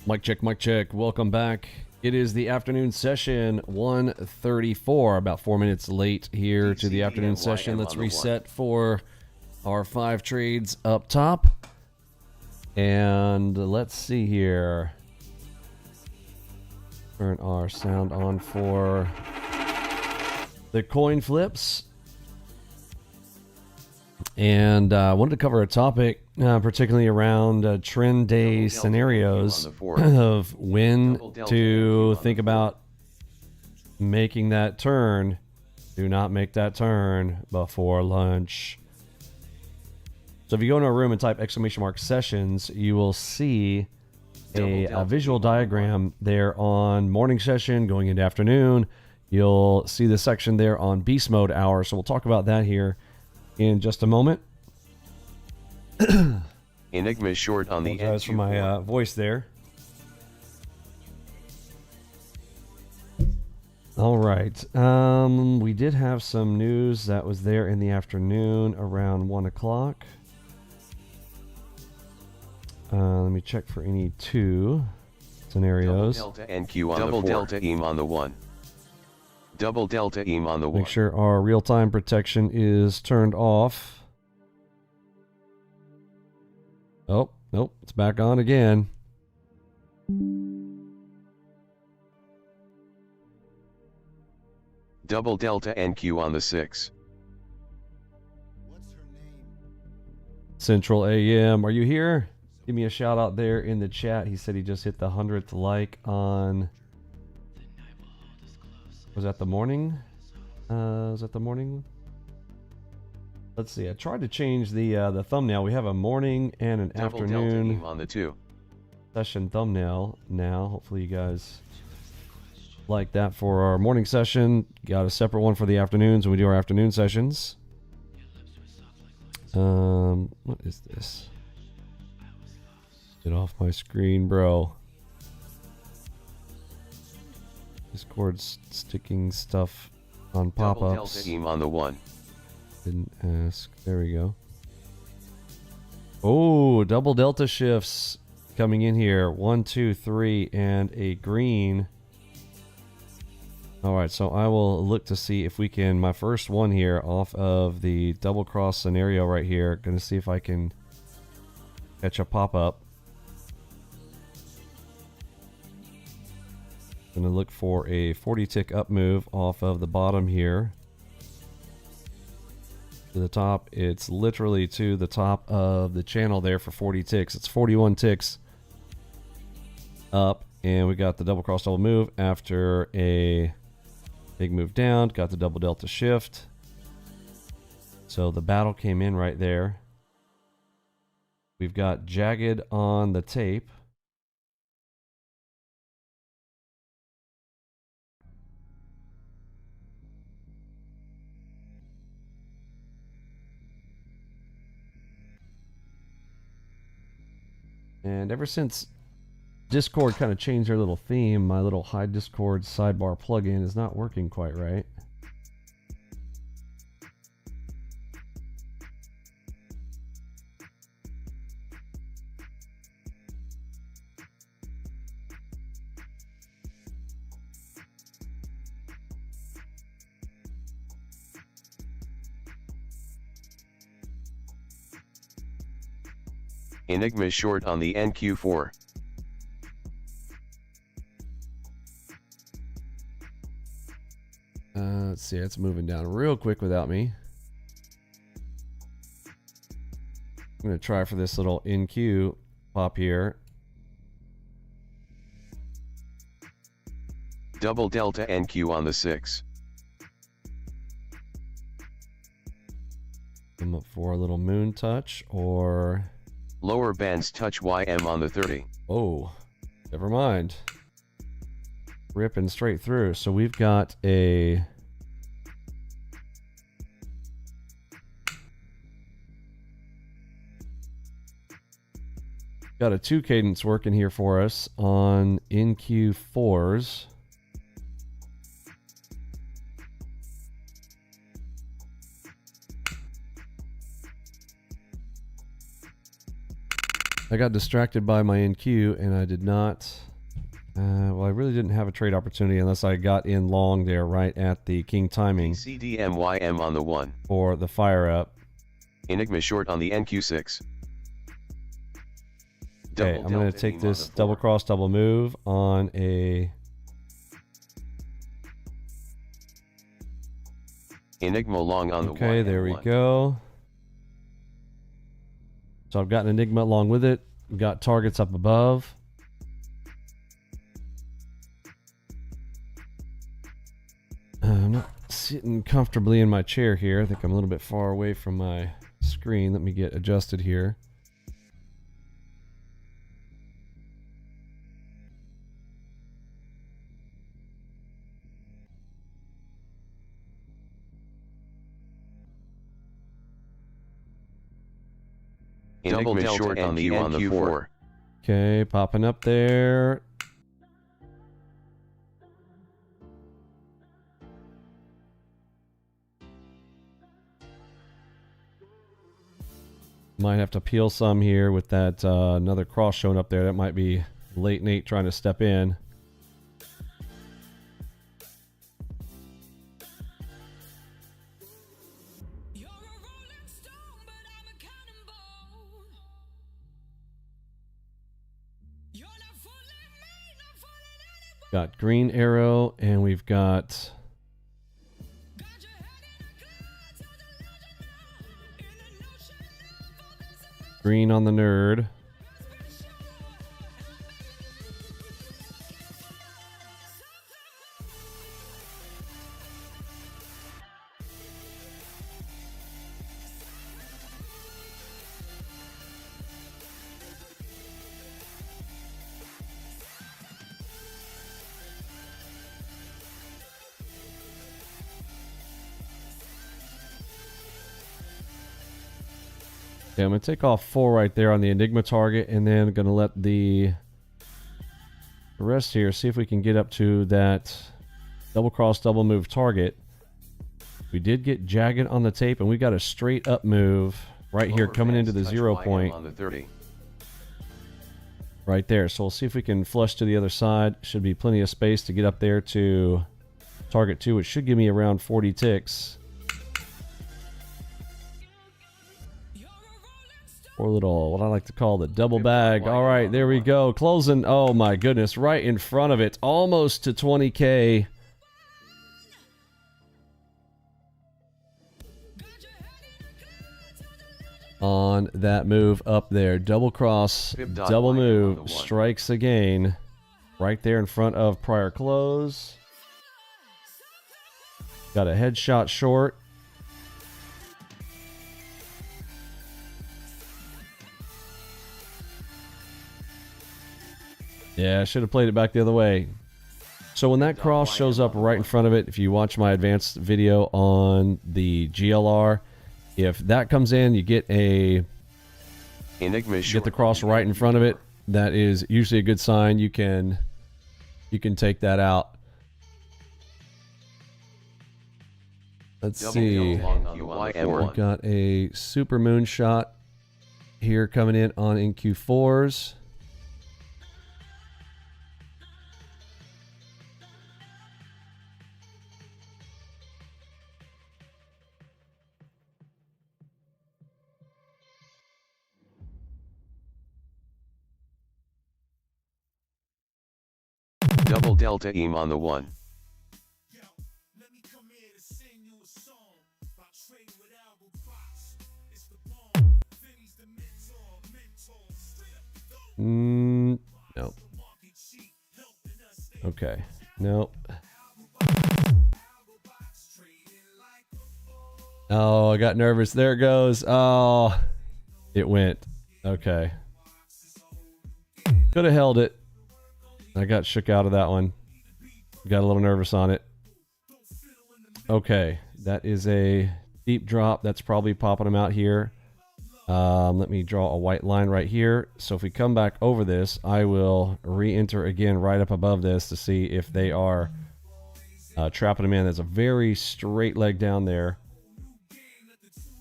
Mic check, mic check. Welcome back. It is the afternoon session, 1:34, about 4 minutes late here to the afternoon session. Let's reset for our 5 trades up top. And let's see here. Turn our sound on for the coin flips. And I wanted to cover a topic, particularly around trend day scenarios of when to think about making that turn. Do not make that turn before lunch. So if you go into a room and type !sessions, you will see a visual diagram there on morning session going into afternoon. You'll see the section there on beast mode hour. So we'll talk about that here in just a moment. Enigma short on the apologize for my voice there. All right. We did have some news that was there in the afternoon around 1 o'clock. Let me check for any 2 scenarios. Double delta NQ on double delta EM on the 1. Double delta EM on the 1. Make sure our real-time protection is turned off. Oh, nope, it's back on again. Double delta NQ on the 6. What's her name? Central AM, are you here? Give me a shout out there in the chat. He said he just hit the 100th like on... Was that the morning? Was that the morning? Let's see. I tried to change the thumbnail. We have a morning and an Double afternoon delta on the 2. session thumbnail now. Hopefully you guys like that for our morning session. Got a separate one for the afternoons when we do our afternoon sessions. What is this? Get off my screen, bro. Discord's sticking stuff on pop-ups. Double delta EM on the 1. Didn't ask. There we go. Oh, double delta shifts coming in here. 1, 2, 3, and a green. All right, so I will look to see if we can. My first one here off of the double cross scenario right here. Going to see if I can catch a pop-up. Going to look for a 40 tick up move off of the bottom here. To the top, it's literally to the top of the channel there for 40 ticks. It's 41 ticks up, and we got the double cross double move after a big move down. Got the double delta shift. So the battle came in right there. We've got Jagged on the tape. And ever since Discord kind of changed their little theme, my little hide Discord sidebar plugin is not working quite right. Enigma short on the NQ4. Let's see, it's moving down real quick without me. I'm going to try for this little NQ pop here. Double delta NQ on the 6. I'm up for a little moon touch or... Lower bands touch YM on the 30. Oh, never mind. Ripping straight through. So we've got a... Got a 2 cadence working here for us on NQ4s. I got distracted by my NQ and I did not. Well, I really didn't have a trade opportunity unless I got in long there right at the king timing. DCDM on the 1. For the fire up. Enigma short on the NQ6. Okay, I'm going to take this double cross, double move on a Enigma long on the 1. Okay, there we go. So I've got an Enigma along with it. We've got targets up above. I'm not sitting comfortably in my chair here. I think I'm a little bit far away from my screen. Let me get adjusted here. Enigma short on the NQ4. Okay, popping up there. Might have to peel some here with that another cross showing up there. That might be late Nate trying to step in. Got green arrow and we've got green on the nerd. Okay, I'm going to take off 4 right there on the Enigma target, and then I'm going to let the rest here, see if we can get up to that double cross, double move target. We did get Jagged on the tape, and we got a straight up move right here coming into the 0 point. On the 30. Right there. So we'll see if we can flush to the other side. Should be plenty of space to get up there to target 2, which should give me around 40 ticks. Or little, what I like to call the double bag. All right, there we go. Closing. Oh my goodness, right in front of it. Almost to 20K. On that move up there. Double cross, double move. Strikes again. Right there in front of prior close. Got a headshot short. Yeah, I should have played it back the other way. So when that cross shows up right in front of it, if you watch my advanced video on the GLR, if that comes in, you get a get the cross right in front of it. That is usually a good sign. You can take that out. Let's see. We've got a super moonshot here coming in on NQ4s. Double delta EM on the 1. Yo, let me come here to sing you a song about trading with AlgoBox. It's the bomb. Vinny's the mentor. Straight up the No. Okay. Nope. Oh, I got nervous. There it goes. Oh, it went. Okay. Could have held it. I got shook out of that one. Got a little nervous on it. Okay, that is a deep drop. That's probably popping them out here. Let me draw a white line right here. So if we come back over this, I will re-enter again right up above this to see if they are trapping them in. There's a very straight leg down there.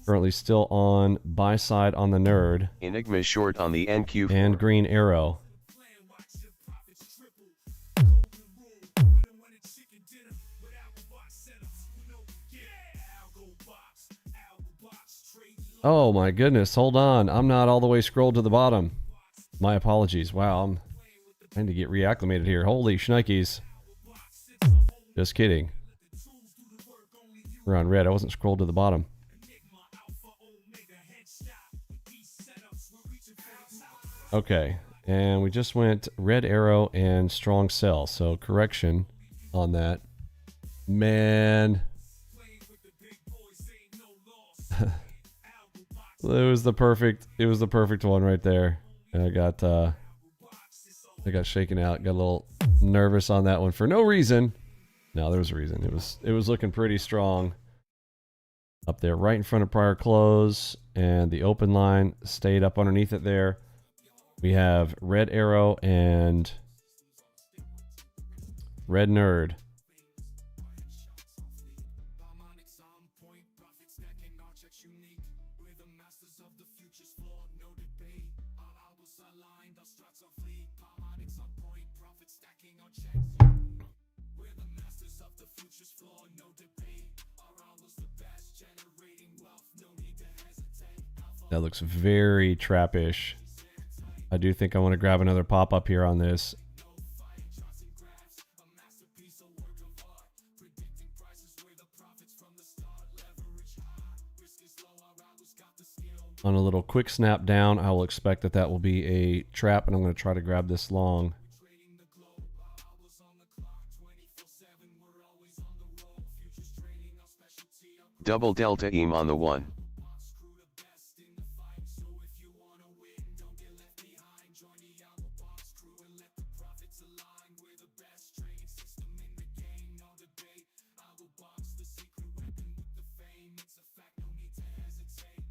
Currently still on buy side on the nerd. Enigma short on the NQ4. And green arrow. Plan, watch your profits triple. Golden rule, we don't want a chicken dinner with AlgoBox setups. We know, yeah, AlgoBox, trade. Oh my goodness, hold on. I'm not all the way scrolled to the bottom. My apologies. Wow, I'm trying to get reacclimated here. Holy shnikes. Just kidding. We're on red. I wasn't scrolled to the bottom. Okay, and we just went red arrow and strong sell. So correction on that. Man. It was the perfect one right there. And I got shaken out, got a little nervous on that one for no reason. No, there was a reason. It was looking pretty strong up there, right in front of prior close, and the open line stayed up underneath it there. We have red arrow and red nerd. That looks very trappish. I do think I want to grab another pop up here on this. On a little quick snap down, I will expect that will be a trap, and I'm going to try to grab this long. Double delta EM on the 1.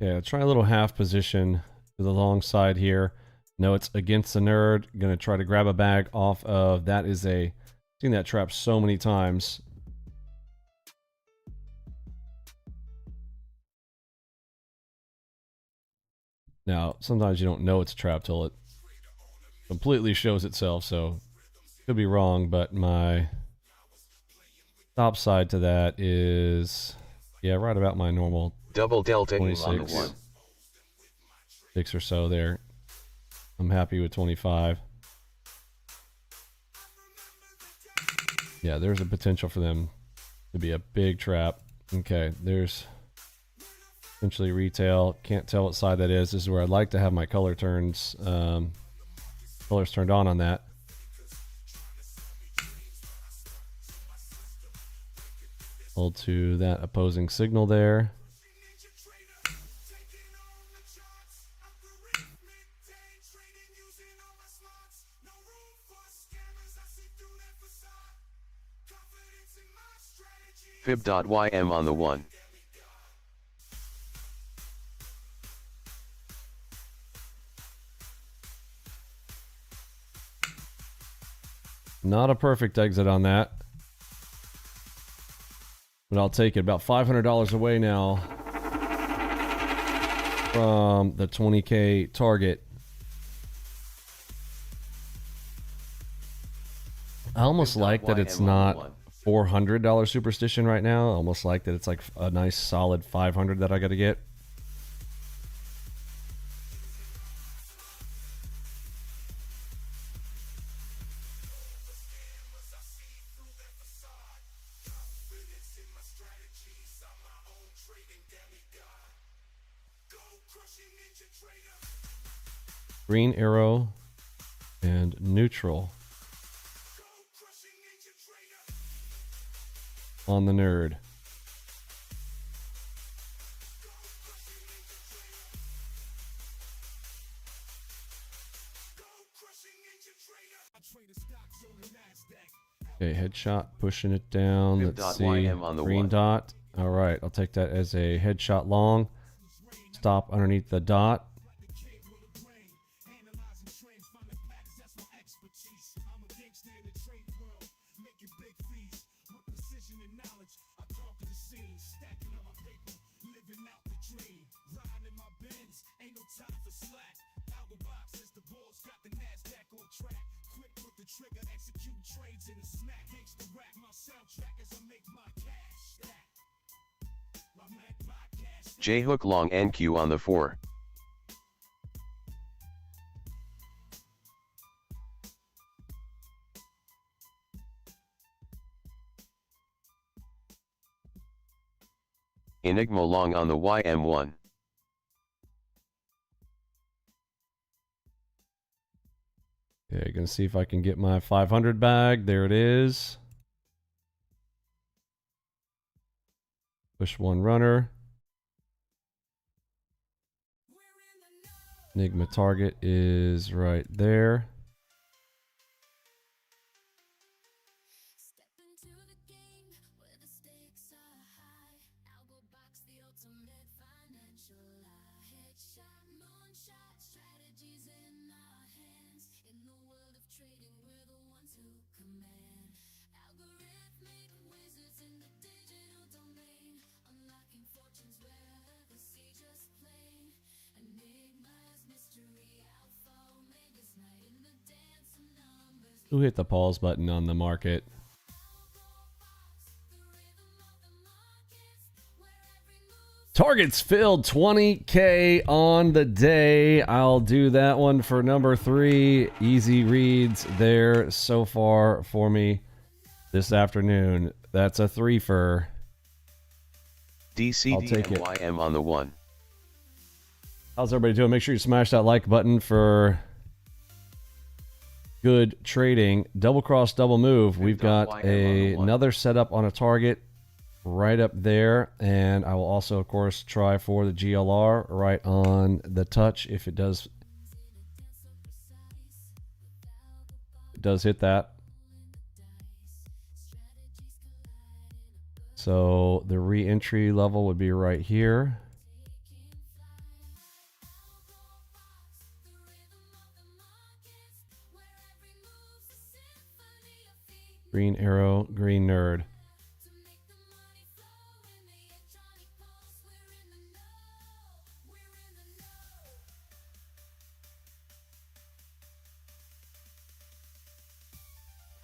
Yeah, try a little half position to the long side here. No, it's against the nerd. Gonna try to grab a bag off of that. Is a seen that trap so many times. Now, sometimes you don't know it's a trap till it completely shows itself, so could be wrong, but my top side to that is, yeah, right about my normal Double delta 26, on the 1. 6 or so there. I'm happy with 25. Yeah, there's a potential for them to be a big trap. Okay, there's essentially retail. Can't tell what side that is. This is where I'd like to have my color turns, colors turned on that. Hold to that opposing signal there. Fib.ym on the 1. Not a perfect exit on that, but I'll take it. About $500 away now from the 20K target. I almost like that it's not $400 superstition right now. I almost like that it's like a nice solid 500 that I got to get. Green arrow and neutral on the nerd. Okay, headshot pushing it down. Let's see. Green dot. All right, I'll take that as a headshot long. Stop underneath the dot. trigger, execute trades in the smack. Gangsta rap, my soundtrack as I make my cash stack. I make my cash stack. J hook long NQ on the 4. Enigma long on the YM1. Okay, gonna see if I can get my 500 bag. There it is. Push one runner. Enigma target is right there. Step into the game where the stakes are high. AlgoBox, the ultimate financial lie. Headshot, moonshot, strategies in our hands. In the world of trading, we're the ones who command. Algorithmic wizards in the digital domain, unlocking fortunes wherever the sages play. Enigma's mystery, alpha, omega's night in the dance of numbers. Who hit the pause button on the market? Targets filled, 20K on the day. I'll do that one for number 3. Easy reads there so far for me this afternoon. That's a 3-fer. I'll take it. DCDM on the 1. How's everybody doing? Make sure you smash that like button for good trading. Double cross, double move. We've got another setup on a target right up there, and I will also, of course, try for the GLR right on the touch if it does hit that. So the re-entry level would be right here. Green arrow, green nerd.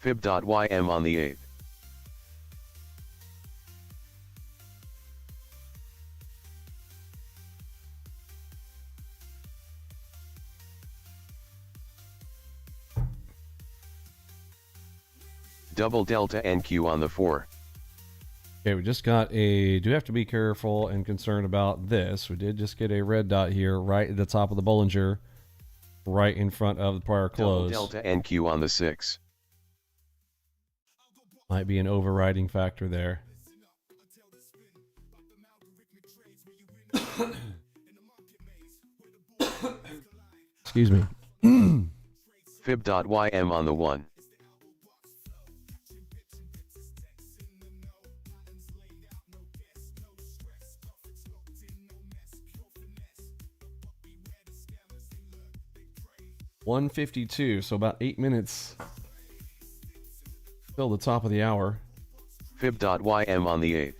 Fib.ym on the 8th. Double delta NQ on the 4. Okay, we just got a... Do have to be careful and concerned about this. We did just get a red dot here right at the top of the Bollinger, right in front of the prior close. Double delta NQ on the 6. Might be an overriding factor there. Excuse me. Fib.ym on the 1. $152, so about 8 minutes till the top of the hour. Fib.ym on the 8th.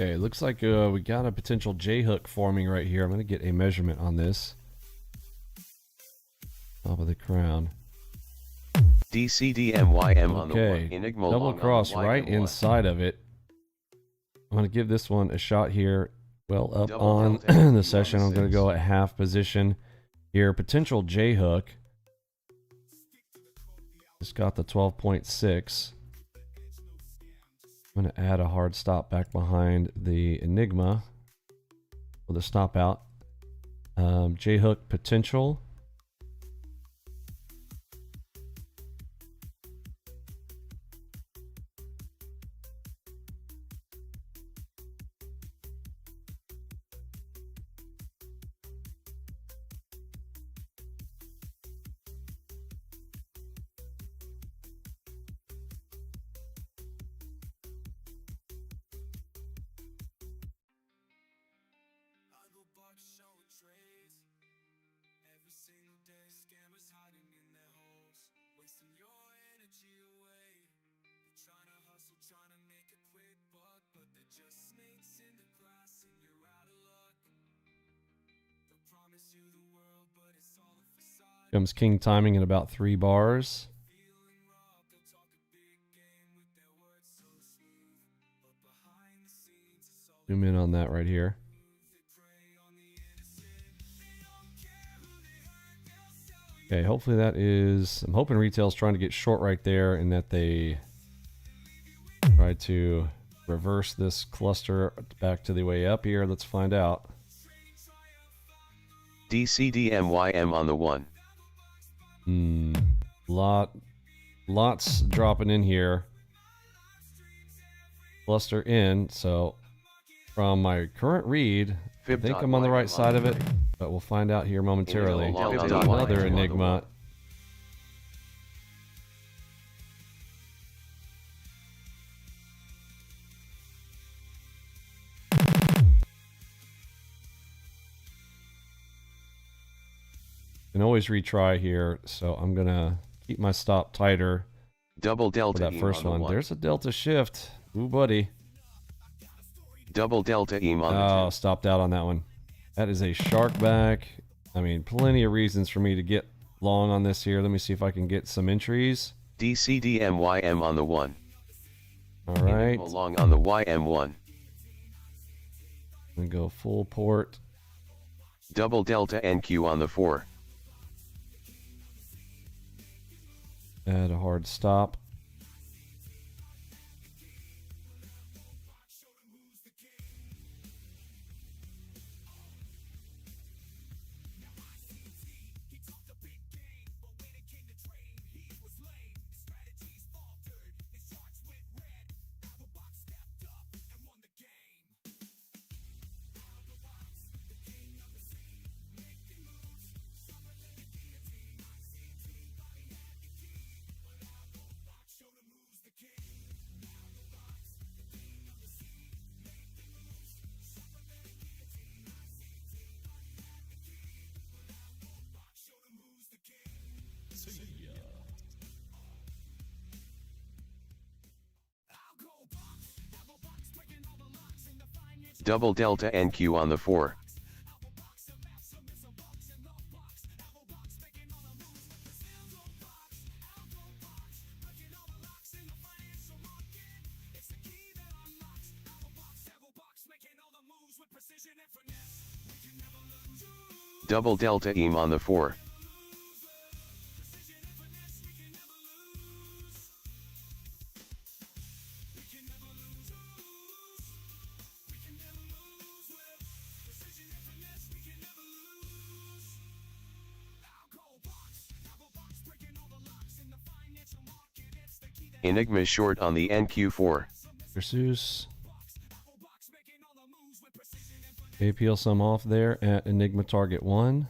Okay, looks like we got a potential J-hook forming right here. I'm going to get a measurement on this. Top of the crown. DCDMYM on the 1. Okay, Enigma double long cross on the right YM1. inside of it. I'm going to give this one a shot here. Well, up Double on delta NQ the session, on I'm going to 6. go at half position here. Potential J-hook. Just got the 12.6. I'm going to add a hard stop back behind the Enigma with a stop out. J-hook potential. Comes king timing in about 3 bars. Zoom in on that right here. Okay, hopefully that is... I'm hoping retail's trying to get short right there and that they try to reverse this cluster back to the way up here. Let's find out. DCDM YM on the 1. Lots dropping in here. Cluster in, so from my current read, I think I'm on the right side of it, but we'll find out here momentarily. Another Enigma. Can always retry here, so I'm gonna keep my stop tighter. Double delta for that first one. There's a delta shift. Ooh, buddy. Double delta EM on the 2. Oh, stopped out on that one. That is a shark back. I mean, plenty of reasons for me to get long on this here. Let me see if I can get some entries. DCDM YM on the 1. All right. Enigma long on the YM1. I'm gonna go full port. Double delta NQ on the 4. Add a hard stop. Double delta NQ on the 4. Double delta EM on the 4. Enigma short on the NQ4. Versus. Okay, peel some off there at Enigma target 1.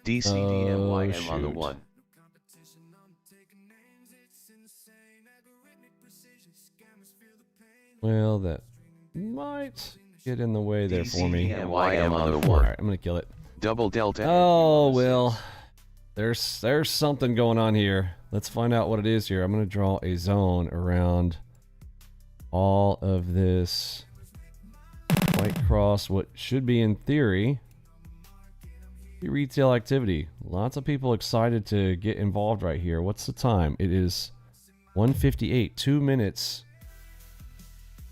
DCDM YM on the 1. Well, that might get in the way there for me. DCDM YM on the 1. Alright, I'm gonna kill it. Double delta. Oh, well. There's something going on here. Let's find out what it is here. I'm gonna draw a zone around all of this white cross, what should be in theory retail activity. Lots of people excited to get involved right here. What's the time? It is 1:58, 2 minutes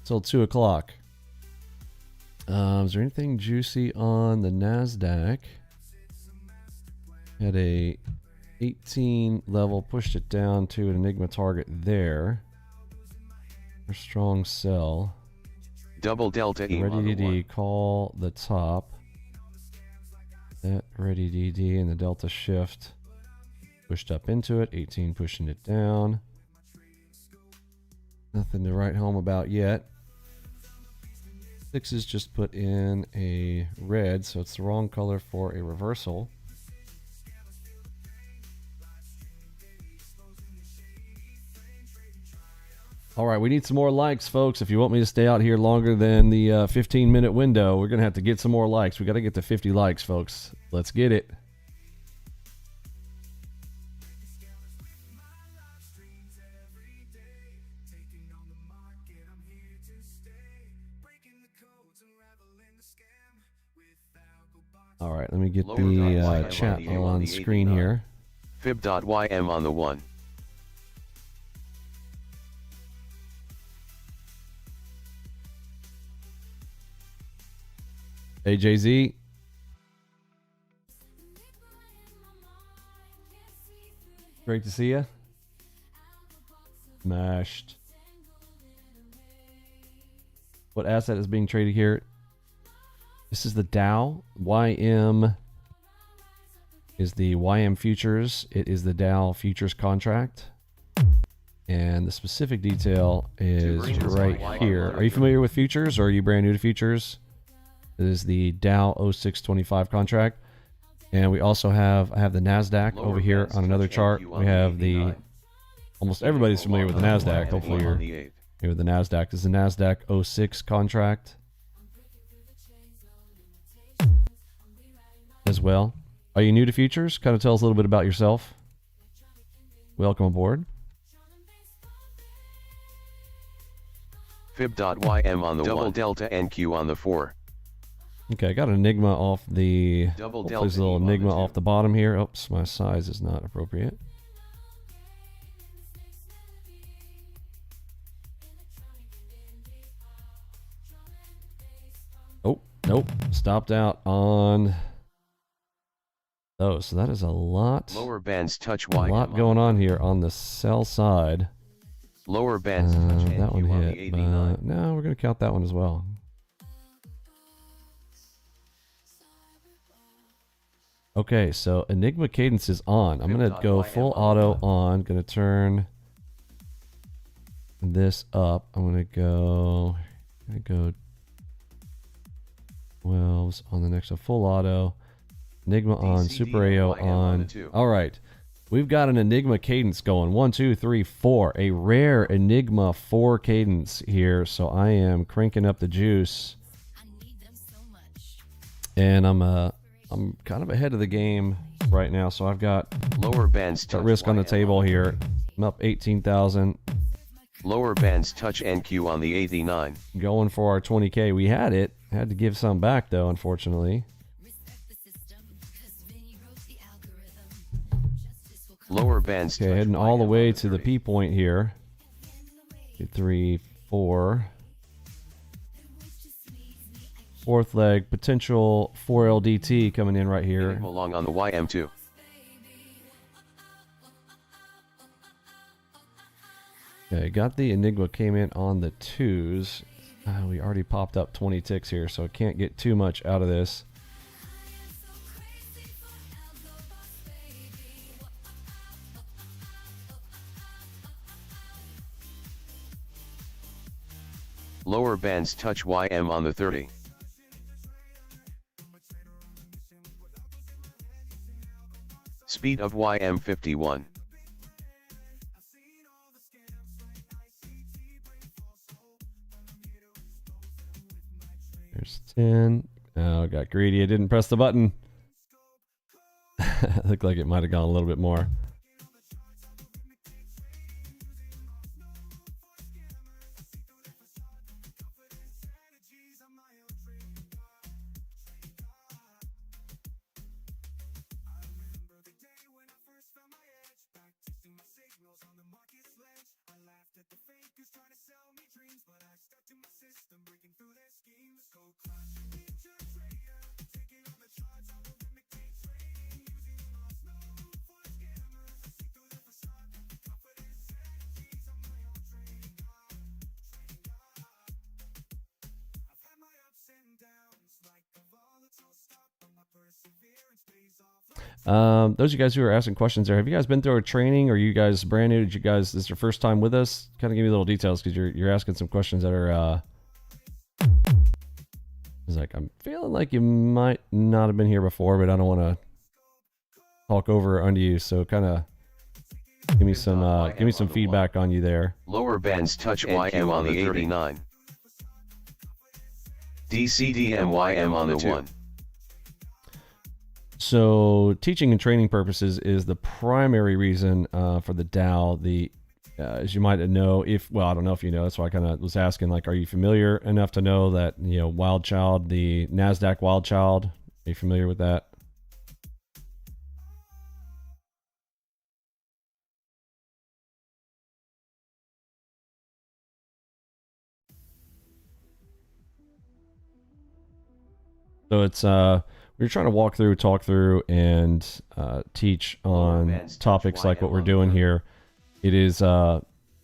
till 2 o'clock. Is there anything juicy on the NASDAQ? Had a 18 level, pushed it down to an Enigma target there. A strong sell. Double delta EM on Ready the 1. DD, call the top. That ready DD and the delta shift. Pushed up into it, 18 pushing it down. Nothing to write home about yet. 6 is just put in a red, so it's the wrong color for a reversal. All right, we need some more likes, folks. If you want me to stay out here longer than the 15-minute window, we're going to have to get some more likes. We got to get to 50 likes, folks. Let's get it. All right, let me get Lower the YM chat on the on screen 89. here. Fib.ym on the 1. Hey, Jay-Z. Great to see you. Smashed. What asset is being traded here? This is the Dow. YM is the YM futures. It is the Dow futures contract. And the specific detail is right here. Are you familiar with futures, or are you brand new to futures? It is the Dow 0625 contract. And we also have, I have the NASDAQ over here on another chart. We have the, almost everybody's familiar with the NASDAQ. Hopefully you're familiar with the NASDAQ. This is the NASDAQ 06 contract as well. Are you new to futures? Kind of tell us a little bit about yourself. Welcome aboard. Fib.ym on the double 1. Delta NQ on the 4. Okay, I got an Enigma off the, Double there's delta a little E on Enigma the 2. off the bottom here. Oops, my size is not appropriate. Oh, nope, stopped out on those. So that is a lot, Lower bands touch a lot going on here on the sell side. Lower bands touch NQ That one on the hit, 89. but no, we're going to count that one as well. Okay, so Enigma Cadence is on. I'm going to go full auto on. Going to turn this up. I'm going to go 12s on the next. So full auto. Enigma on. Super AO on. All right. We've got an Enigma Cadence going. 1, 2, 3, 4. A rare Enigma 4 Cadence here. So I am cranking up the juice. And I'm kind of ahead of the game right now, so I've got lower bands touch risk on the table here. I'm up 18,000. Lower bands touch NQ on the 89. Going for our 20K. We had it. Had to give some back though, unfortunately. Lower bands okay, heading all the way to the P point here. 2, 3, 4. Fourth leg, potential 4LDT coming in right here. Along on the YM2. Okay, got the Enigma, came in on the 2s. We already popped up 20 ticks here, so can't get too much out of this. Lower bands touch YM on the 30. Speed of YM 51. There's 10. Oh, got greedy. I didn't press the button. Looked like it might have gone a little bit more. Those of you guys who are asking questions there, have you guys been through a training, or are you guys brand new? Did you guys, this is your first time with us? Kind of give me little details, because you're asking some questions that are it's like, I'm feeling like you might not have been here before, but I don't want to talk over under you, so kind of give me some feedback on you there. Lower bands touch YM on the 89. DCDM YM on the 1. So teaching and training purposes is the primary reason for the Dow. As you might know, I don't know if you know, that's why I kind of was asking, like, are you familiar enough to know that, Wild Child, the NASDAQ Wild Child, Are you familiar with that? So it's we're trying to talk through, and teach on topics like what we're doing here. It is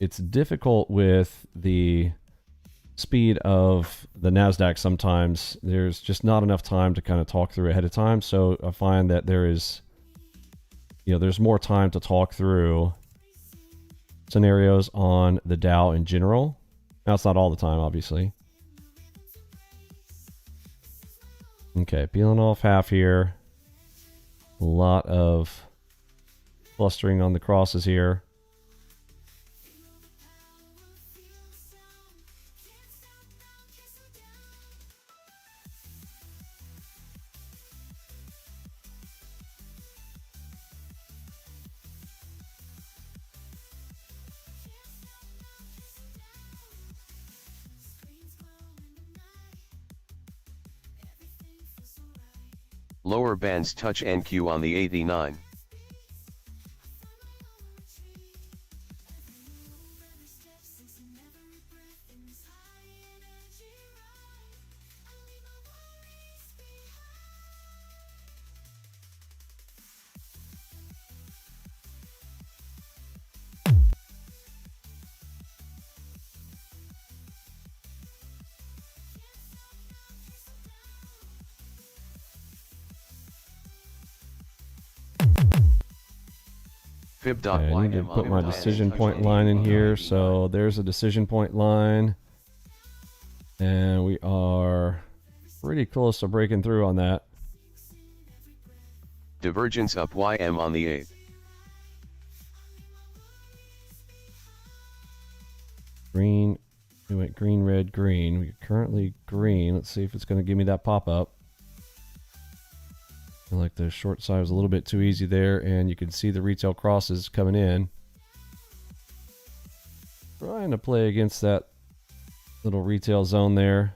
it's difficult with the speed of the NASDAQ. Sometimes there's just not enough time to kind of talk through ahead of time. So I find that there's more time to talk through scenarios on the Dow in general. Now, it's not all the time, obviously. Okay, peeling off half here. A lot of clustering on the crosses here. Lower bands touch NQ on the 89. Okay, I need to put my decision point line in here. So there's a decision point line. And we are pretty close to breaking through on that. Divergence up YM on the 8th. Green. We went green, red, green. We're currently green. Let's see if it's going to give me that pop-up. I feel like the short side was a little bit too easy there, and you can see the retail crosses coming in. Trying to play against that little retail zone there.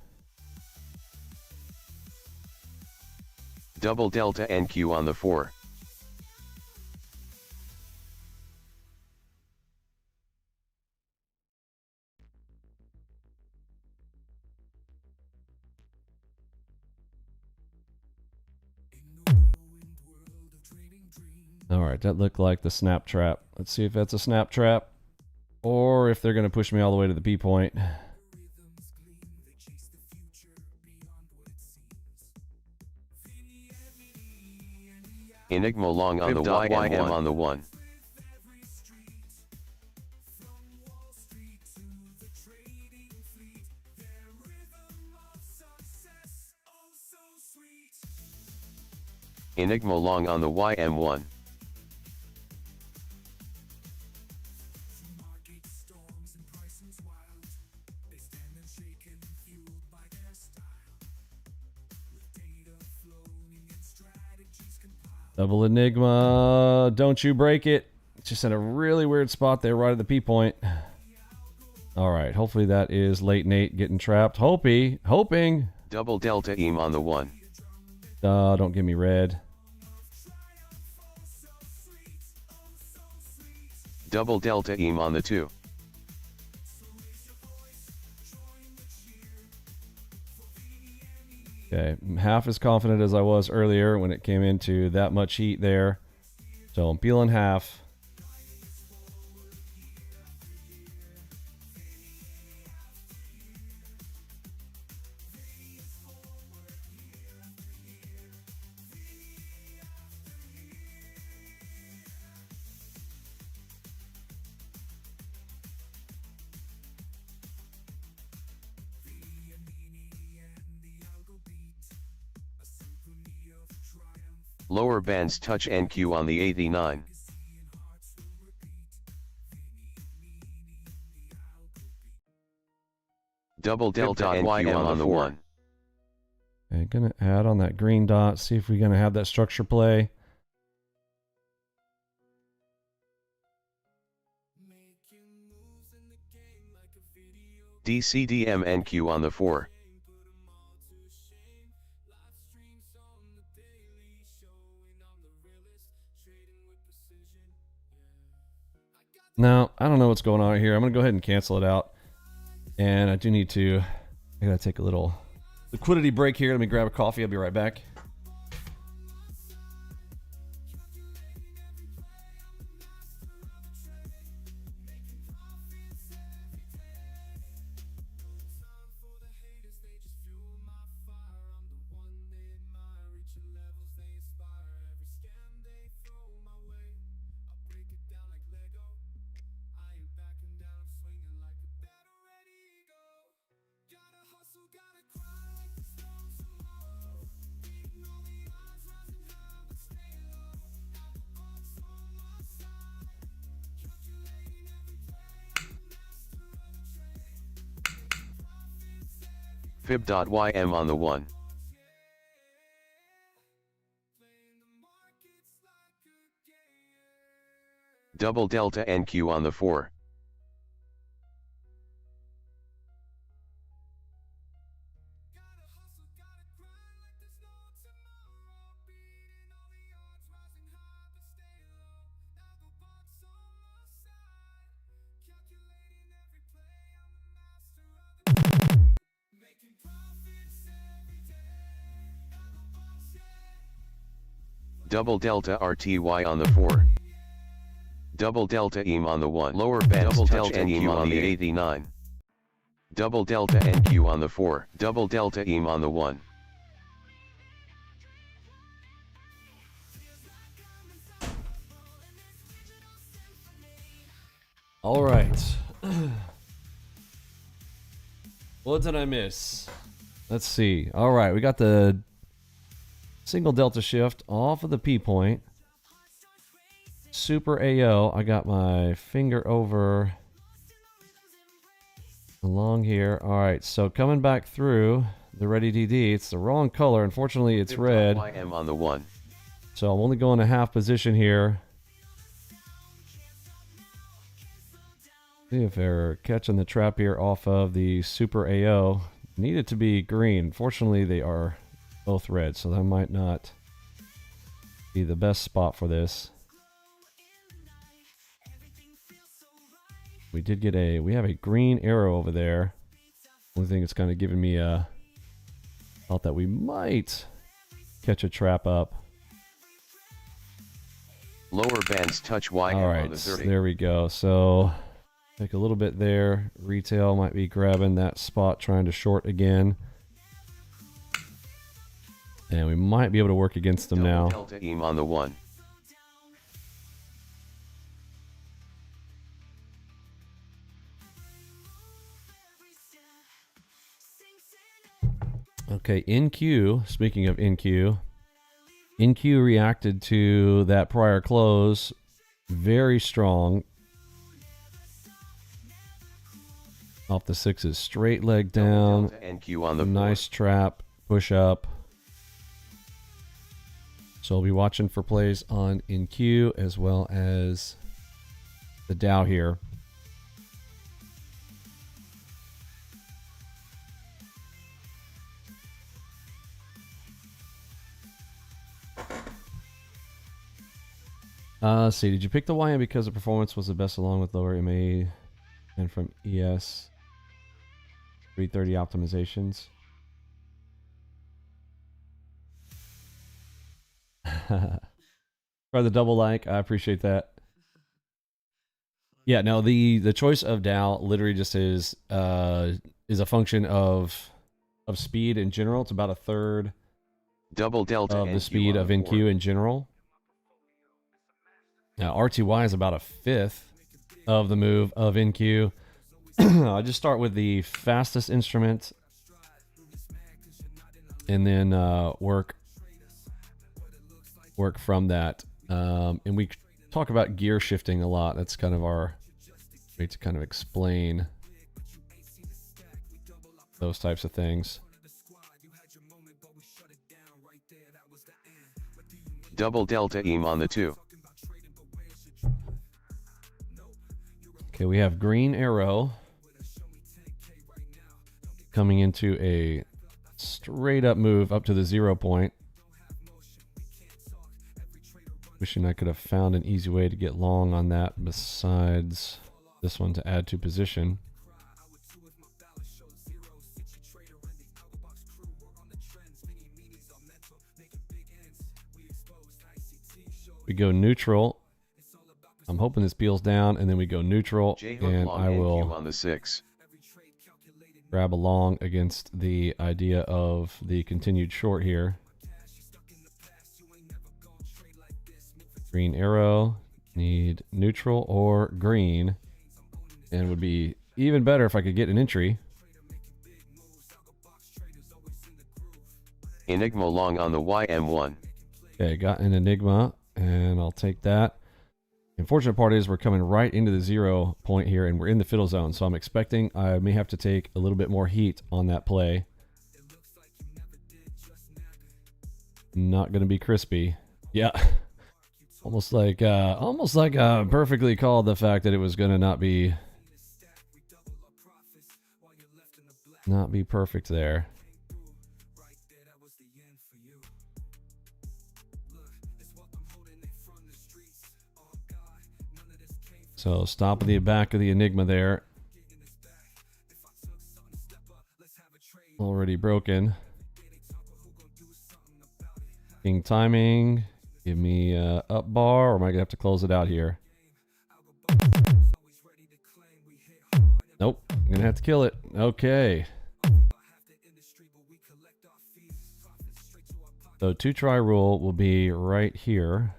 Double delta NQ on the 4. All right, that looked like the snap trap. Let's see if that's a snap trap, or if they're going to push me all the way to the P point. Enigma long on the YM on the 1. Enigma long on the YM1. Double Enigma, don't you break it. It's just in a really weird spot there, right at the P point. All right, hopefully that is late Nate getting trapped. Hoping. Double delta EM on the 1. Don't give me red. Double delta EM on the 2. Okay, I'm half as confident as I was earlier when it came into that much heat there. So I'm peeling half. Lower bands touch NQ on the 89. Double delta NQ on the 1. Okay, gonna add on that green dot, see if we're gonna have that structure play. DCDM NQ on the 4. Now, I don't know what's going on here. I'm going to go ahead and cancel it out. And I do need to, I got to take a little liquidity break here. Let me grab a coffee. I'll be right back. Fib.ym on the 1. Double delta NQ on the 4. Double delta RTY on the 4. Double delta EM on the 1. Lower band double delta NQ on the 89. Double delta NQ on the 4. Double delta EM on the 1. All right. What did I miss? Let's see. All right, we got the single delta shift off of the P point. Super AO. I got my finger over along here. All right, so coming back through the ready DD. It's the wrong color. Unfortunately, it's red. YM on the 1. So I'm only going a half position here. See if they're catching the trap here off of the Super AO. Need it to be green. Fortunately, they are both red, so that might not be the best spot for this. We did get we have a green arrow over there. Only thing it's kind of giving me a thought that we might catch a trap up. Lower bands touch YM All on the right, 30. there we go. So take a little bit there. Retail might be grabbing that spot, trying to short again. And we might be able to work against them now. Delta EM on the 1. Okay, NQ, speaking of NQ reacted to that prior close very strong. Off the 6s, straight leg down. Delta NQ on the 4. Nice trap, push up. So I'll be watching for plays on NQ as well as the Dow here. Let's see, did you pick the YM because the performance was the best along with lower MA and from ES 330 optimizations? For the double like, I appreciate that. Yeah, no, the choice of Dow literally just is a function of speed in general. It's about a third Double delta of the NQ speed on of the NQ 4. in general. Now RTY is about a fifth of the move of NQ. I just start with the fastest instrument and then work from that. And we talk about gear shifting a lot. That's kind of our way to kind of explain those types of things. Double delta EM on the 2. Okay, we have green arrow coming into a straight up move up to the 0 point. Wishing I could have found an easy way to get long on that besides this one to add to position. We go neutral. I'm hoping this peels down, and then we go neutral, and I will on the 6. grab along against the idea of the continued short here. Green arrow, need neutral or green, and would be even better if I could get an entry. Enigma long on the YM1. Okay, got an Enigma, and I'll take that. The unfortunate part is we're coming right into the 0 point here, and we're in the fiddle zone, so I'm expecting I may have to take a little bit more heat on that play. Not going to be crispy. Yeah. Almost like perfectly called the fact that it was going to not be perfect there. So stop at the back of the Enigma there. Already broken. King timing. Give me up bar, or am I gonna have to close it out here? Nope, I'm gonna have to kill it. Okay. So 2-try rule will be right here,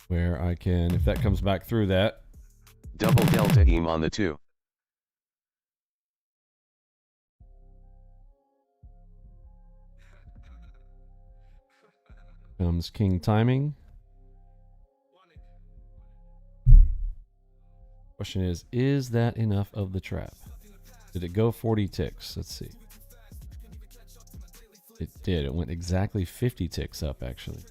where I can, if that comes back through that. Double delta EM on the 2. Comes king timing. Question is that enough of the trap? Did it go 40 ticks? Let's see. It did. It went exactly 50 ticks up, actually.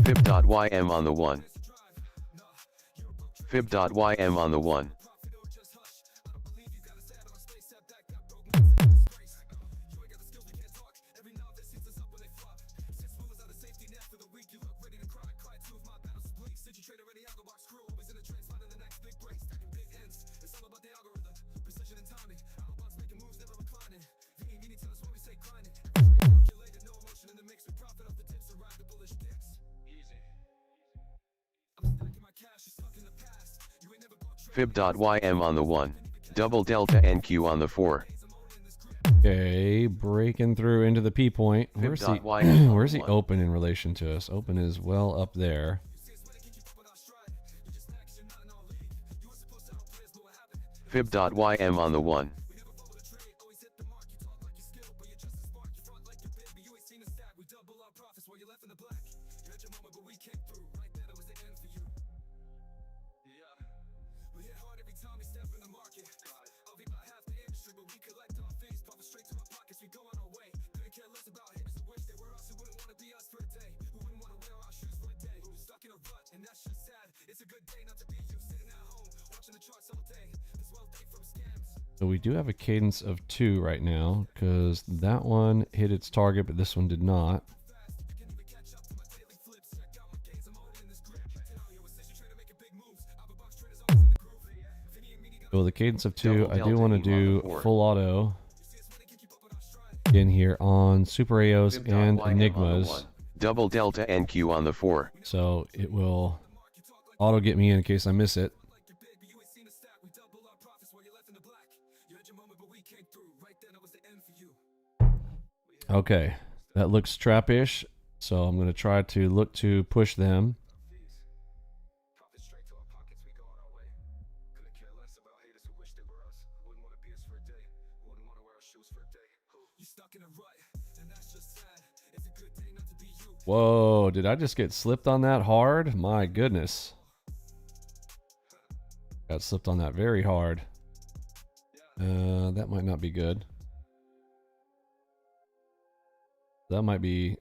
Fib.ym on the 1. Fib.ym on the 1. Fib.ym on the 1. Double delta NQ on the 4. Okay, breaking through into the P point. Where's he open in relation to us? Open is well up there. Fib.ym on the 1. So we do have a cadence of 2 right now, because that one hit its target, but this one did not. So the cadence of 2, I do want to do full auto in here on Super AOs and Enigmas. Double delta NQ on the 4. So it will auto get me in case I miss it. Okay, that looks trap-ish, so I'm going to try to look to push them. Whoa, did I just get slipped on that hard? My goodness. Got slipped on that very hard. That might not be good. That might be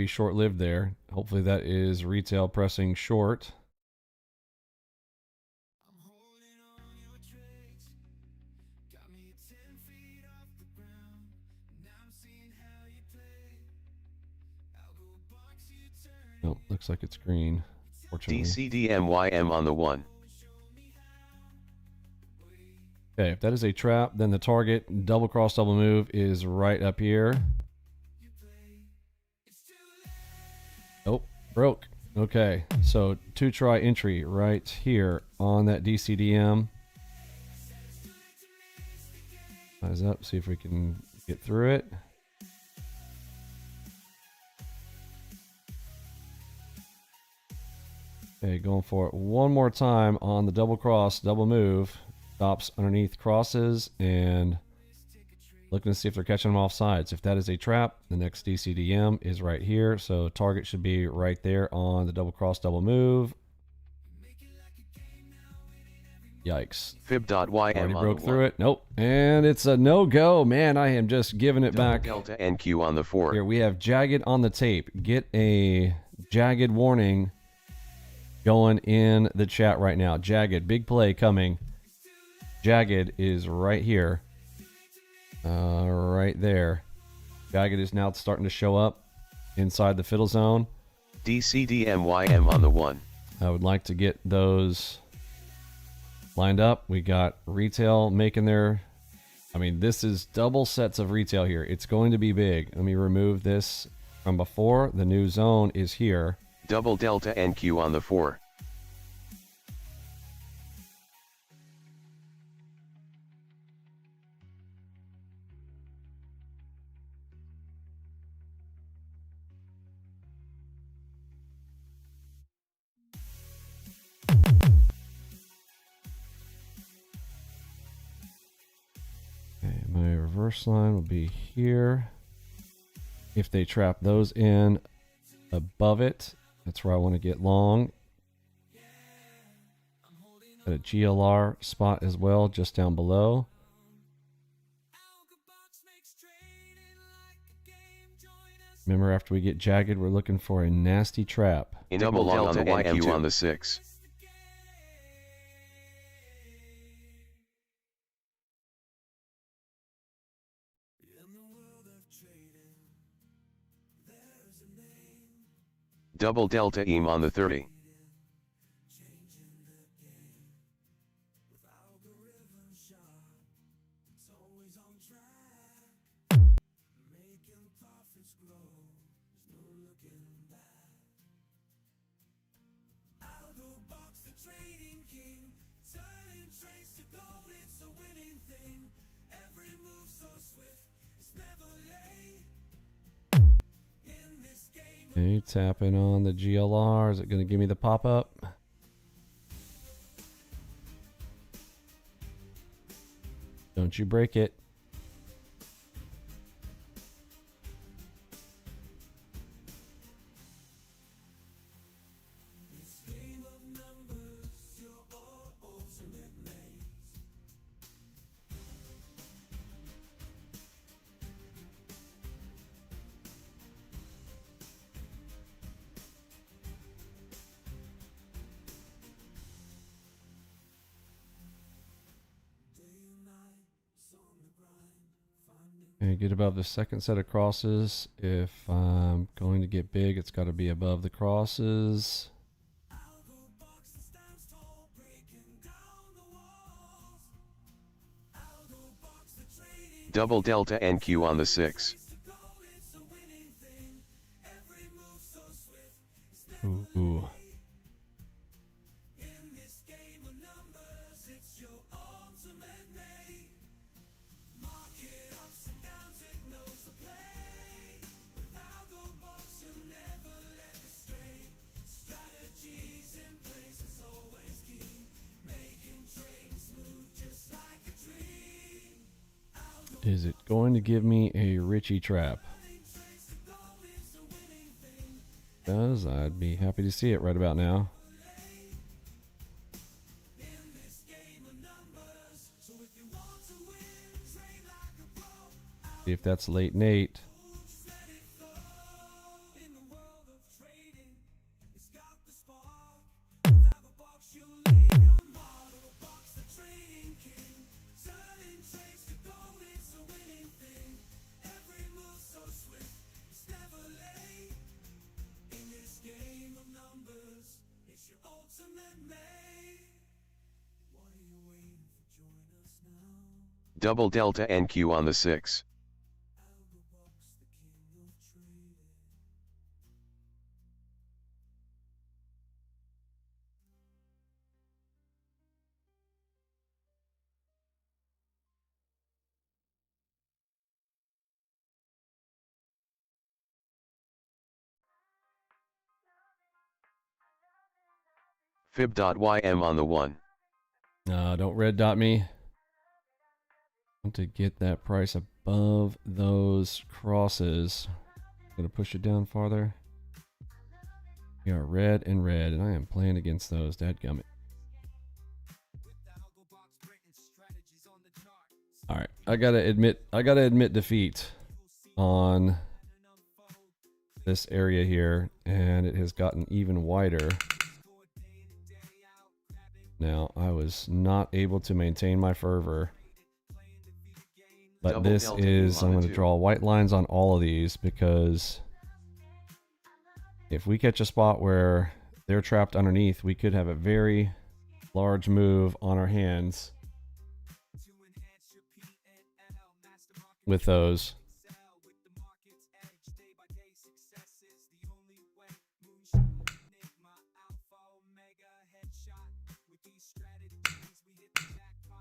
short-lived there. Hopefully that is retail pressing short. I'm holding on your tricks. Got me 10 feet off the ground. Now I'm seeing how you play. AlgoBox you turn. Oh, looks like it's green. Fortunately. DCDM on the 1. Okay, if that is a trap, then the target double cross double move is right up here. Oh, broke. Okay, so 2-try entry right here on that DCDM. Eyes up, see if we can get through it. Okay, going for it one more time on the double cross, double move. Stops underneath crosses and looking to see if they're catching them off sides. If that is a trap, the next DCDM is right here. So target should be right there on the double cross, double move. Yikes. Fib.ym Already on broke the through 1. it. Nope. And it's a no-go. Man, I am just giving it back. Delta NQ on the 4. Here we have Jagged on the tape. Get a Jagged warning going in the chat right now. Jagged, big play coming. Jagged is right here. Right there. Jagged is now starting to show up inside the fiddle zone. DCDMYM on the 1. I would like to get those lined up. We got retail making their... I mean, this is double sets of retail here. It's going to be big. Let me remove this from before. The new zone is here. Double Delta NQ on the 4. Okay, my reverse line will be here. If they trap those in above it, that's where I want to get long. Got a GLR spot as well, just down below. Remember, after we get Jagged, we're looking for a nasty trap. Double Delta NQ on the 6. Double Delta EM on the 30. Okay, tapping on the GLR. Is it going to give me the pop-up? Don't you break it. And get above the second set of crosses. If I'm going to get big, it's got to be above the crosses. Double Delta NQ on the 6. Ooh. Is it going to give me a Richie trap? Does I'd be happy to see it right about now. See if that's late Nate. Double delta NQ on the 6. Fib.ym on the 1. Don't red dot me. Want to get that price above those crosses. Gonna push it down farther. We are red and red, and I am playing against those. Dadgummit. All right, I gotta admit defeat on this area here, and it has gotten even wider. Now, I was not able to maintain my fervor. But this is, I'm going to draw white lines on all of these, because if we catch a spot where they're trapped underneath, we could have a very large move on our hands with those.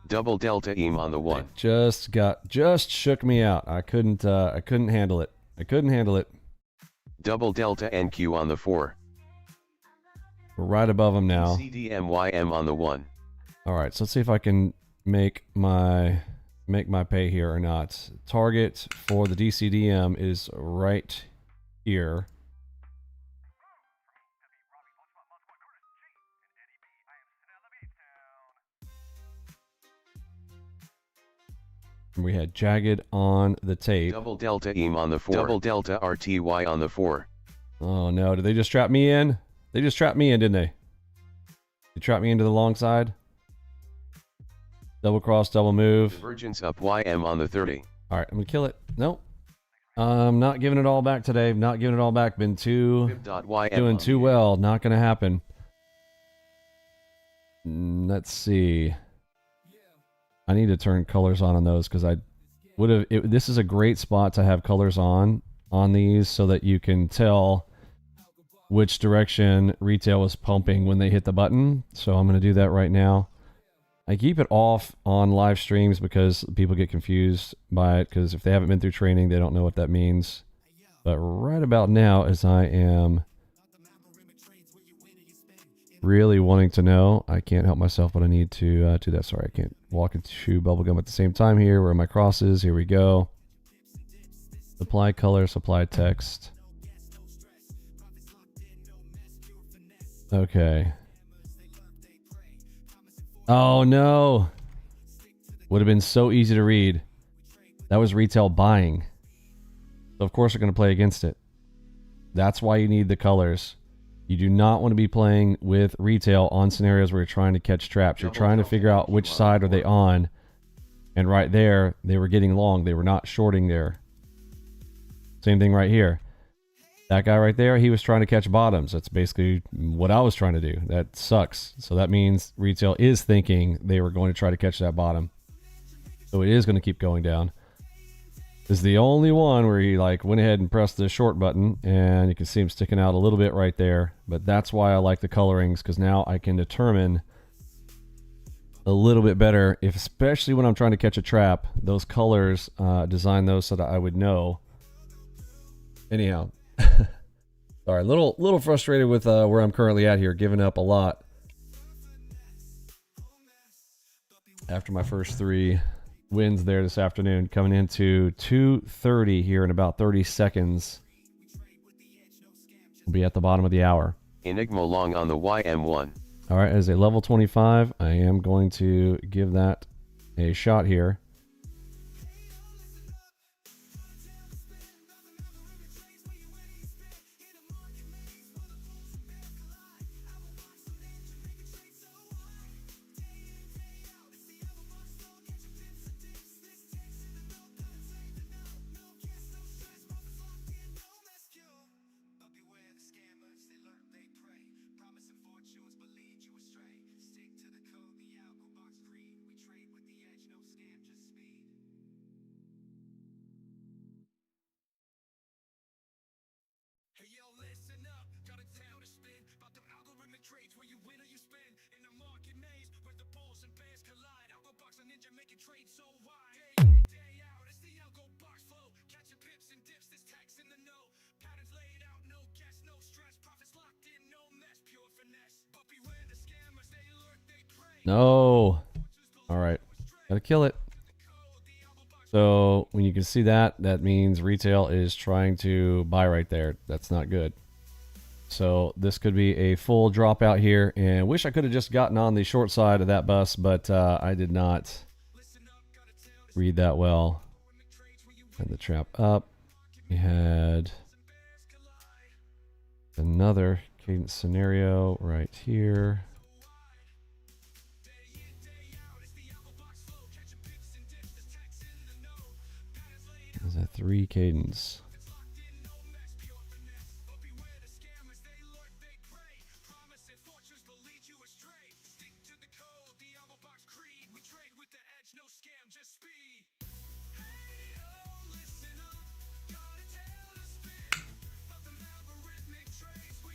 Double delta EM on the 1. Just shook me out. I couldn't handle it. I couldn't handle it. Double delta NQ on the 4. We're right above them now. DCDM on the 1. All right, so let's see if I can make my pay here or not. Target for the DCDM is right here. We had Jagged on the tape. Double delta EM on the 4. Double delta RTY on the 4. Oh no, did they just trap me in? They just trapped me in, didn't they? They trapped me into the long side. Double cross, double move. Divergence up YM on the 30. Alright, I'm gonna kill it. Nope. I'm not giving it all back today. Not giving it all back. Been doing too well. Not gonna happen. Let's see. I need to turn colors on those, because I would have. This is a great spot to have colors on these, so that you can tell which direction retail was pumping when they hit the button. So I'm going to do that right now. I keep it off on live streams because people get confused by it, because if they haven't been through training, they don't know what that means. But right about now, as I am really wanting to know, I can't help myself, but I need to do that. Sorry, I can't walk and chew bubblegum at the same time here. Where are my crosses? Here we go. Supply color, supply text. Okay. Oh no. Would have been so easy to read. That was retail buying. So of course they're going to play against it. That's why you need the colors. You do not want to be playing with retail on scenarios where you're trying to catch traps. You're trying to figure out which side are they on. And right there, they were getting long. They were not shorting there. Same thing right here. That guy right there, he was trying to catch bottoms. That's basically what I was trying to do. That sucks. So that means retail is thinking they were going to try to catch that bottom. So it is going to keep going down. This is the only one where he like went ahead and pressed the short button, and you can see him sticking out a little bit right there. But that's why I like the colorings, because now I can determine a little bit better, if especially when I'm trying to catch a trap, those colors, design those so that I would know. Anyhow, sorry, a little frustrated with where I'm currently at here, giving up a lot after my first 3 wins there this afternoon, coming into 2:30 here in about 30 seconds. We'll be at the bottom of the hour. Enigma long on the YM1. All right, as a level 25, I am going to give that a shot here. making trades so wide. Day in, day out, it's the AlgoBox flow. Catching pips and dips, this tax in the know. Patterns laid out, no guess, no stress. Profits locked in, no mess, pure finesse. But beware the scammers, they lurk, they prey. No. All right. Gotta kill it. So when you can see that, that means retail is trying to buy right there. That's not good. So this could be a full dropout here, and wish I could have just gotten on the short side of that bus, but I did not read that well. And the trap up. We had another cadence scenario right here. Is that 3 cadence?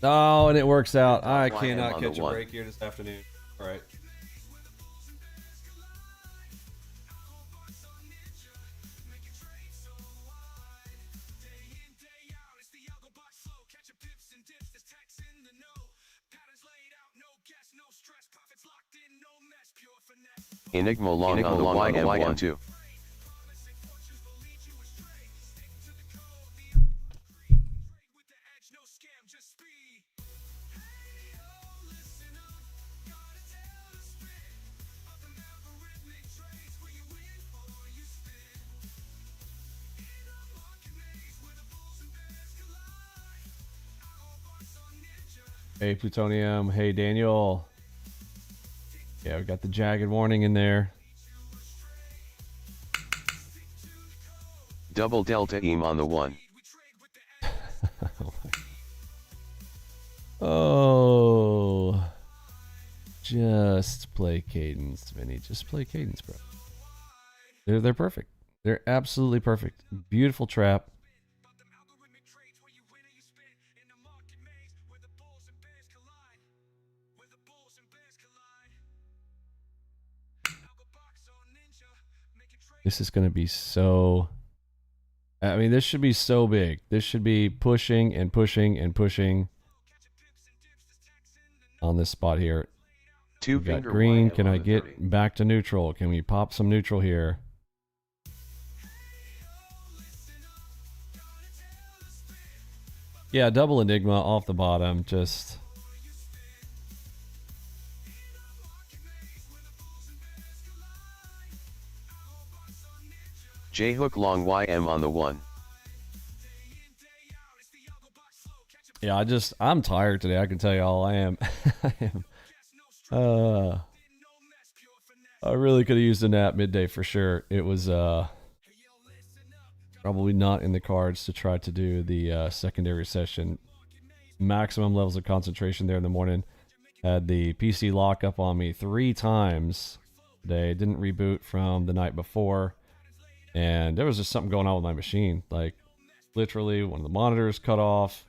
Oh, and it works out. I cannot catch a break here this afternoon. All right. Enigma long on the YM12. Hey, Plutonium. Hey, Daniel. Yeah, we got the jagged warning in there. Double delta EM on the 1. Oh. Just play cadence, Vinny. Just play cadence, bro. They're perfect. They're absolutely perfect. Beautiful trap. This is going to be so... I mean, this should be so big. This should be pushing and pushing and pushing on this spot here. We got green. Can I get back to neutral? Can we pop some neutral here? Yeah, double Enigma off the bottom. Just... J-hook long YM on the 1. Yeah, I'm tired today. I can tell y'all I am. I really could have used a nap midday for sure. It was probably not in the cards to try to do the secondary session. Maximum levels of concentration there in the morning. Had the PC lock up on me 3 times today. Didn't reboot from the night before. And there was just something going on with my machine. Like, literally, one of the monitors cut off.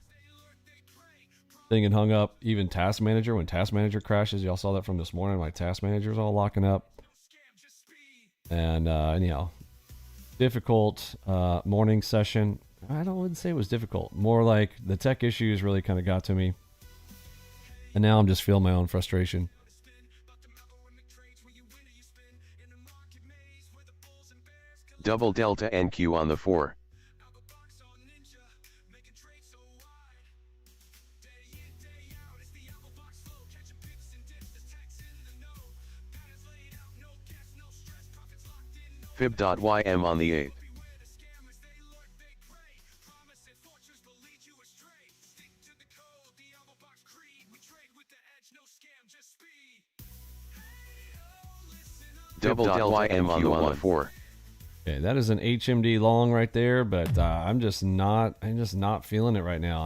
Thing had hung up. Even Task Manager, when Task Manager crashes, y'all saw that from this morning. My Task Manager is all locking up. And anyhow, difficult morning session. I wouldn't say it was difficult. More like the tech issues really kind of got to me. And now I'm just feeling my own frustration. Double delta NQ on the 4. Fib.YM on the 8. Double delta NQ on the 4. Okay, that is an HMD long right there, but I'm just not feeling it right now.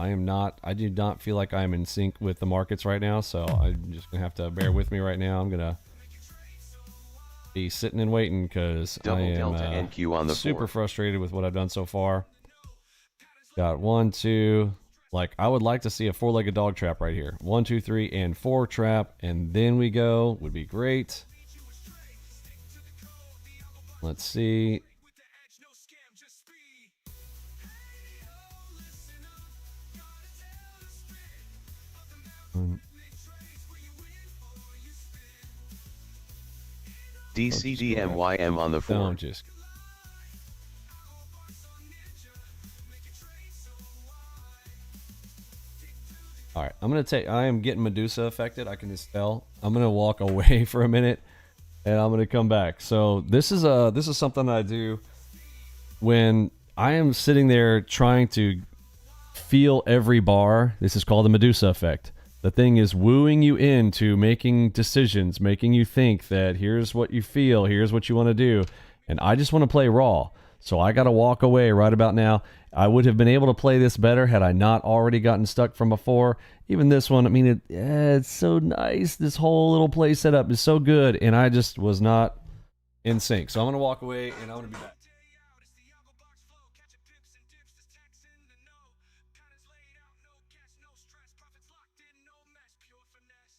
I do not feel like I'm in sync with the markets right now, so I'm just gonna have to bear with me right now. I'm gonna be sitting and waiting because I am super frustrated with what I've done so far. Got 1, 2, like I would like to see a 4-legged dog trap right here. 1, 2, 3, and 4 trap, and then we go would be great. Let's see. with the edge, no scam, just speed. DCDM on the 4. Don't just. All right, I'm gonna take. I am getting Medusa affected. I can just tell. I'm gonna walk away for a minute, and I'm gonna come back. So this is something that I do when I am sitting there trying to feel every bar. This is called the Medusa effect. The thing is wooing you into making decisions, making you think that here's what you feel, here's what you want to do, and I just want to play raw. So I got to walk away right about now. I would have been able to play this better had I not already gotten stuck from before. Even this one, I mean, it's so nice. This whole little play setup is so good, and I just was not in sync. So I'm going to walk away, and I'm going to be back. It's the AlgoBox flow, catching pips and dips, this tax in the know. Patterns laid out, no guess, no stress. Profits locked in, no mess, pure finesse.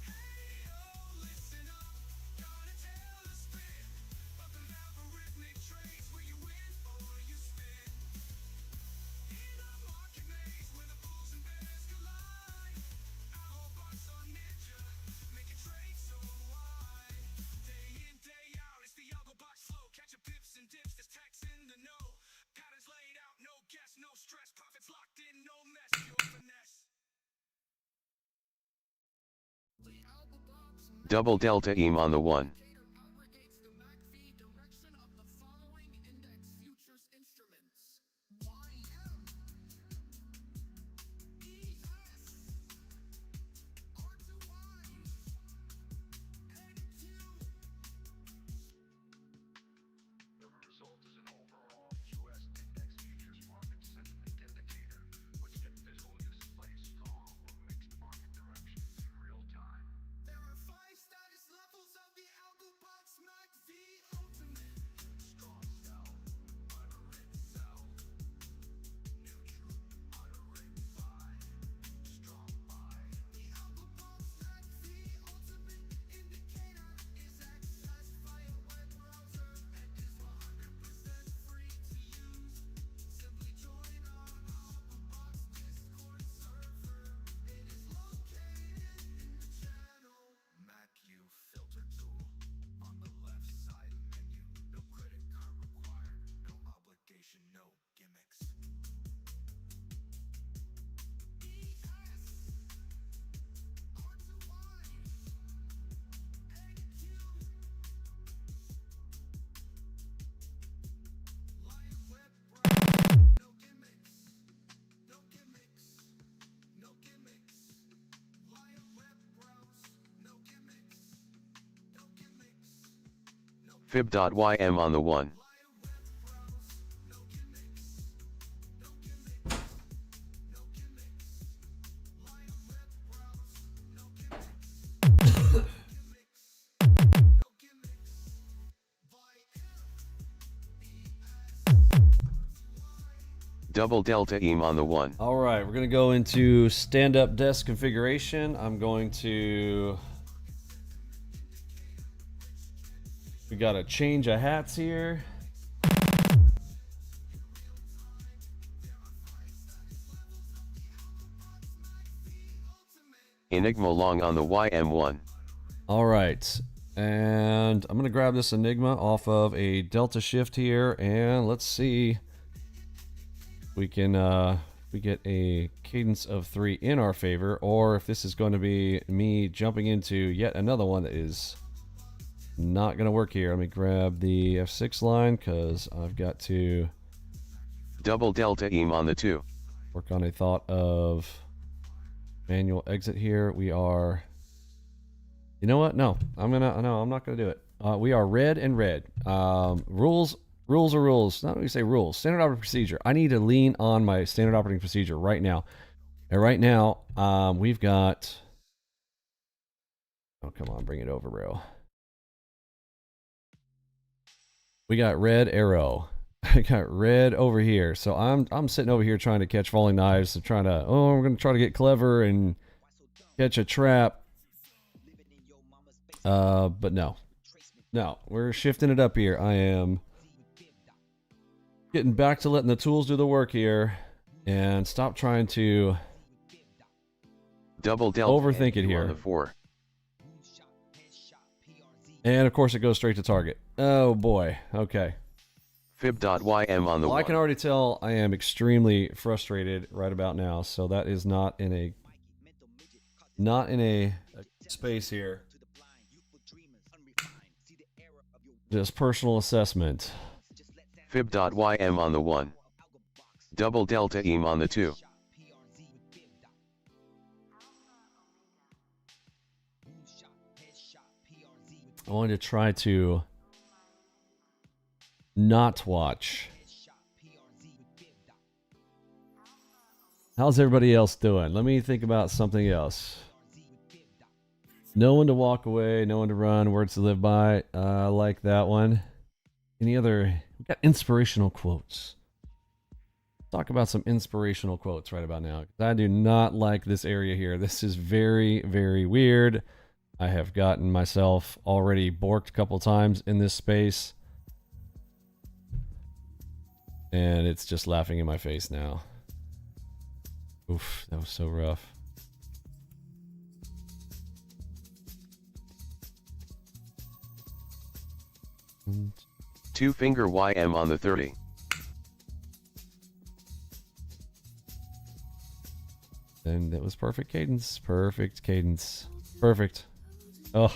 Hey yo, listen up, gotta tell the spin. About the algorithmic trades where you win or you spin. In a market maze where the bulls and bears collide. AlgoBox on Ninja, making trades so wide. Day in, day out, it's the AlgoBox flow, catching pips and dips, this tax in the know. Patterns laid out, no guess, no stress. Profits locked in, no mess, pure finesse. Double delta on the 1. Aggregates the MACD direction of the following index futures instruments. YM, ES, R2Y, NQ. The result is an overall U.S. index futures market sentiment indicator, which can visually display strong or mixed market directions in real time. There are 5 status levels of the AlgoBox MACD Ultimate. Strong sell, moderate sell. Neutral, moderate buy. Strong buy. The AlgoBox MACD Ultimate indicator is accessed via web browser and is 100% free to use. Simply join our AlgoBox Discord server. It is located in the channel. MacU filter tool on the left side menu. No credit card required, no obligation, no gimmicks. ES, R2Y, NQ. Live web browser, no gimmicks, no gimmicks, no gimmicks. Live web browse, no gimmicks, no gimmicks, no Fib.ym on the 1. live web browse, no gimmicks, no gimmicks, no gimmicks. Live web browse, no gimmicks, no gimmicks, no gimmicks. Double delta on the 1. All right, we're going to go into stand-up desk configuration. I'm going to... We got a change of hats here. Enigma long on the YM1. All right, and I'm going to grab this Enigma off of a Delta shift here, and let's see. We can we get a cadence of 3 in our favor, or if this is going to be me jumping into yet another one that is not going to work here. Let me grab the F6 line because I've got to Double delta on the 2. work on a thought of manual exit here. We are, you know what? No, I'm not gonna do it. We are red and red. Rules are rules. Not really say rules. Standard operating procedure. I need to lean on my standard operating procedure right now. And right now, we've got. Oh, come on, bring it over, bro. We got red arrow. I got red over here. So I'm sitting over here trying to catch falling knives. So trying to, we're gonna try to get clever and catch a trap. But no. Now, we're shifting it up here. I am getting back to letting the tools do the work here and stop trying to Double delta overthink it NQ here. on the 4. And of course it goes straight to target. Oh boy. Okay. Fib.ym on the Well, 1. I can already tell I am extremely frustrated right about now. So that is not in a space here. Just personal assessment. Fib.ym on the 1. Double delta EM on the 2. I wanted to try to not watch. How's everybody else doing? Let me think about something else. No one to walk away, no one to run, words to live by. I like that one. Any other? We got inspirational quotes. Talk about some inspirational quotes right about now. I do not like this area here. This is very, very weird. I have gotten myself already borked a couple times in this space. And it's just laughing in my face now. Oof, that was so rough. Two finger YM on the 30. And that was perfect cadence. Perfect cadence. Perfect. Oh.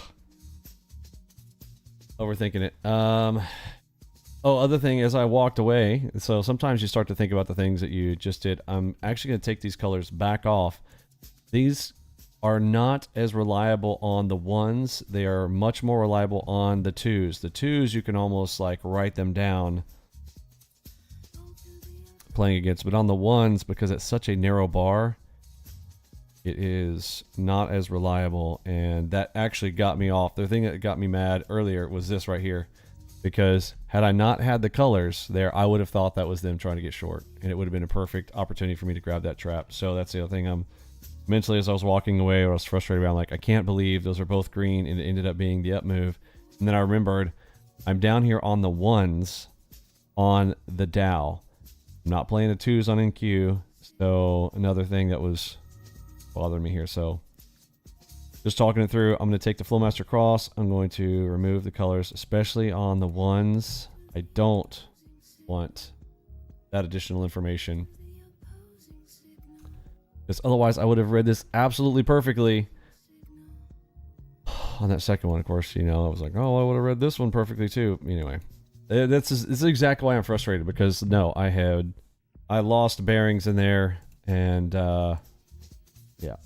Overthinking it. Oh, other thing, as I walked away, so sometimes you start to think about the things that you just did. I'm actually going to take these colors back off. These are not as reliable on the ones. They are much more reliable on the twos. The twos, you can almost like write them down playing against. But on the ones, because it's such a narrow bar, it is not as reliable. And that actually got me off. The thing that got me mad earlier was this right here. Because had I not had the colors there, I would have thought that was them trying to get short. And it would have been a perfect opportunity for me to grab that trap. So that's the other thing. I'm mentally, as I was walking away, I was frustrated about, like, I can't believe those are both green, and it ended up being the up move. And then I remembered I'm down here on the ones on the Dow. I'm not playing the twos on NQ. So another thing that was bothering me here. So just talking it through, I'm going to take the FlowMaster Cross. I'm going to remove the colors, especially on the ones. I don't want that additional information, because otherwise I would have read this absolutely perfectly. On that second one, of course, you know, I was like, oh, I would have read this one perfectly too. Anyway, this is exactly why I'm frustrated, because no, I lost bearings in there, and yeah.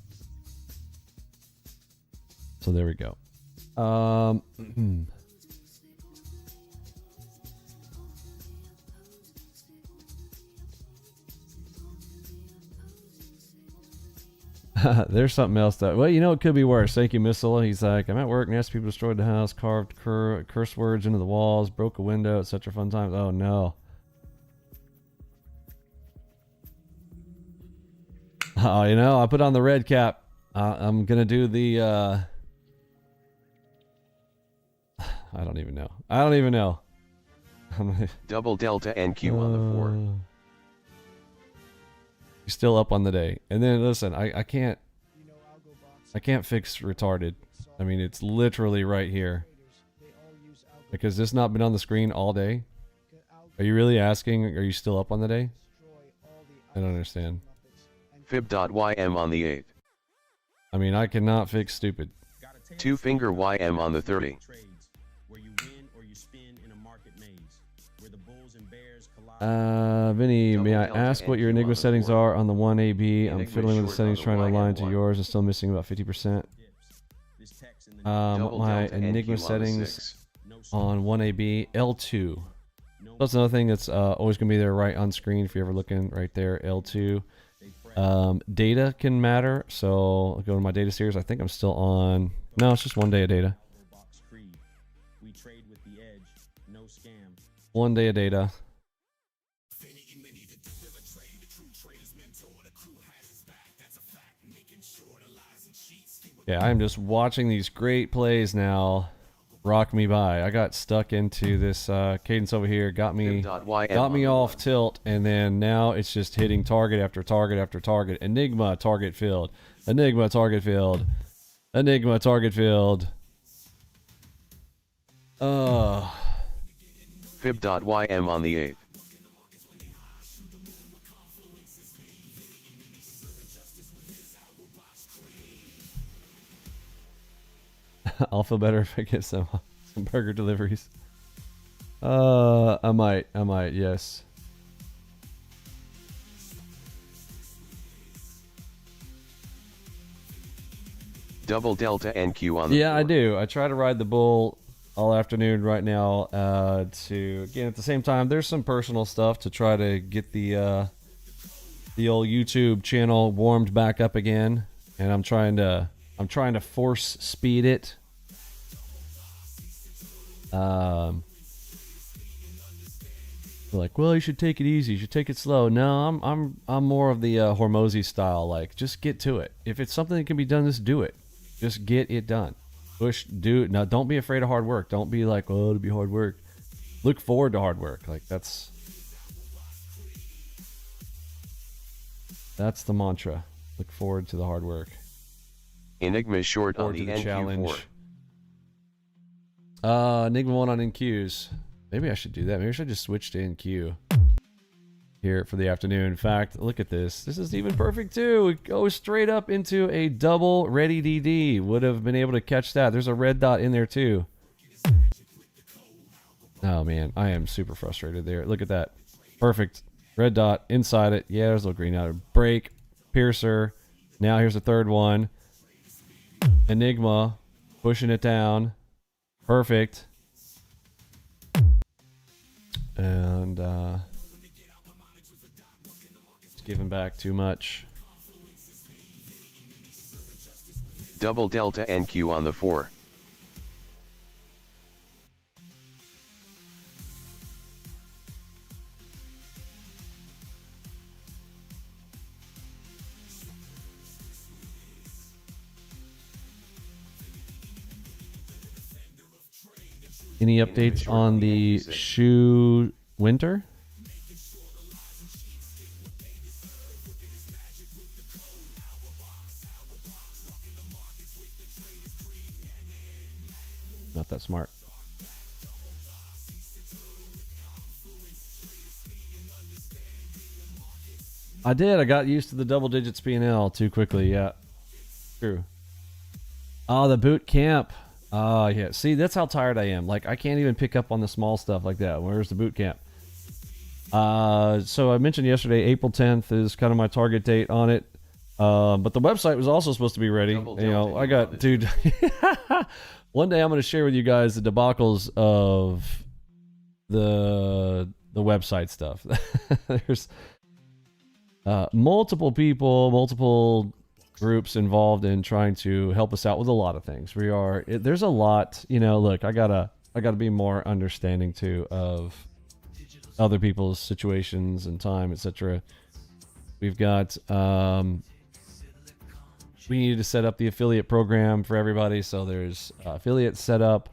So there we go. There's something else that, well, you know, it could be worse. Thank you, Missile. He's like, I'm at work, nasty people destroyed the house, carved curse words into the walls, broke a window, etc. Fun times. Oh no. Oh, you know, I put on the red cap. I'm gonna do the I don't even know. I don't even know. Double delta NQ on the 4. He's still up on the day. And then listen, I can't fix retarded. I mean, it's literally right here. Because this not been on the screen all day. Are you really asking? Are you still up on the day? I don't understand. Fib.ym on the 8. I mean, I cannot fix stupid. Two finger YM on the 30. Vinny, may I ask what your Enigma settings are on the 1AB? I'm fiddling with the settings trying to align to yours and still missing about 50%. My Enigma settings on 1AB, L2. That's another thing that's always going to be there right on screen if you're ever looking right there, L2. Data can matter, so I'll go to my data series. I think I'm still on, no, it's just 1 day of data. 1 day of data. Yeah, I'm just watching these great plays now rock me by. I got stuck into this cadence over here, got me off tilt, and then now it's just hitting target after target after target. Enigma target filled. Enigma target filled. Enigma target filled. Fib.ym on the 8th. I'll feel better if I get some burger deliveries. I might, yes. Double delta NQ on the Yeah, floor. I do. I try to ride the bull all afternoon right now. To again, at the same time, there's some personal stuff to try to get the old YouTube channel warmed back up again, and I'm trying to force speed it. Like, well, you should take it easy. You should take it slow. No, I'm more of the Hormozy style. Like, just get to it. If it's something that can be done, just do it. Just get it done. Do. Now, don't be afraid of hard work. Don't be like, oh, it'll be hard work. Look forward to hard work. Like, that's the mantra. Look forward to the hard work. Enigma short on Forward the to the NQ4. challenge. Enigma 1 on NQs. Maybe I should do that. Maybe I should just switch to NQ here for the afternoon. In fact, look at this. This is even perfect too. It goes straight up into a double ready DD. Would have been able to catch that. There's a red dot in there too. Oh man, I am super frustrated there. Look at that. Perfect. Red dot inside it. Yeah, there's a little green out. Break. Piercer. Now here's the third one. Enigma. Pushing it down. Perfect. And it's giving back too much. Double delta NQ on the 4. Any updates on the shoe winter? Not that smart. I did. I got used to the double digits P&L too quickly. Yeah. True. Oh, the boot camp. Oh, yeah. See, that's how tired I am. Like, I can't even pick up on the small stuff like that. Where's the boot camp? So I mentioned yesterday, April 10th is kind of my target date on it. But the website was also supposed to be ready. You know, I got, dude. One day I'm going to share with you guys the debacles of the website stuff. There's multiple people, multiple groups involved in trying to help us out with a lot of things. There's a lot, you know, look, I gotta be more understanding too of other people's situations and time, etc. We've got, we need to set up the affiliate program for everybody. So there's affiliate setup.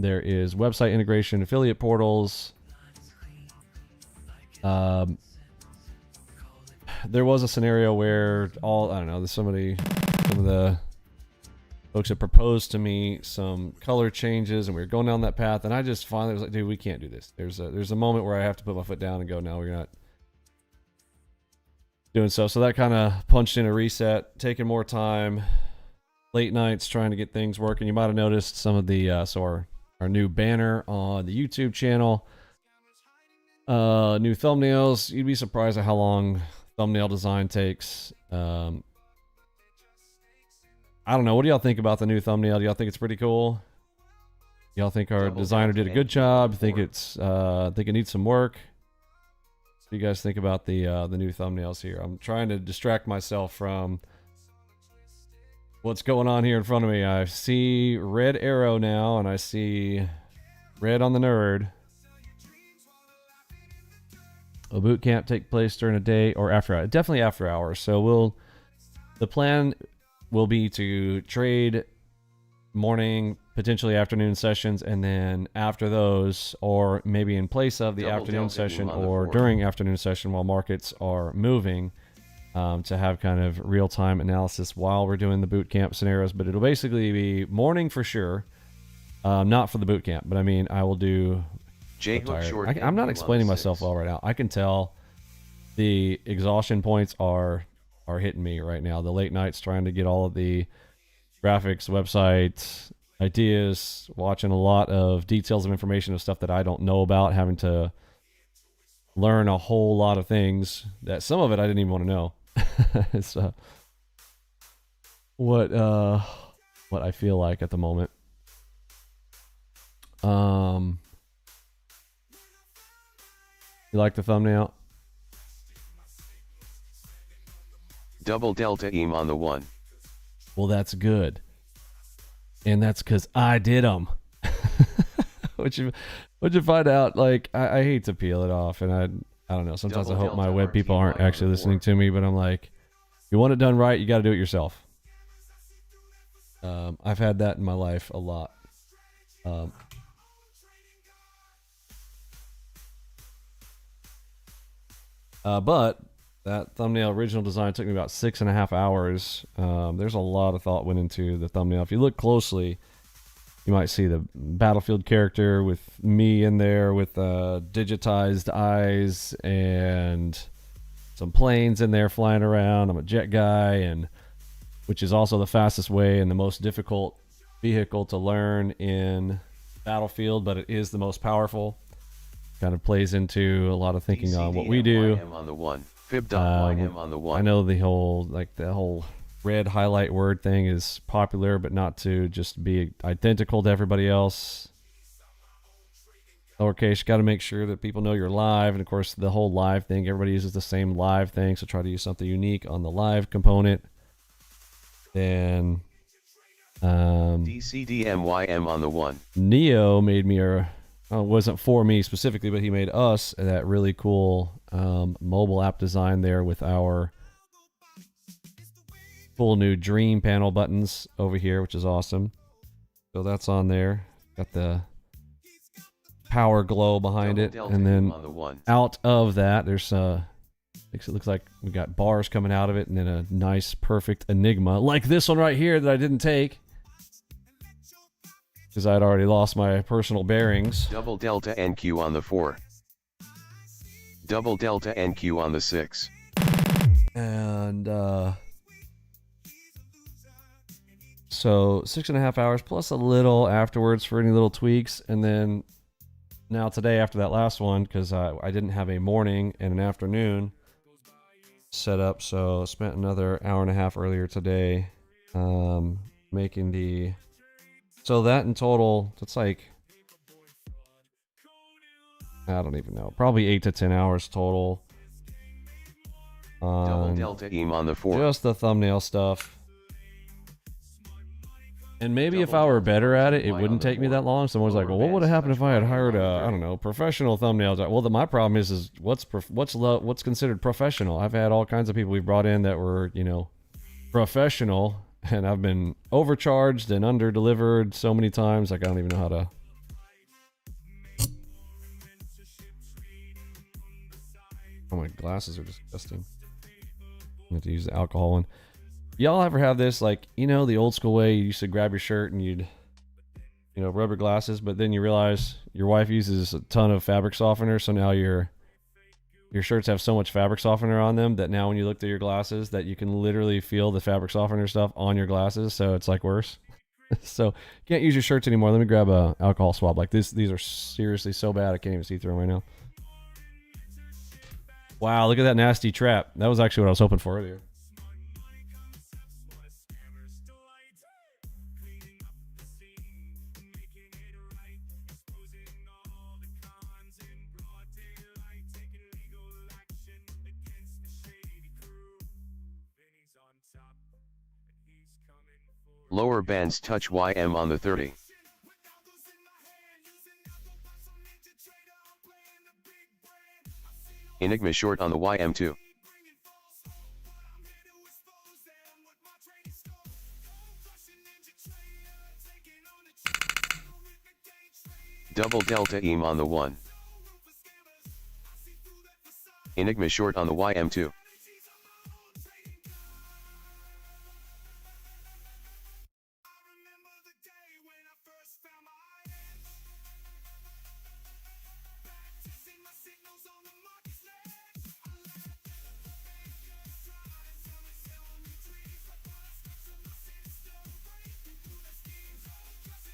There is website integration, affiliate portals. There was a scenario where some of the folks had proposed to me some color changes, and we were going down that path, and I just finally was like, dude, we can't do this. There's a moment where I have to put my foot down and go, no, we're not doing so. So that kind of punched in a reset, taking more time, late nights trying to get things working. You might have noticed some of the our new banner on the YouTube channel, new thumbnails. You'd be surprised at how long thumbnail design takes. I don't know. What do y'all think about the new thumbnail? Do y'all think it's pretty cool? Y'all think our designer did a good job? Think it needs some work? What do you guys think about the new thumbnails here? I'm trying to distract myself from what's going on here in front of me. I see red arrow now, and I see red on the nerd. A boot camp take place during a day or after hours? Definitely after hours. So the plan will be to trade morning, potentially afternoon sessions, and then after those, or maybe in place of the afternoon session or during afternoon session while markets are moving, to have kind of real-time analysis while we're doing the boot camp scenarios. But it'll basically be morning for sure, not for the boot camp, but I mean, I will do. I'm not explaining myself well right now. I can tell the exhaustion points are hitting me right now. The late nights trying to get all of the graphics, websites, ideas, watching a lot of details of information of stuff that I don't know about, having to learn a whole lot of things that some of it I didn't even want to know. It's what I feel like at the moment. You like the thumbnail? Double delta EM on the 1. Well, that's good. And that's because I did them. What'd you find out? Like, I hate to peel it off, and I don't know. Sometimes I hope my web people aren't actually listening to me, but I'm like, you want it done right, you got to do it yourself. I've had that in my life a lot. But that thumbnail original design took me about 6.5 hours. There's a lot of thought went into the thumbnail. If you look closely, you might see the battlefield character with me in there with digitized eyes and some planes in there flying around. I'm a jet guy, and which is also the fastest way and the most difficult vehicle to learn in Battlefield, but it is the most powerful. Kind of plays into a lot of thinking DCDM on what we do. on the 1. Fib.ym on the 1. I know the whole red highlight word thing is popular, but not to just be identical to everybody else. Lowercase, got to make sure that people know you're live. And of course, the whole live thing, everybody uses the same live thing. So try to use something unique on the live component. Then DCDMYM on the 1. Neo made me it wasn't for me specifically, but he made us that really cool mobile app design there with our full new Dream panel buttons over here, which is awesome. So that's on there. Got the power glow behind it, and then out of that, there's it looks like we got bars coming out of it, and then a nice, perfect Enigma, like this one right here that I didn't take because I'd already lost my personal bearings. Double delta NQ on the 4. Double delta NQ on the 6. And so 6.5 hours plus a little afterwards for any little tweaks. And then now today, after that last one, because I didn't have a morning and an afternoon set up, so spent another 1.5 hours earlier today making the. So that in total, it's like, I don't even know, probably 8 to 10 hours total. Double delta EM on the 4. Just the thumbnail stuff. And maybe if I were better at it, it wouldn't take me that long. Someone's like, well, what would have happened if I had hired I don't know, professional thumbnails? Well, my problem is what's considered professional? I've had all kinds of people we've brought in that were, professional, and I've been overcharged and under-delivered so many times, like I don't even know how to. Oh, my glasses are disgusting. I have to use the alcohol one. Y'all ever have this, like, the old school way you used to grab your shirt and you'd, rub your glasses, but then you realize your wife uses a ton of fabric softener, so now your shirts have so much fabric softener on them that now when you look through your glasses that you can literally feel the fabric softener stuff on your glasses, so it's like worse. So you can't use your shirts anymore. Let me grab a alcohol swab like this. These are seriously so bad I can't even see through them right now. Wow, look at that nasty trap. That was actually what I was hoping for earlier. Lower bands touch YM on the 30. Enigma short on the YM2. Double delta EM on the 1. Enigma short on the YM2.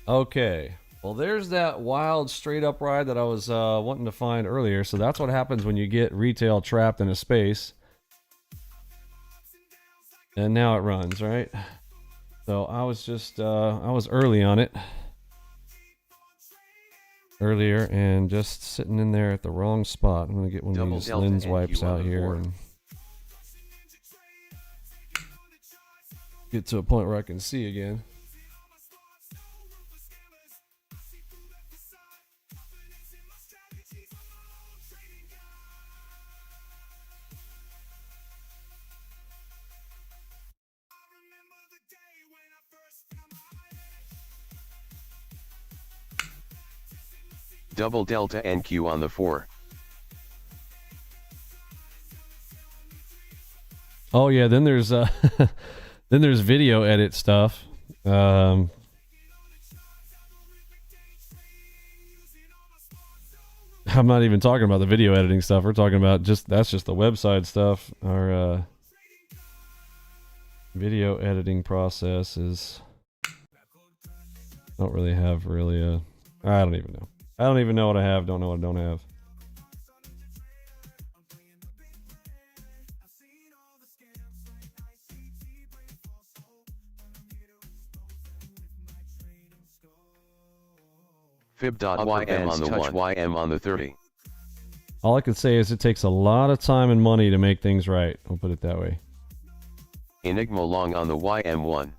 Okay, well there's that wild straight up ride that I was wanting to find earlier. So that's what happens when you get retail trapped in a space. And now it runs, right? So I was just, I was early on it. Earlier and just sitting in there at the wrong spot. I'm going to get one of these lens wipes out here and get to a point where I can see again. Double delta NQ on the 4. Oh yeah, then there's then there's video edit stuff. I'm not even talking about the video editing stuff. We're talking about that's just the website stuff. Our video editing process is don't really have really a I don't even know. I don't even know what I have, don't know what I don't have. Fib.YM on the touch 1. YM on the 30. All I can say is it takes a lot of time and money to make things right. I'll put it that way. Enigma long on the YM1.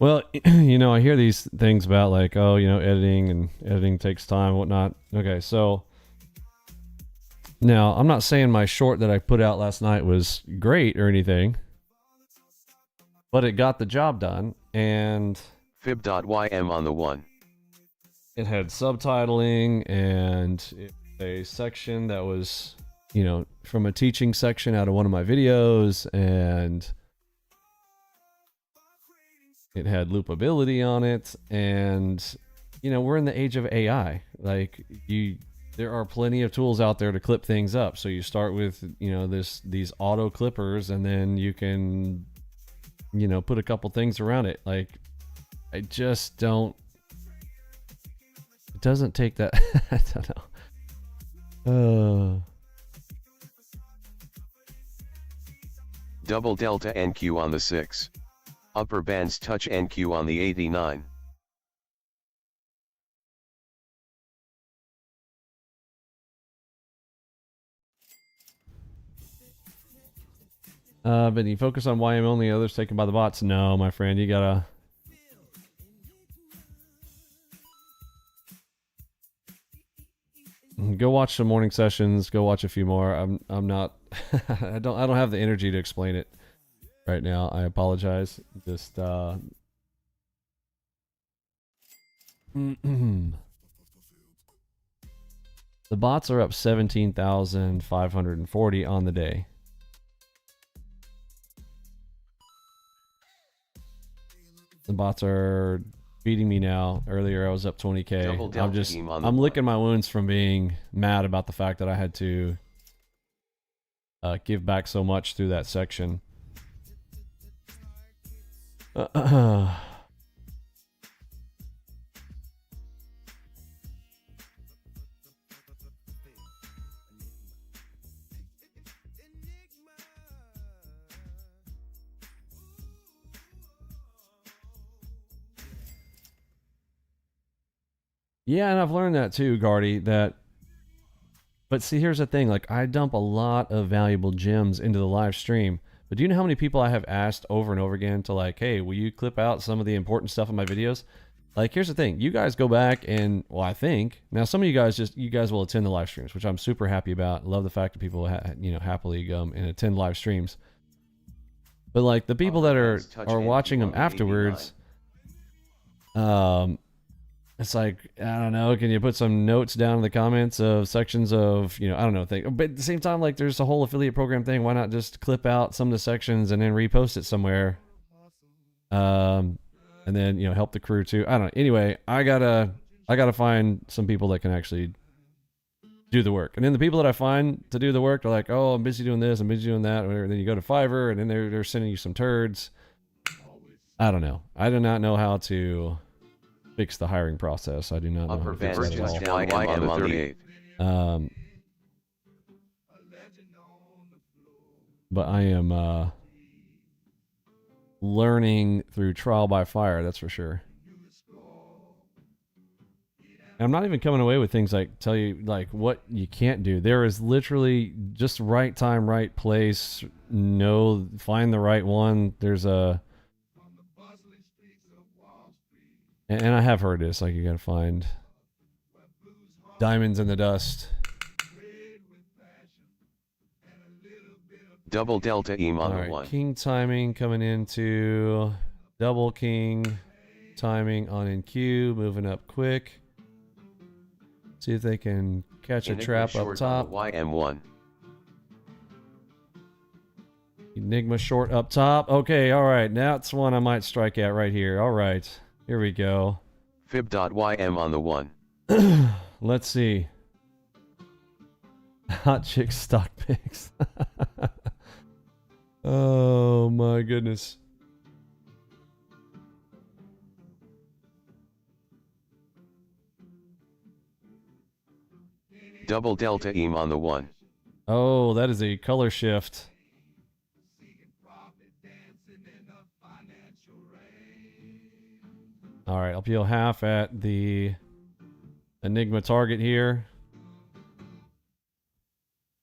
Well, you know, I hear these things about like, oh, you know, editing takes time and whatnot. Okay, so now I'm not saying my short that I put out last night was great or anything, but it got the job done. And Fib.YM on the 1. It had subtitling and a section that was, you know, from a teaching section out of one of my videos, and it had loopability on it. And you know, we're in the age of AI. Like, there are plenty of tools out there to clip things up. So you start with, you know, these auto clippers, and then you can, you know, put a couple things around it. Like, I just don't, it doesn't take that. I don't know. Double delta NQ on the 6. Upper bands touch NQ on the 89. But you focus on YM only, others taken by the bots. No, my friend, you gotta. Go watch some morning sessions. Go watch a few more. I'm not. I don't have the energy to explain it right now. I apologize. Just the bots are up 17,540 on the day. The bots are beating me now. Earlier I was up 20K. I'm licking my wounds from being mad about the fact that I had to give back so much through that section. Yeah, and I've learned that too, Gardy, but see, here's the thing, like, I dump a lot of valuable gems into the live stream, But do you know how many people I have asked over and over again to like, hey, will you clip out some of the important stuff in my videos? Like, here's the thing. You guys go back and, well, I think, now some of you guys will attend the live streams, which I'm super happy about. Love the fact that people, happily go and attend live streams. But like the people that are watching them afterwards, it's like, I don't know, can you put some notes down in the comments of sections of, I don't know, thing. But at the same time, like there's a whole affiliate program thing. Why not just clip out some of the sections and then repost it somewhere? And then, help the crew too. I don't know. Anyway, I gotta find some people that can actually do the work. And then the people that I find to do the work, they're like, oh, I'm busy doing this, I'm busy doing that. And then you go to Fiverr and then they're sending you some turds. I don't know. I do not know how to fix the hiring process. I do not know how to fix that at all. But I am learning through trial by fire, that's for sure. And I'm not even coming away with things like tell you like what you can't do. There is literally just right time, right place. Find the right one. There's a, and I have heard this, like you gotta find diamonds in the dust. Double delta EM on the 1. King timing coming into double king timing on NQ, moving up quick. See if they can catch a trap up top. YM1. Enigma short up top. Okay, all right. Now it's one I might strike at right here. All right. Here we go. Fib.YM on the 1. Let's see. Hot chick stock picks. Oh my goodness. Double delta EM on the 1. Oh, that is a color shift. All right, I'll peel half at the Enigma target here.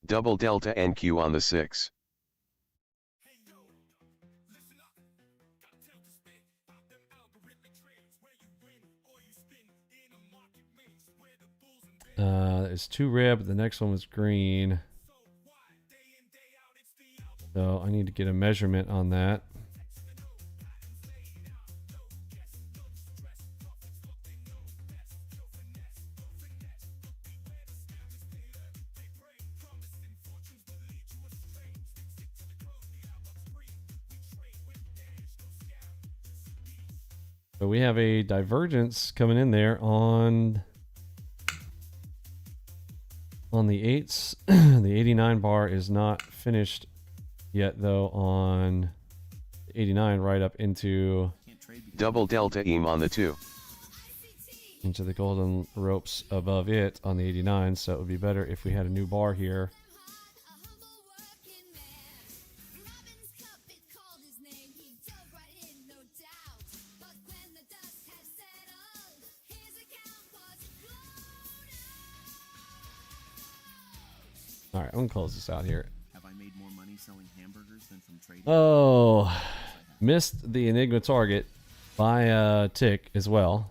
Double delta NQ on the 6. It's 2 red, but the next one was green. So I need to get a measurement on that. So we have a divergence coming in there on the 8s. The 89 bar is not finished yet though on 89 right up into double delta EM on the 2. Into the golden ropes above it on the 89, so it would be better if we had a new bar here. All right, I'm gonna close this out here. Have I made more money selling hamburgers than from trading? Oh, missed the Enigma target by a tick as well.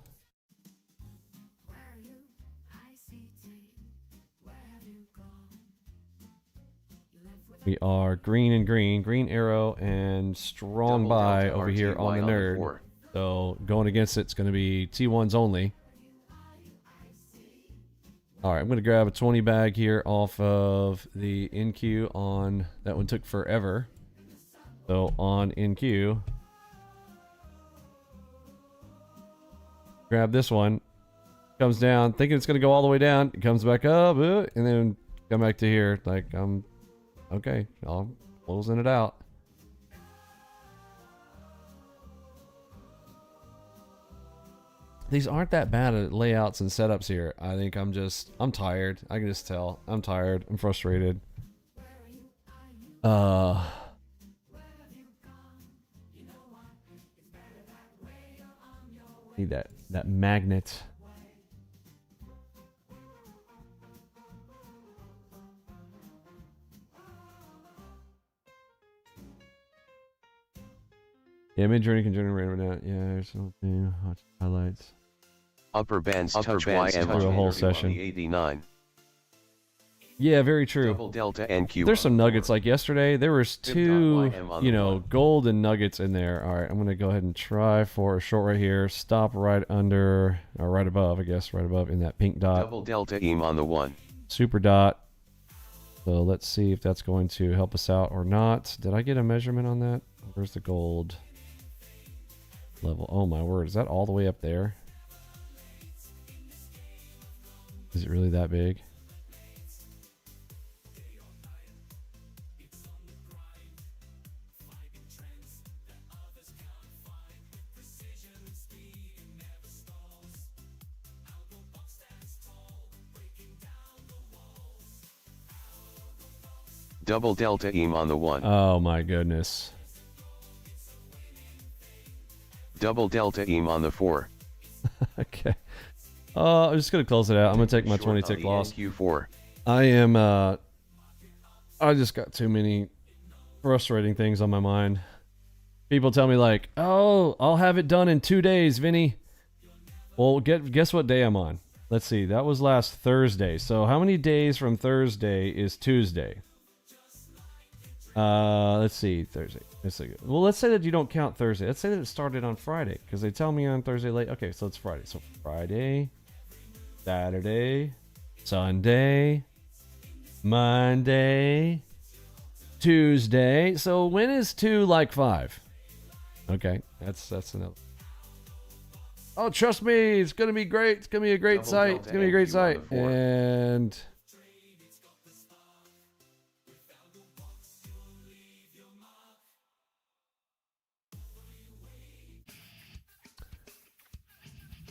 We are green and green arrow and strong buy over here on the nerd. So going against it's going to be T1s only. All right, I'm going to grab a 20 bag here off of the NQ on, that one took forever. So on NQ, grab this one, comes down, thinking it's going to go all the way down. It comes back up, and then come back to here. Like, okay, I'm closing it out. These aren't that bad at layouts and setups here. I think I'm tired. I can just tell. I'm tired. I'm frustrated. Need that magnet. Yeah, mid-journey can generate random net. Yeah, there's something. Highlights. Upper bands touch Y and through a whole session. 89. Yeah, very true. Double delta NQ. There's some nuggets like yesterday. There was two, YM on you the know, one. golden nuggets in there. All right, I'm gonna go ahead and try for a short right here. Stop right under, or right above, I guess, right above in that pink dot. Double delta EM on the 1. Super dot. So let's see if that's going to help us out or not. Did I get a measurement on that? Where's the gold level? Oh my word, is that all the way up there? Is it really that big? Double delta EM on the 1. Oh my goodness. Double delta EM on the 4. Okay. I'm just gonna close it out. I'm gonna take my Short 20 on tick the loss. NQ4. I am I just got too many frustrating things on my mind. People tell me like, "Oh, I'll have it done in 2 days, Vinny." Well, guess what day I'm on? Let's see. That was last Thursday. So how many days from Thursday is Tuesday? Let's see. Thursday. Let's see. Well, let's say that you don't count Thursday. Let's say that it started on Friday because they tell me on Thursday late. Okay, so it's Friday. So Friday, Saturday, Sunday, Monday, Tuesday. So when is 2 like 5? Okay, that's another. Oh, trust me, it's gonna be great. It's gonna be a great Double site. delta It's gonna be a great NQ on site. the 4. And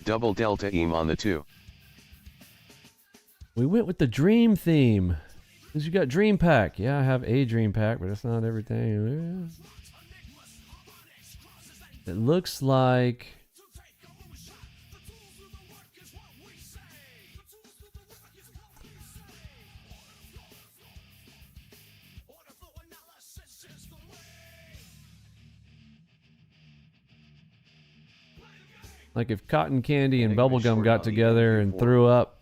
Double delta EM on the 2. we went with the dream theme. Because you got dream pack. Yeah, I have a dream pack, but it's not everything. It looks like if cotton candy and Enigma bubblegum short got on the together and NQ4. threw up.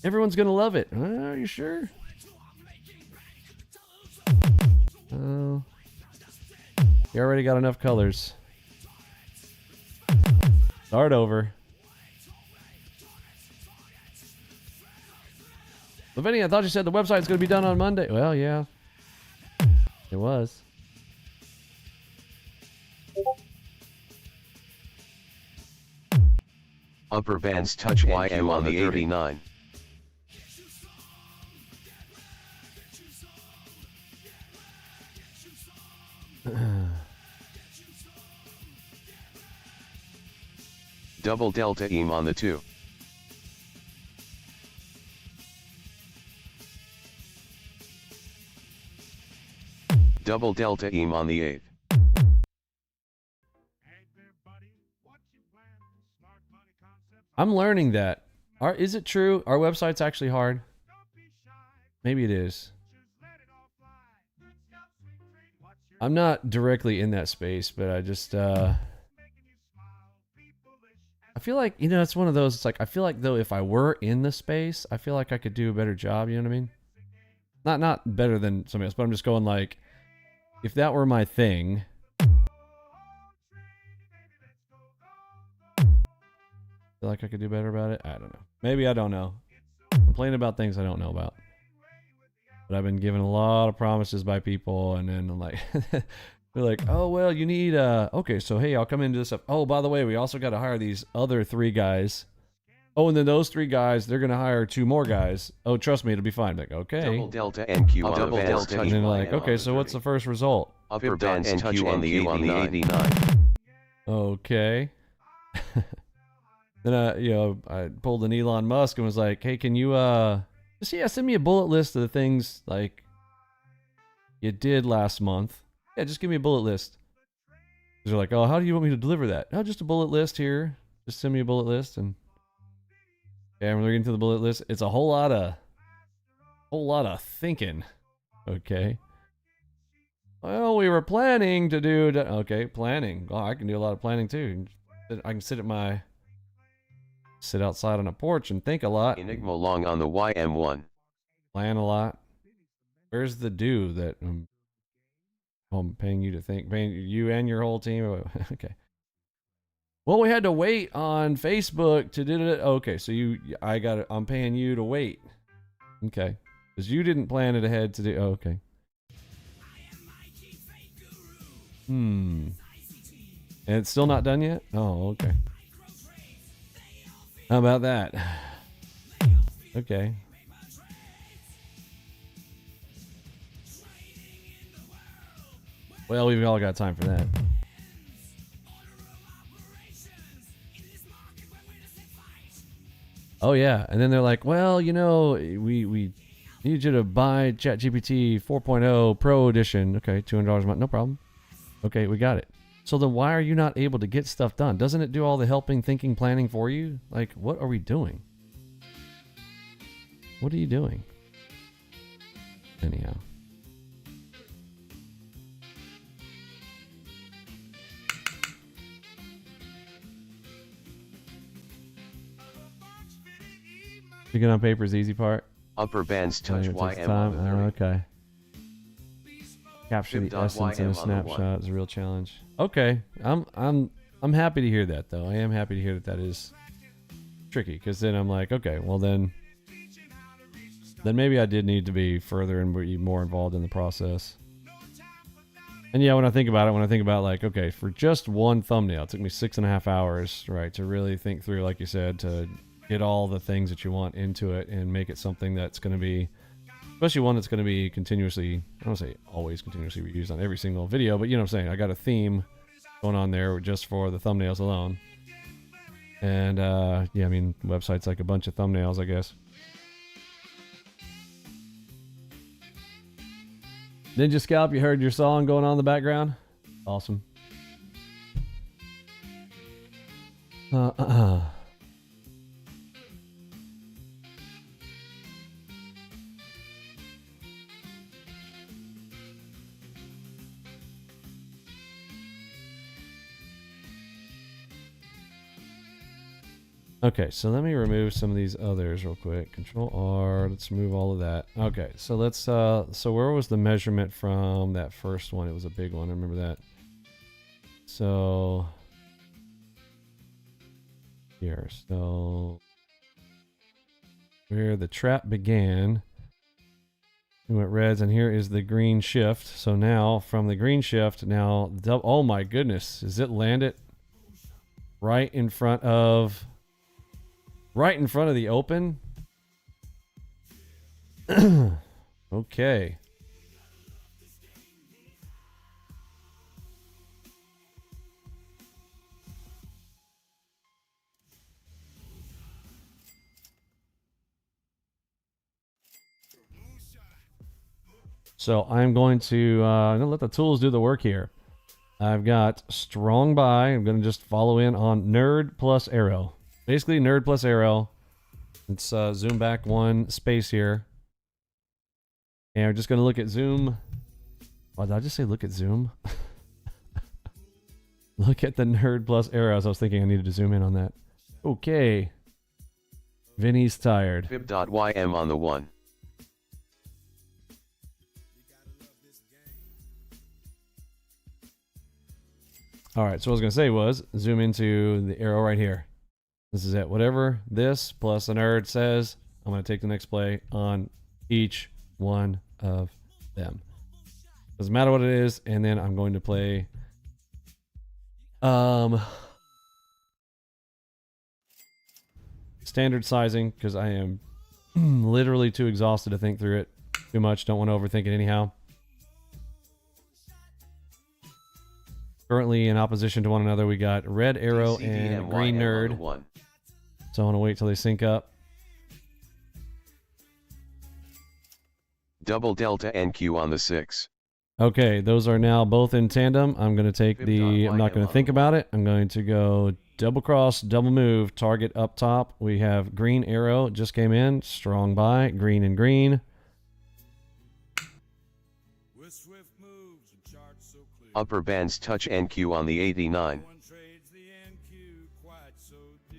Everyone's gonna love it. Are you sure? Oh, you already got enough colors. Start over. But Vinny, I thought you said the website's gonna be done on Monday. Well, yeah, it was. Upper bands touch YM on the 39. Double delta EM on the 2. Double delta EM on the 8. I'm learning that. Is it true? Our website's actually hard. Maybe it is. I'm not directly in that space, but I just I feel like, you know, it's one of those, it's like, I feel like though if I were in the space, I feel like I could do a better job, you know what I mean? Not better than somebody else, but I'm just going like, if that were my thing, I feel like I could do better about it. I don't know. Maybe I don't know. Complain about things I don't know about. But I've been given a lot of promises by people, and then I'm like, they're like, oh, well, you need, okay, so hey, I'll come into this up. Oh, by the way, we also got to hire these other 3 guys. Oh, and then those 3 guys, they're going to hire 2 more guys. Oh, trust me, it'll be fine. I'm like, okay. Double delta NQ on Double the delta And then like, okay, so what's the first result? Upper bands touch on the 89. Okay. Then I pulled an Elon Musk and was like, hey, can you send me a bullet list of the things like you did last month. Yeah, just give me a bullet list. They're like, oh, how do you want me to deliver that? Oh, just a bullet list here. Just send me a bullet list. And Okay, I'm looking to the bullet list. It's a whole lot of thinking. Okay. Well, we were planning to do... Okay, planning. Oh, I can do a lot of planning too. I can sit outside on a porch and think a lot. Enigma long on the YM1. Plan a lot. Where's the do that I'm paying you to think? Paying you and your whole team? Okay. Well, we had to wait on Facebook to do it. Okay, so I'm paying you to wait. Okay. Because you didn't plan it ahead to do... Oh, okay. And it's still not done yet? Oh, okay. How about that? Okay. Well, we've all got time for that. Oh yeah, and then they're like, well, you know, we need you to buy ChatGPT 4.0 Pro Edition. Okay, $200 a month, no problem. Okay, we got it. So then why are you not able to get stuff done? Doesn't it do all the helping, thinking, planning for you? Like, what are we doing? What are you doing? Anyhow. Picking on paper is the easy part. Upper bands touch It takes YM time. on the 3. Okay. Capture the essence in a snapshot is a real challenge. Okay, I'm happy to hear that though. I am happy to hear that is tricky, because then I'm like, okay, well then maybe I did need to be further and be more involved in the process. And yeah, when I think about like, okay, for just one thumbnail, it took me 6.5 hours, right, to really think through, like you said, to get all the things that you want into it and make it something that's going to be, especially one that's going to be continuously, I don't say always continuously reused on every single video, but you know what I'm saying. I got a theme going on there just for the thumbnails alone. And yeah, I mean, website's like a bunch of thumbnails, I guess. Ninja Scalp, you heard your song going on in the background? Awesome. Okay, so let me remove some of these others real quick. Control R, let's move all of that. Okay, so let's, so where was the measurement from that first one? It was a big one, I remember that. So, here, so, where the trap began, we went reds, and here is the green shift. So now, from the green shift, now, oh my goodness, does it land it right in front of... Right in front of the open? Okay. So I'm going to let the tools do the work here. I've got strong buy. I'm going to just follow in on nerd plus arrow. Basically, nerd plus arrow. Let's zoom back one space here. And we're just going to look at zoom. Oh, did I just say look at zoom? Look at the nerd plus arrows. I was thinking I needed to zoom in on that. Okay. Vinny's tired. Fib.ym on the 1. All right, so what I was going to say was zoom into the arrow right here. This is it. Whatever this plus a nerd says, I'm going to take the next play on each one of them. Doesn't matter what it is. And then I'm going to play standard sizing, because I am literally too exhausted to think through it too much. Don't want to overthink it anyhow. Currently in opposition to one another, we got red arrow DCDM and green nerd. So I want to wait till they sync up. Double delta NQ on the 6. Okay, those are now both in tandem. I'm going to take the, I'm not going to think about it. I'm going to go Double cross, double move, target up top. We have green arrow, just came in, strong buy, green and green. With swift moves and charts so clear. Upper bands touch NQ on the 89. No one trades the NQ quite so dear.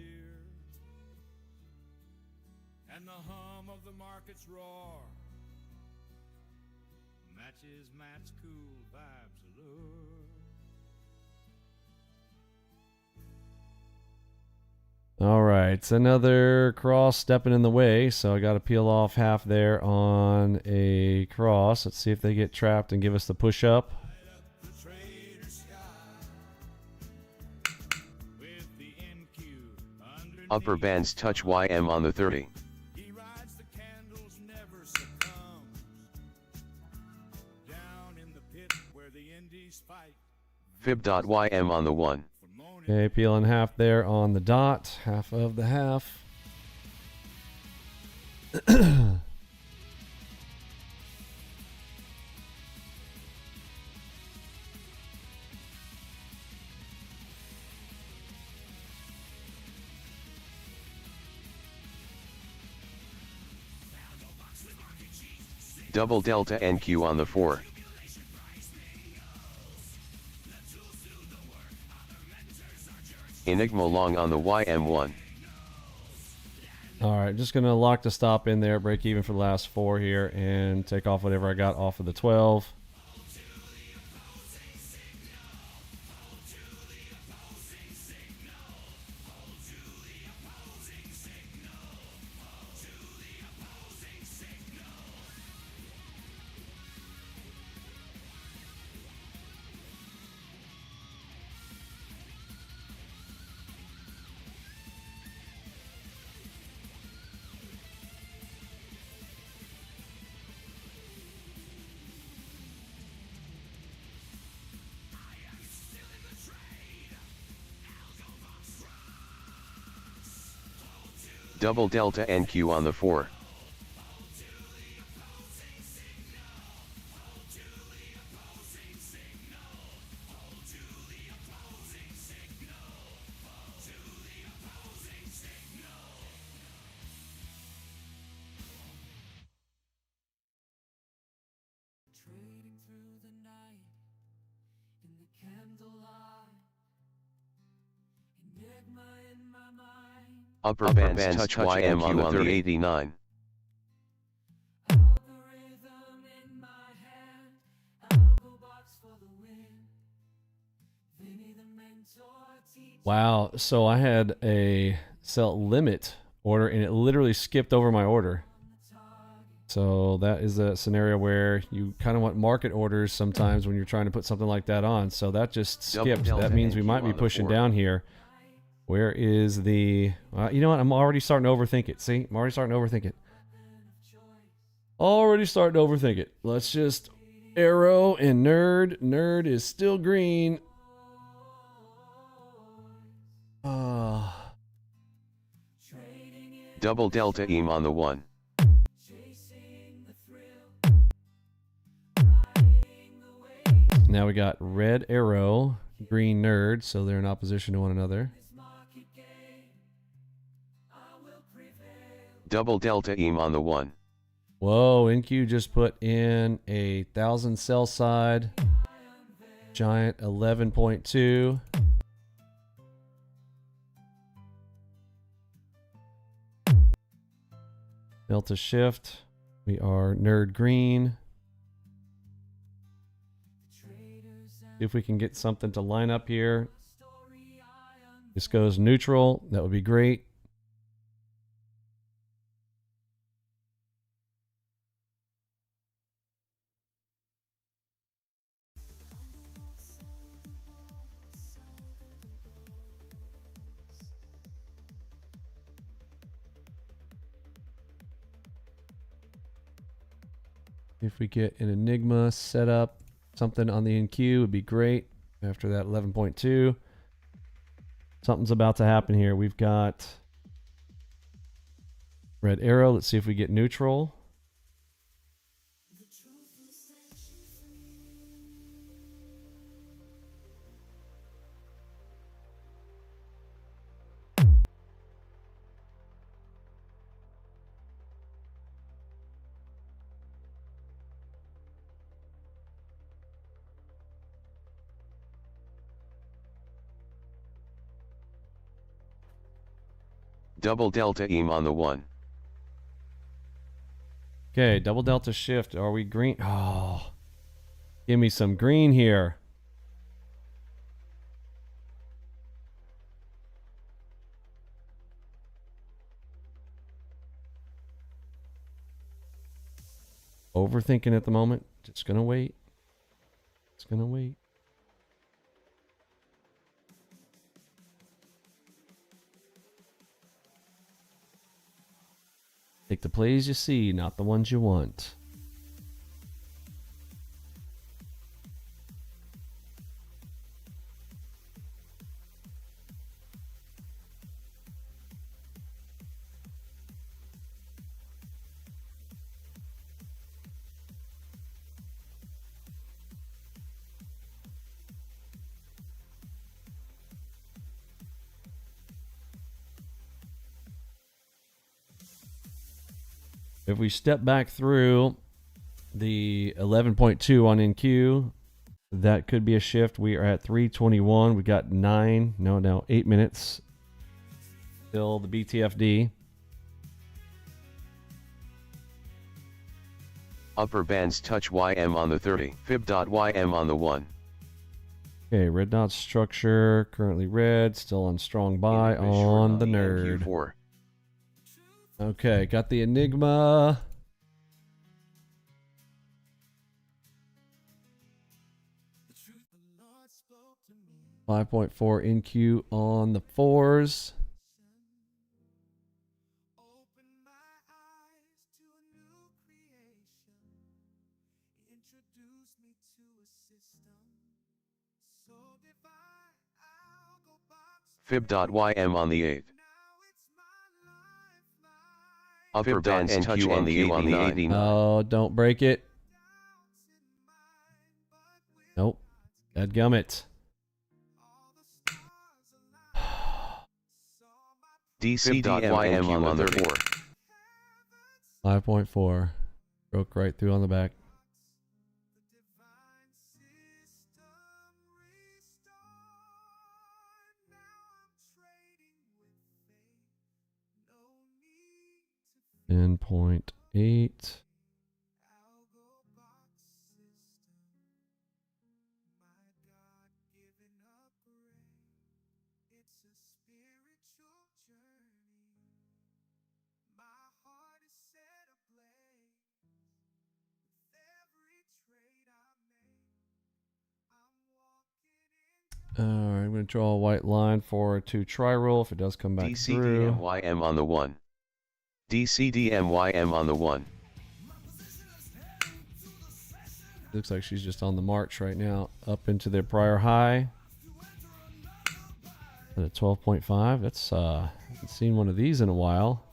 And the hum of the market's roar matches Matt's cool vibes allure. All right, it's another cross stepping in the way, so I got to peel off half there on a cross. Let's see if they get trapped and give us the push up. The trader sky with the NQ underneath. Upper bands touch YM on the 30. He rides the candles, never succumbs. Down in the pit where the indies fight. Fib.YM on the 1. For moaning Okay, peeling half there on the dot, half of the half. Double delta NQ on the 4. Enigma long on the YM1. All right, just going to lock the stop in there, break even for the last 4 here, and take off whatever I got off of the 12. Double delta NQ on the 4. Trading through the night in the candlelight. Enigma in my mind. Upper bands touch YM on the 89. Algorithm in my hand. AlgoBox for the win. Vinny the mentor teacher. Wow, so I had a sell limit order, and it literally skipped over my order. So that is a scenario where you kind of want market orders sometimes when you're trying to put something like that on. So that just skipped. delta That means we NQ might be on the pushing 4. down here. Where is the... you know what? I'm already starting to overthink it. See? I'm already starting to overthink it. Already starting to overthink it. Let's just arrow and nerd. Nerd is still green. Double delta EM on the 1. Now we got red arrow, green nerd, so they're in opposition to one another. Double delta EM on the 1. Whoa, NQ just put in a 1,000 sell side. Giant 11.2. Delta shift. We are nerd green. See if we can get something to line up here. This goes neutral. That would be great. If we get an Enigma set up, something on the NQ would be great after that 11.2. Something's about to happen here. We've got red arrow. Let's see if we get neutral. Double delta EM on the 1. Okay, double delta shift. Are we green? Oh, give me some green here. Overthinking at the moment. Just gonna wait. Just gonna wait. Take the plays you see, not the ones you want. If we step back through the 11.2 on NQ, that could be a shift. We are at 321. We got 8 minutes till the BTFD. Upper bands touch YM on the 30. Fib.YM on the 1. Okay, red dot structure, currently red, still on strong buy on the nerd. NQ4. Okay, got the Enigma. The truth the Lord spoke to me. 5.4 NQ on the 4s. Open my eyes to a new creation. Introduce me to a system so divine. AlgoBox. Fib.YM on the 8th. Now it's my lifeline. Upper bands touch on the 89. Oh, don't break it. Doubts in mind, but with Nope. Dadgummit. all the stars aligned. Saw my DCDM on the 4. 5.4. Broke right through on the back. the divine system restored. Now I'm trading with faith. No need to 10.8. AlgoBox system. My God-given upgrade. It's a spiritual journey. My heart is set ablaze. With every trade I make, I'm walking in. Alright, I'm going to draw a white line for a 2 try roll if it does come back through. DCDM on the 1. DCDM on the 1. Looks like she's just on the march right now, up into their prior high. At a 12.5. That's haven't seen one of these in a while.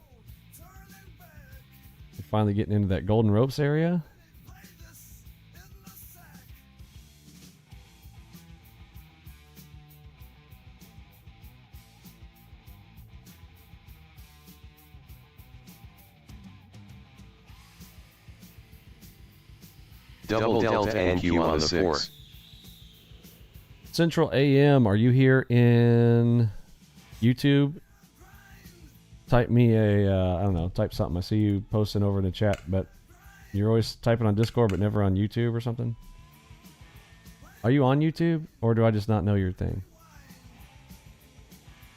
We're finally getting into that golden ropes area. Double delta NQ on the 4. Central AM, are you here in YouTube? Type me a, I don't know, type something. I see you posting over in the chat, but you're always typing on Discord, but never on YouTube or something. Are you on YouTube, or do I just not know your thing?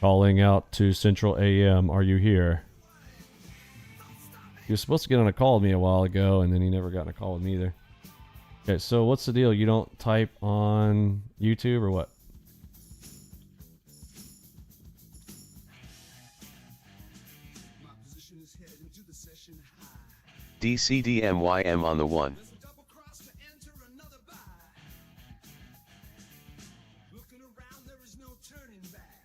Calling out to Central AM, are you here? He was supposed to get on a call with me a while ago, and then he never got on a call with me either. Okay, so what's the deal? You don't type on YouTube or what? DCDM on the 1. Double cross to enter another buy. Looking around, there is no turning back.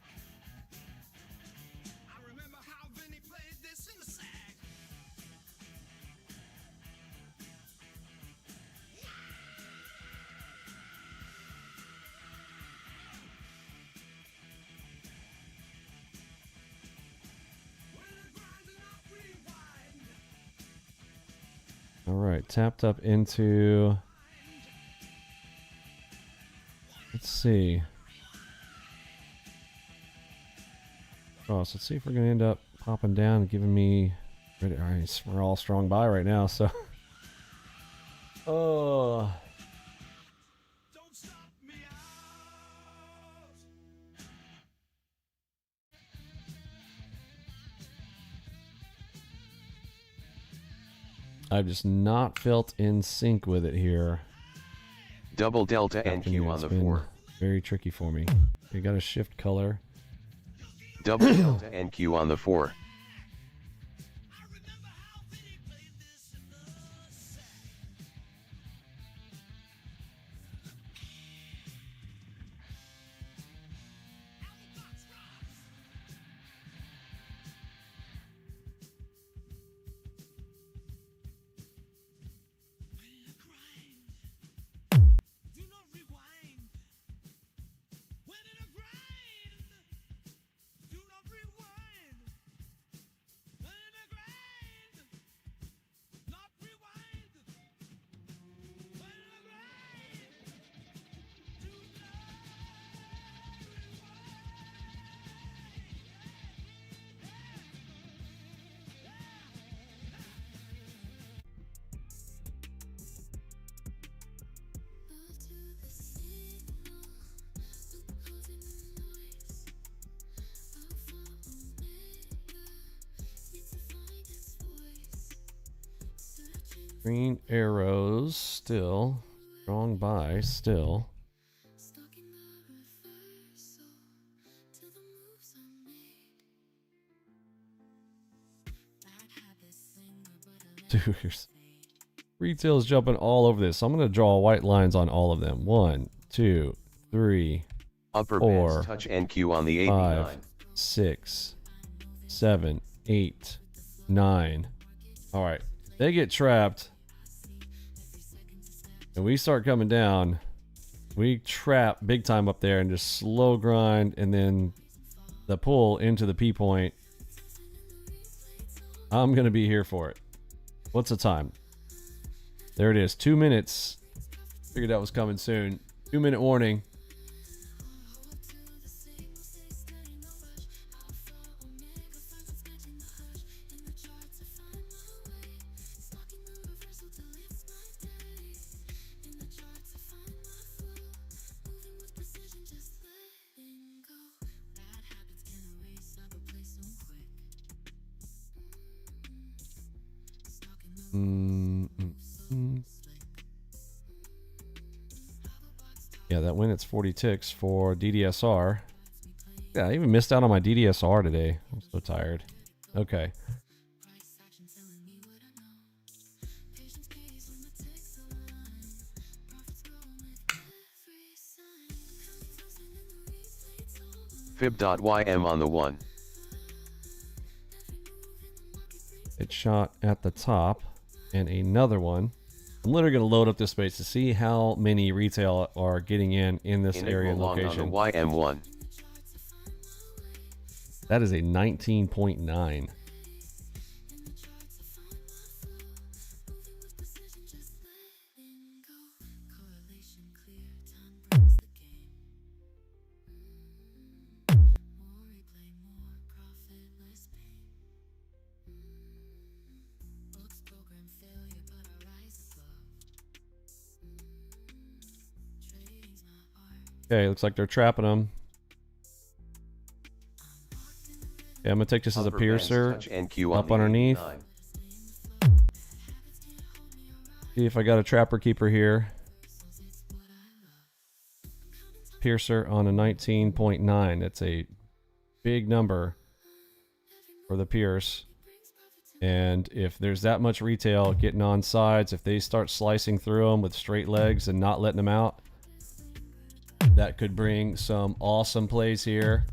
I remember how Vinny played this in the sack. All right, tapped up into, let's see. Cross, let's see if we're going to end up popping down and giving me. All right, we're all strong buy right now, so. Oh. Don't stop me out. I've just not felt in sync with it here. Double delta NQ on It's the been 4. very tricky for me. You got to shift color. Double delta NQ on the 4. I remember how Vinny played this in the set. AlgoBox rocks. When in a grind, do not rewind. When in a grind, do not rewind. When in a grind, not rewind. When in a grind, do Green arrows still. Strong buy still. Dude, retail's jumping all over this. So I'm going to draw white lines on all of them. 1, 2, 3, Upper 4, bands touch NQ on the 5, 89. 6, 7, 8, 9. All right. They get trapped. And we start coming down. We trap big time up there and just slow grind. And then the pull into the P point. I'm going to be here for it. What's the time? There it is. 2 minutes. Figured that was coming soon. 2-minute warning. Yeah, that win, it's 40 ticks for DDSR. Yeah, I even missed out on my DDSR today. I'm so tired. Okay. Fib.ym on the 1. It shot at the top, and another one. I'm literally going to load up this space to see how many retail are getting in this area and location. On the YM1. That is a 19.9. Okay, looks like they're trapping them. Okay, I'm gonna take this as a piercer up underneath. See if I got a trapper keeper here. Piercer on a 19.9. That's a big number for the pierce. And if there's that much retail getting on sides, if they start slicing through them with straight legs and not letting them out, that could bring some awesome plays here.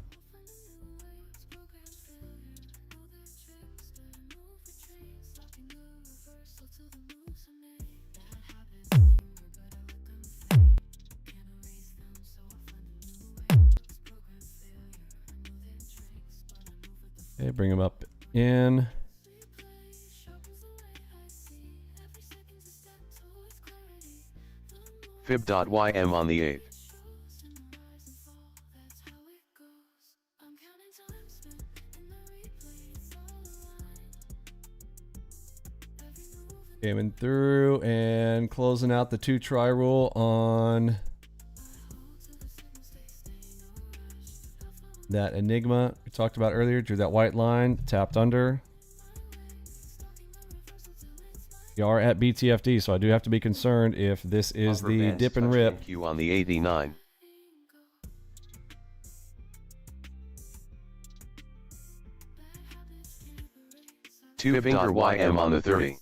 Okay, bring them up in. Fib.ym on the 8th. Coming through and closing out the 2 try rule on that Enigma we talked about earlier. Drew that white line, tapped under. We are at BTFD, so I do have to be concerned if this is Upper the bands dip and touch rip. NQ on the 89. Two finger YM on the 30.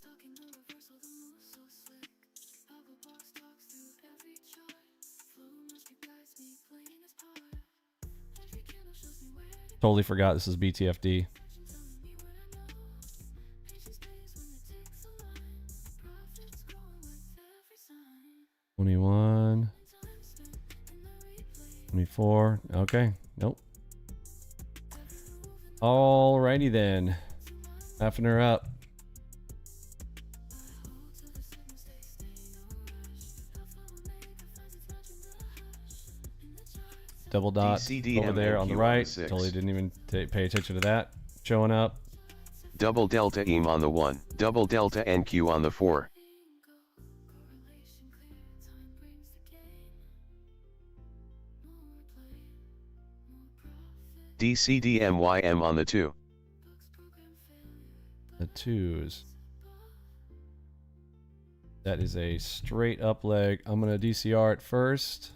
Totally forgot this is BTFD. $21, $24. Okay, nope. Alrighty then. Halfing her up. Double dot DCDM over there on the NQ right. on the 6. Totally didn't even pay attention to that. Showing up. Double delta EM on the 1. Double delta NQ on the 4. DCDM YM on the 2. The 2s. That is a straight up leg. I'm going to DCR it first.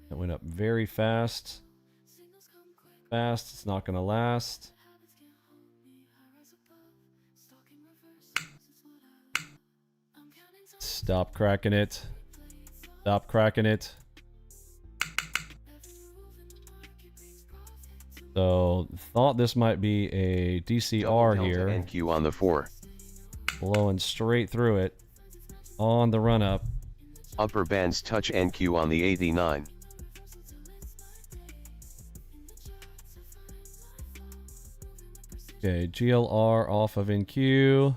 That went up very fast. Fast. It's not going to last. Stop cracking it. Stop cracking it. So, thought this might be a DCR Double here. delta NQ on the 4. Blowing straight through it on the run up. Upper bands touch NQ on the 89. Okay, GLR off of NQ.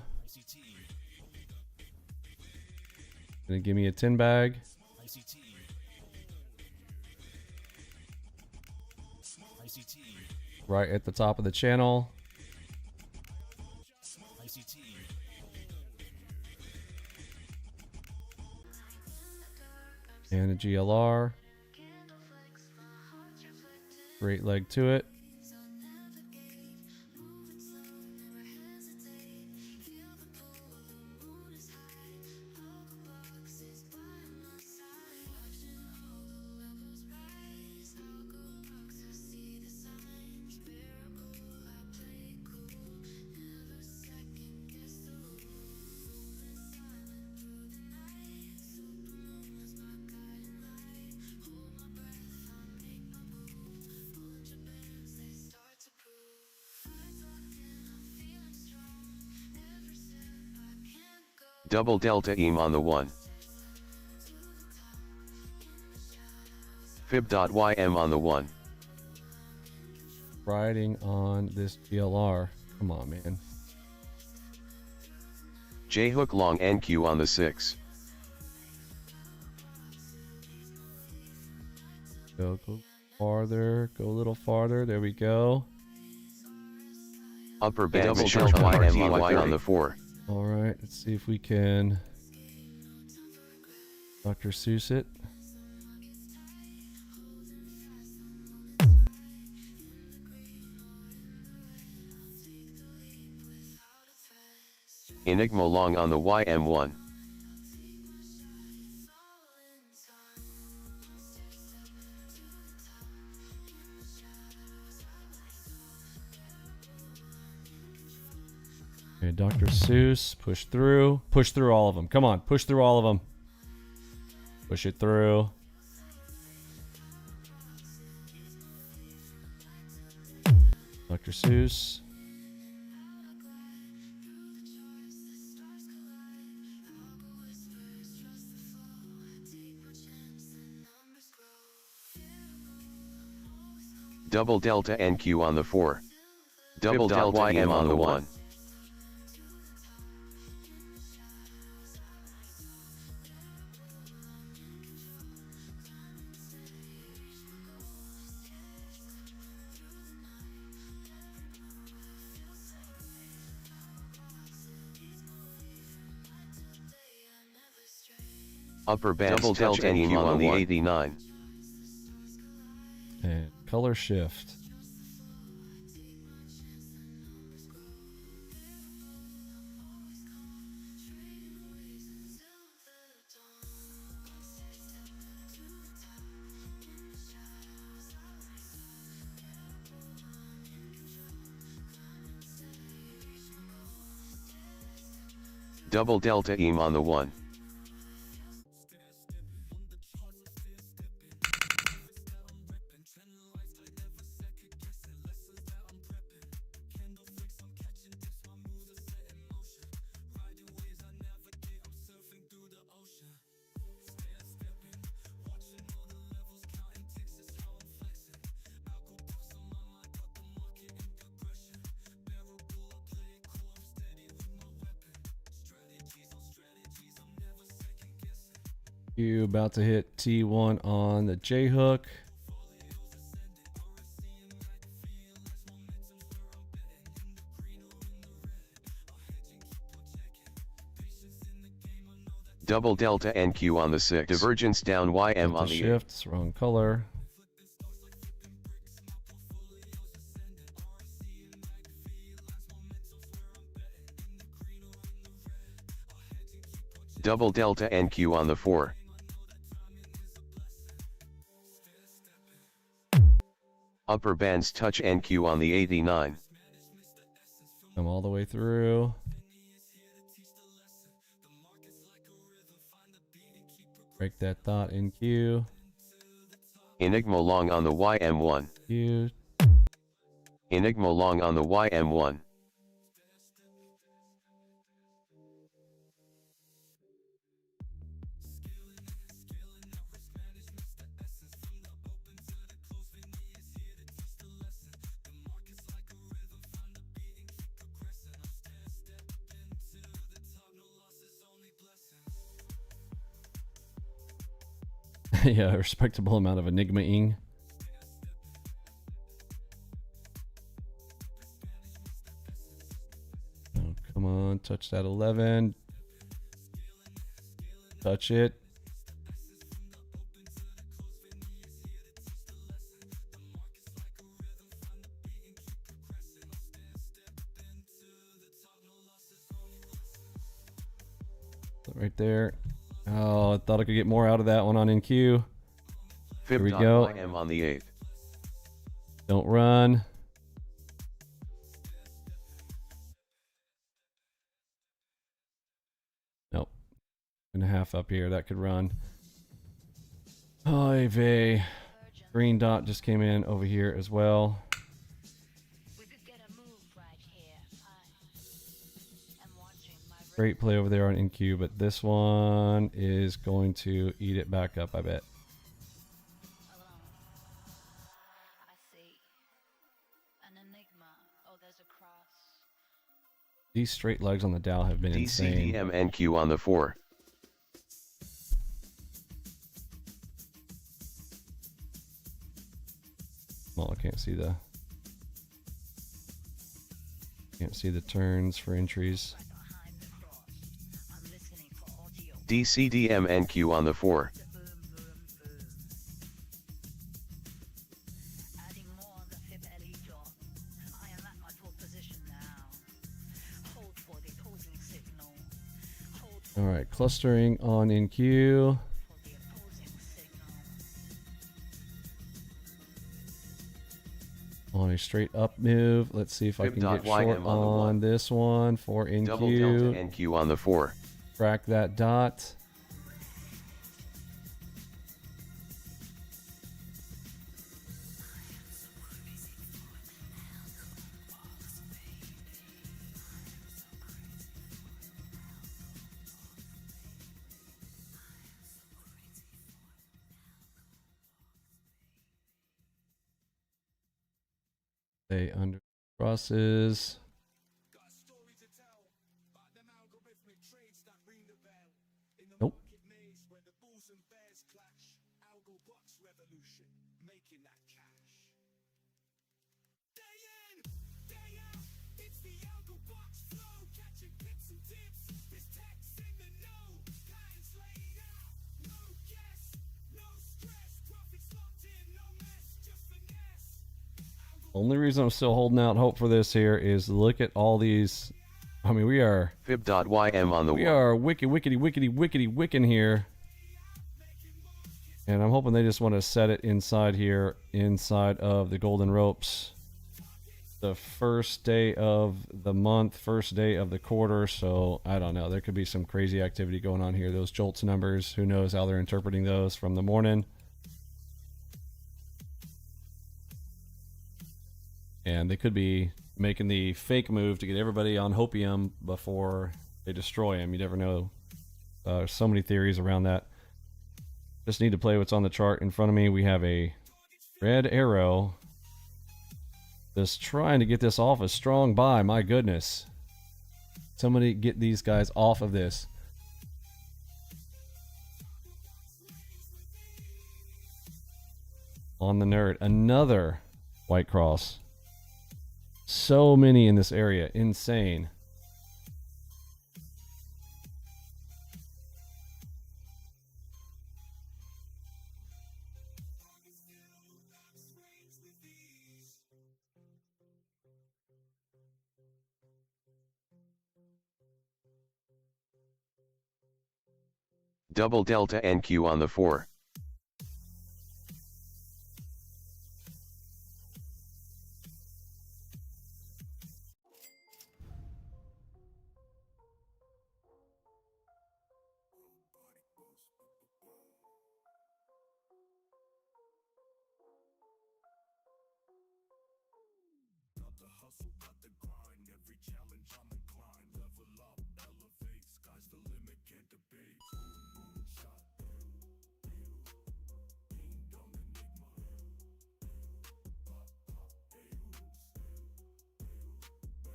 Gonna give me a 10 bag. Right at the top of the channel. And a GLR. Great leg to it. Double delta EM on the 1. Fib.YM on the 1. Riding on this GLR. Come on, man. J-hook long NQ on the 6. Go farther. Go a little farther. There we go. Upper bands touch YM on the 4. All right, let's see if we can Dr. Seuss it. Enigma long on the YM1. Okay, Dr. Seuss, push through. Push through all of them. Come on, push through all of them. Push it through. Dr. Seuss. Double delta NQ on the 4. Double delta YM on the 1. Upper bands double touch NQ on the 89. And color shift. Double delta EM on the 1. You about to hit T1 on the J hook. Double delta NQ on the 6. Divergence down YM on the shift. It's wrong color. Double delta NQ on the 4. Upper bands touch NQ on the 89. Come all the way through. Break that dot in Q. Enigma long on the YM1. Q. Enigma long on the YM1. Yeah, a respectable amount of Enigma-ing. Oh, come on, touch that 11. Touch it. Right there. Oh, I thought I could get more out of that one on NQ. Here we go. YM on the 8. Don't run. Nope. And a half up here. That could run. Oh, vey. Green dot just came in over here as well. Great play over there on NQ, but this one is going to eat it back up, I bet. I see an Enigma. Oh, there's a cross. These straight legs on the Dow have been insane. DCDM NQ on the 4. Well, I can't see the turns for entries. DCDM NQ on the 4. All right, clustering on NQ. On a straight up move. Let's see if I can get short on this one for NQ. Double delta NQ on the 4. Crack that dot. Stay under crosses. Got a story to tell about them algorithmic trades that ring the bell. In the Nope. market maze where the bulls and bears clash. AlgoBox revolution, making that cash. Day in, day out, it's the AlgoBox flow. Catching pips and dips, there's techs in the know. Clients laid out, Only reason I'm still holding out hope for this here is look at all these. I mean, we are Fib.ym on the we one. are wicking here. And I'm hoping they just want to set it inside here, inside of the golden ropes. The first day of the month, first day of the quarter. So I don't know. There could be some crazy activity going on here. Those JOLTS numbers, who knows how they're interpreting those from the morning. And they could be making the fake move to get everybody on hopium before they destroy him. You never know. There's so many theories around that. Just need to play what's on the chart in front of me. We have a red arrow. Just trying to get this off a strong buy. My goodness. Somebody get these guys off of this. On the nerd. Another white cross. So many in this area. Insane. Double delta NQ on the 4. Got the hustle, got the grind. Every challenge I'm inclined. Level up, elevate. Sky's the limit, can't debate. Moonshot, ding dong Enigma. Pop, pop, bang,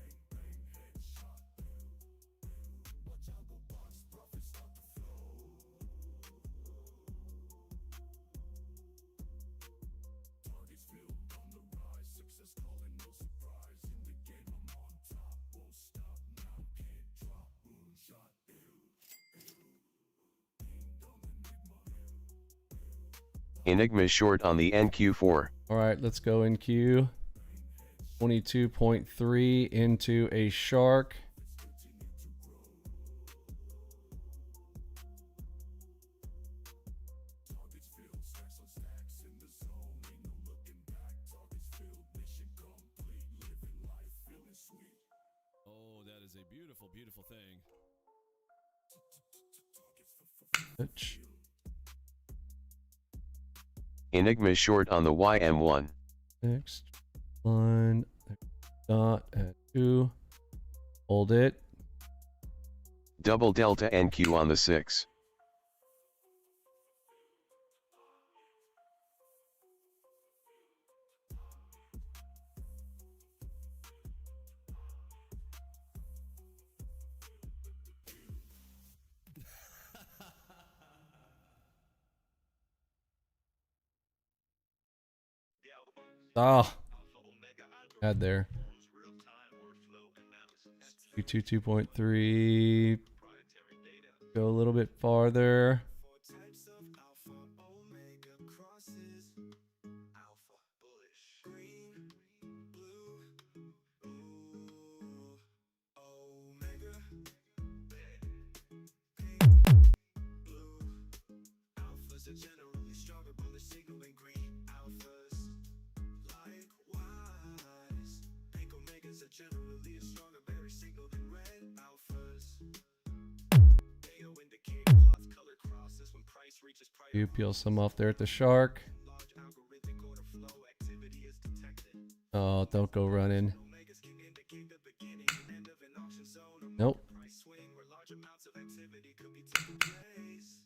bang, headshot. Watch AlgoBox, profits start to flow. Targets filled on the rise. Success calling, no surprise. In the game, I'm on top. Won't stop now, can't drop. Moonshot, ding dong Enigma. Enigma short on the NQ4. All right, let's go in Q. 22.3 into a shark. Targets filled, stacks on stacks in the zone. Ain't no looking back. Targets filled, mission complete. Living life, feeling sweet. Oh, that is a beautiful, beautiful thing. Targets Enigma short on the YM1. Next line. Dot at 2. Hold it. Double delta NQ on the 6. Ah, had there. 2.3. Go a little bit farther. types of alpha, omega crosses. Alpha, bullish, green, blue, omega, pink, blue. Alphas are generally stronger, bullish signal than green. Alphas, likewise. Pink omegas are generally a stronger bearish signal than red alphas. Data indicator plots color crosses when price reaches price. You peel some off there at the shark. Large algorithmic order flow activity is detected. Oh, don't go running. Omegas can indicate the beginning and end of an auction zone or Nope. price swing where large amounts of activity could be taking place.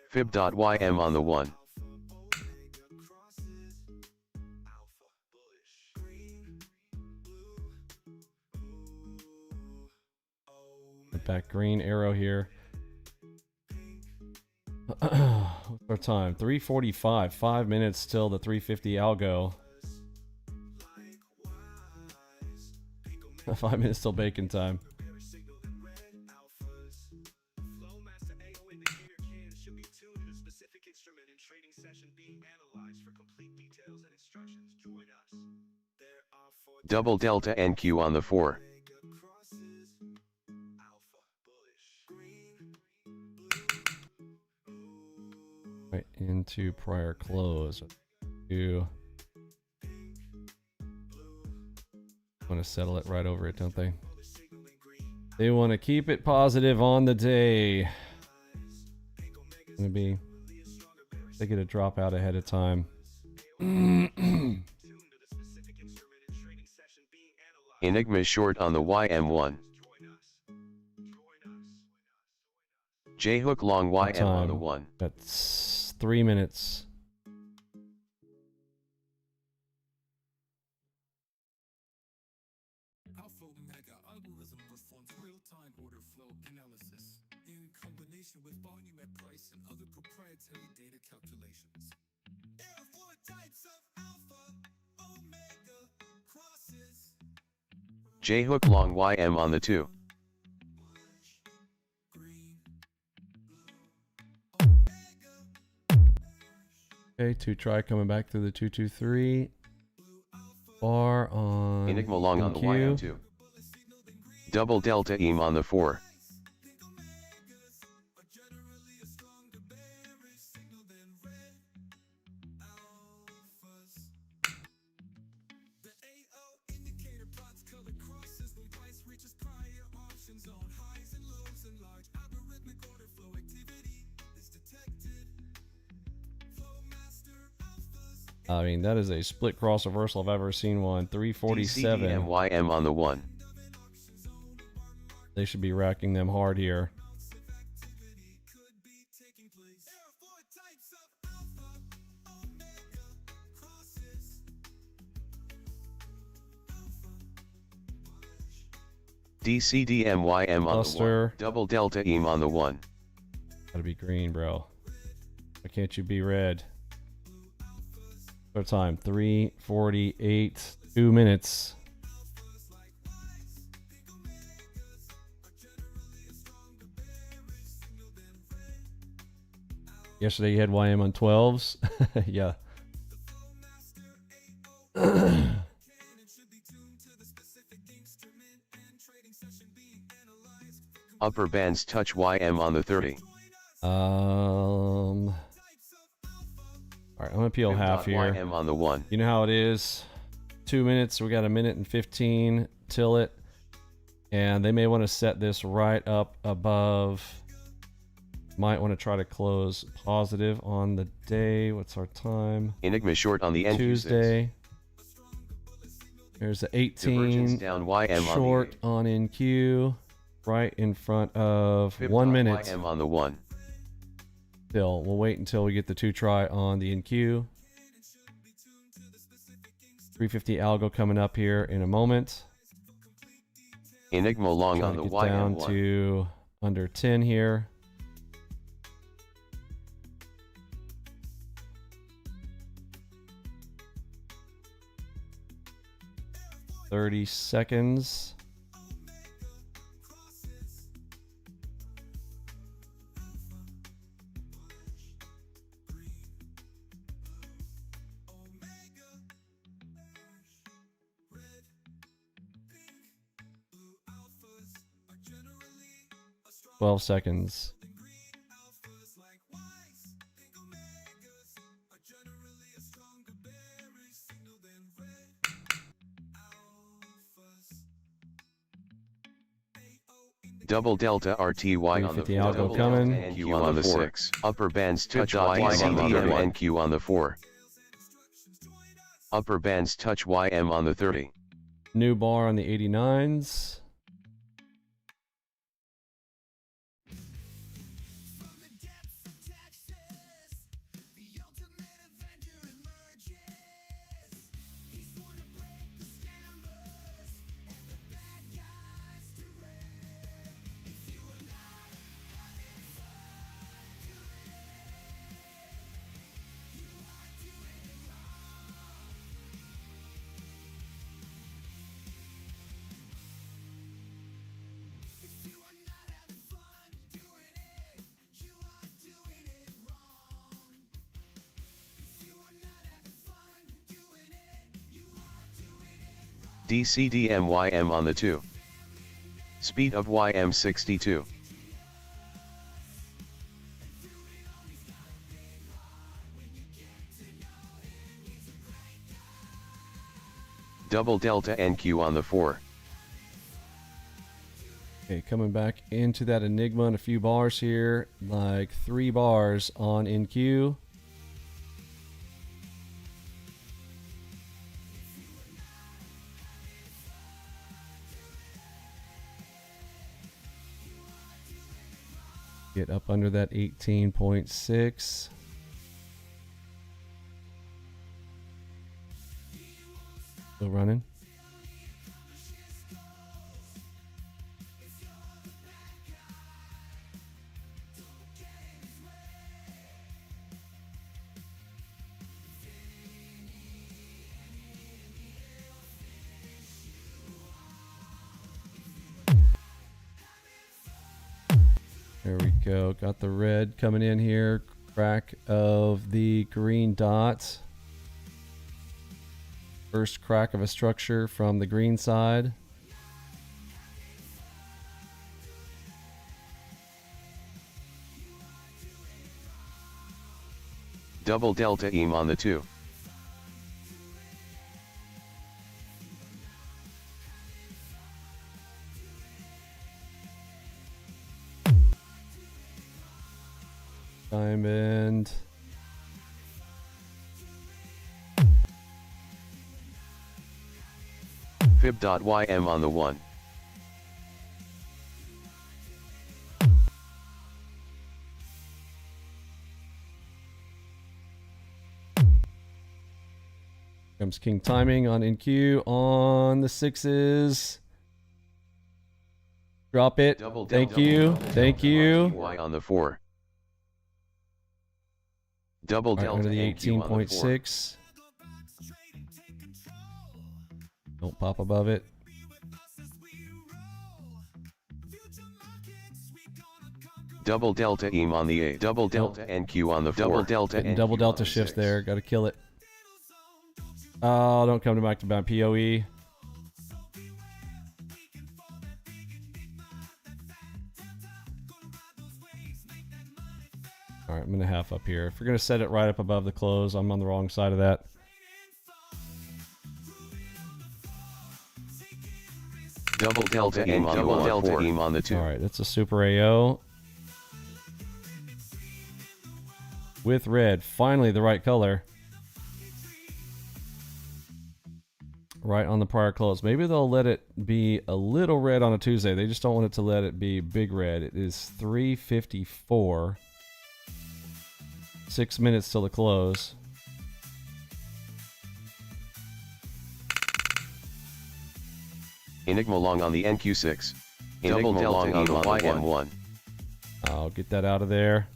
Fib.ym on the 1. Alpha, omega crosses. Alpha, bullish, green, blue, Back green arrow here. What's our time? 3:45. 5 minutes till the 350 algo. 5 minutes till bacon time. bearish signal than red alphas. FlowMaster indicator can and should be tuned to the specific instrument and trading session being analyzed. For complete details and instructions, join us. Double delta NQ on the 4. Right into prior close. You want to settle it right over it, don't they? They want to keep it positive on the day. Gonna be, they get a drop out ahead of time. Enigma short on the YM1. J hook long YM on the 1. That's 3 minutes. Alpha Omega algorithm performs real-time order flow analysis in combination with volume at price and other proprietary data calculations. There are 4 types of alpha omega crosses. J hook long YM on the 2. Okay, 2 try coming back through the 223. Bar on Enigma long on the NQ. YM2. Double delta EM on the 4. I mean, that is a split cross reversal if I've ever seen one. 347. DCDM YM on the 1. They should be racking them hard here. DCDM YM on the 1. Double delta EM on the 1. Gotta be green, bro. Why can't you be red? What time? 3:48. 2 minutes. Yesterday you had YM on 12s. Yeah. Upper bands touch YM on the 30. All right, I'm gonna peel half here. YM on the 1. You know how it is. 2 minutes. We got a minute and 15 till it, and they may want to set this right up above. Might want to try to close positive on the day. What's our time? Enigma short on the NQ6. Tuesday. There's the 18 down YM short on NQ, right in front of Pip 1 minute. YM on the 1. Still, we'll wait until we get the 2 try on the NQ. 350 algo coming up here in a moment. Enigma long Trying on to the get YM1. down to under 10 here. $30 seconds. $12 seconds. Double delta RTY on the 350 4. algo Double coming. delta NQ on the 6. Upper bands touch YM on the NQ on the 4. Upper bands touch YM on the 30. New bar on the 89s. DCDM YM on the 2. Speed of YM 62. Double delta NQ on the 4. Okay, coming back into that Enigma in a few bars here, like 3 bars on NQ. Get up under that 18.6. Still running. There we go. Got the red coming in here. Crack of the green dot. First crack of a structure from the green side. Double delta EM on the 2. Diamond. Fib.YM on the 1. Comes King Timing on NQ on the 6s. Drop it. Thank you. Thank you. Y on the 4. Double Right delta under the NQ on the 4. 18.6. Don't pop above it. Double delta EM on the 8. Double delta NQ on the 4. Double delta Getting NQ double on delta the shifts 6. there. Got to kill it. Oh, don't come to back to back POE. All right, I'm going to half up here. If we're going to set it right up above the close, I'm on the wrong side of that. Double delta EM on the 1. Double delta EM on the 2. All right, that's a super AO. With red. Finally, the right color. Right on the prior close. Maybe they'll let it be a little red on a Tuesday. They just don't want it to let it be big red. It is 3:54. 6 minutes till the close. Enigma long on the NQ6. Double delta EM on the YM1. I'll get that out of there.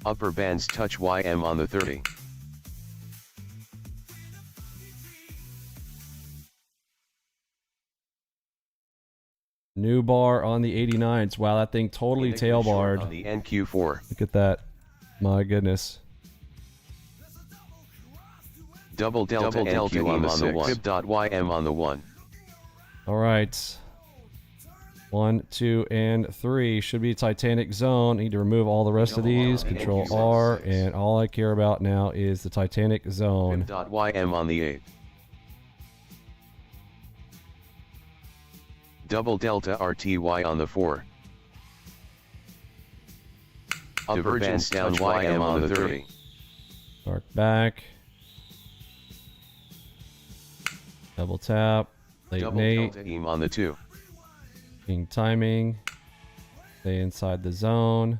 Upper bands touch YM on the 30. New bar on the 89s. Wow, that thing totally Enigma tail short barred. on the NQ4. Look at that. My goodness. Double delta NQ on the 6. Fib.YM on the 1. All right. 1, 2, and 3 should be Titanic Zone. Need to remove all the rest of these. Control R, and all I care about now is the Titanic Zone. Fib.YM on the 8. Double delta RTY on the 4. Divergence down YM on the 30. Shark back. Double tap. Late Double Nate. delta EM on the 2. King timing. Stay inside the zone.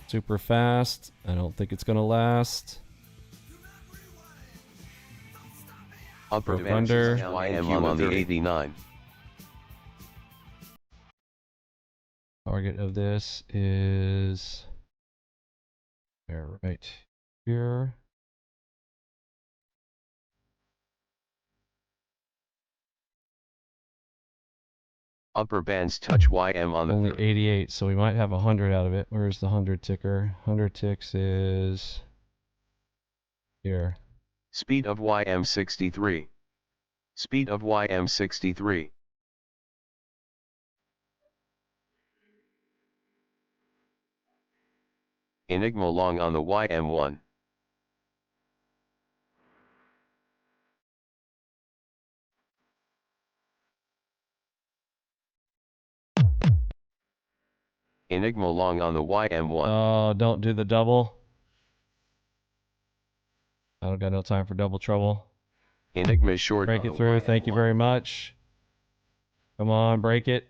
Super fast. I don't think it's going to last. Upper Broke under. YM on the 89. Target of this is right here. Upper bands touch YM on the Only 3rd. 88, so we might have 100 out of it. Where's the 100 ticker? 100 ticks is here. Speed of YM 63. Speed of YM 63. Enigma long on the YM1. Enigma long on the YM1. Oh, don't do the double. I don't got no time for double trouble. Enigma short. Break on it the through. Thank you YM1. very much. Come on, break it.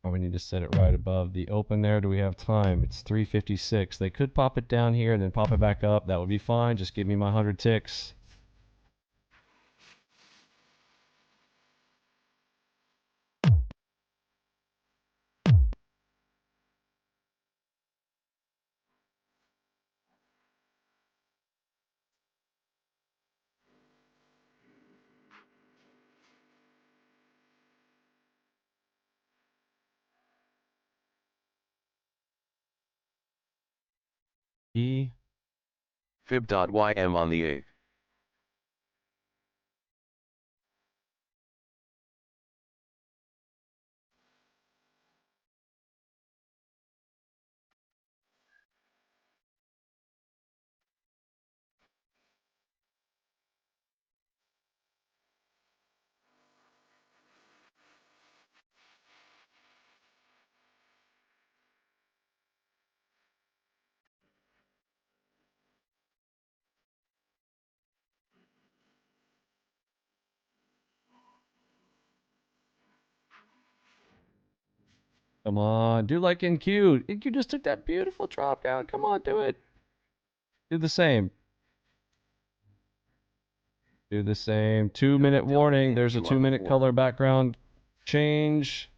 Oh, we need to set it right above the open there. Do we have time? It's 3:56. They could pop it down here and then pop it back up. That would be fine. Just give me my 100 ticks. E. Fib.ym on the 8th. Come on. Do like NQ. NQ just took that beautiful drop down. Come on, do it. Do the same. Do the same. 2-minute warning. There's a 2-minute color background change.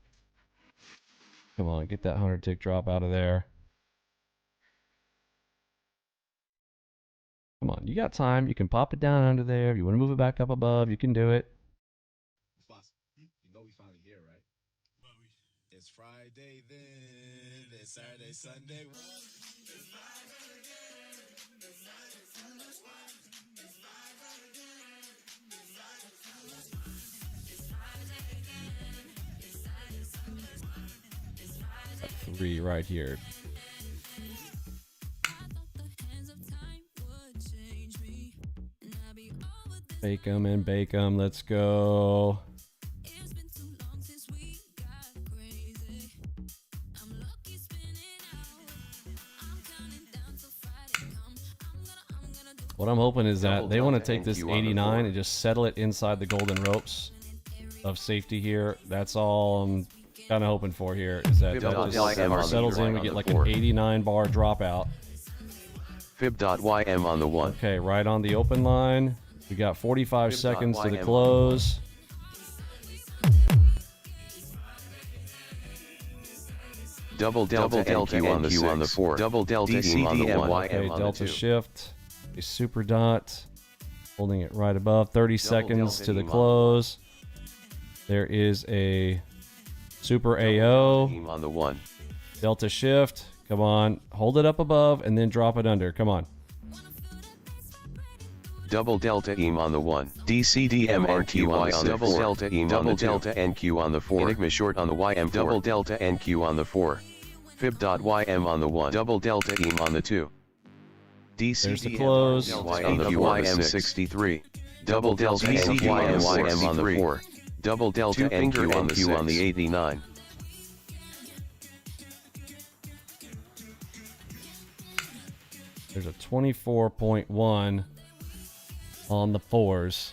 Come on, get that 100 tick drop out of there. Come on, you got time. You can pop it down under there. If you want to move it back up above, you can do it. Boss, you know we finally here, right? It's Friday then, it's Saturday, Sunday. Three right here. Bake 'em and bake 'em. Let's go. What I'm hoping is that they want to take this 89 and just settle it inside the golden ropes of safety here. That's all I'm kind of hoping for here, is that that just settles in. We get like an 89 bar dropout. Fib.ym on the 1. Okay, right on the open line. We got 45 seconds to the close. Double delta NQ on the 4. Double delta DCDM on the 1. Okay, delta shift. A super dot. Holding it right above. 30 seconds to the close. There is a super AO. On the 1. Delta shift. Come on. Hold it up above and then drop it under. Come on. Double delta EM on the 1. DCDM NQ on the 6. Double delta EM on the 2. Double delta NQ on the 4. Enigma short on the YM. Double delta NQ on the 4. Fib.ym on the 1. Double delta EM on the 2. There's the close. YM 63. Double delta NQ on the 4. Double delta NQ on the 89. There's a 24.1 on the 4s.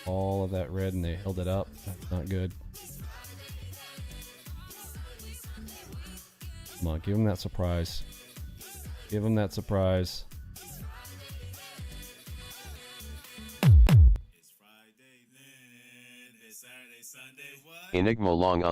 All of that red, and they held it up. That's not good. Come on, give him that surprise. Give him that surprise. It's Friday, then it's Saturday, Sunday. What? Enigma long on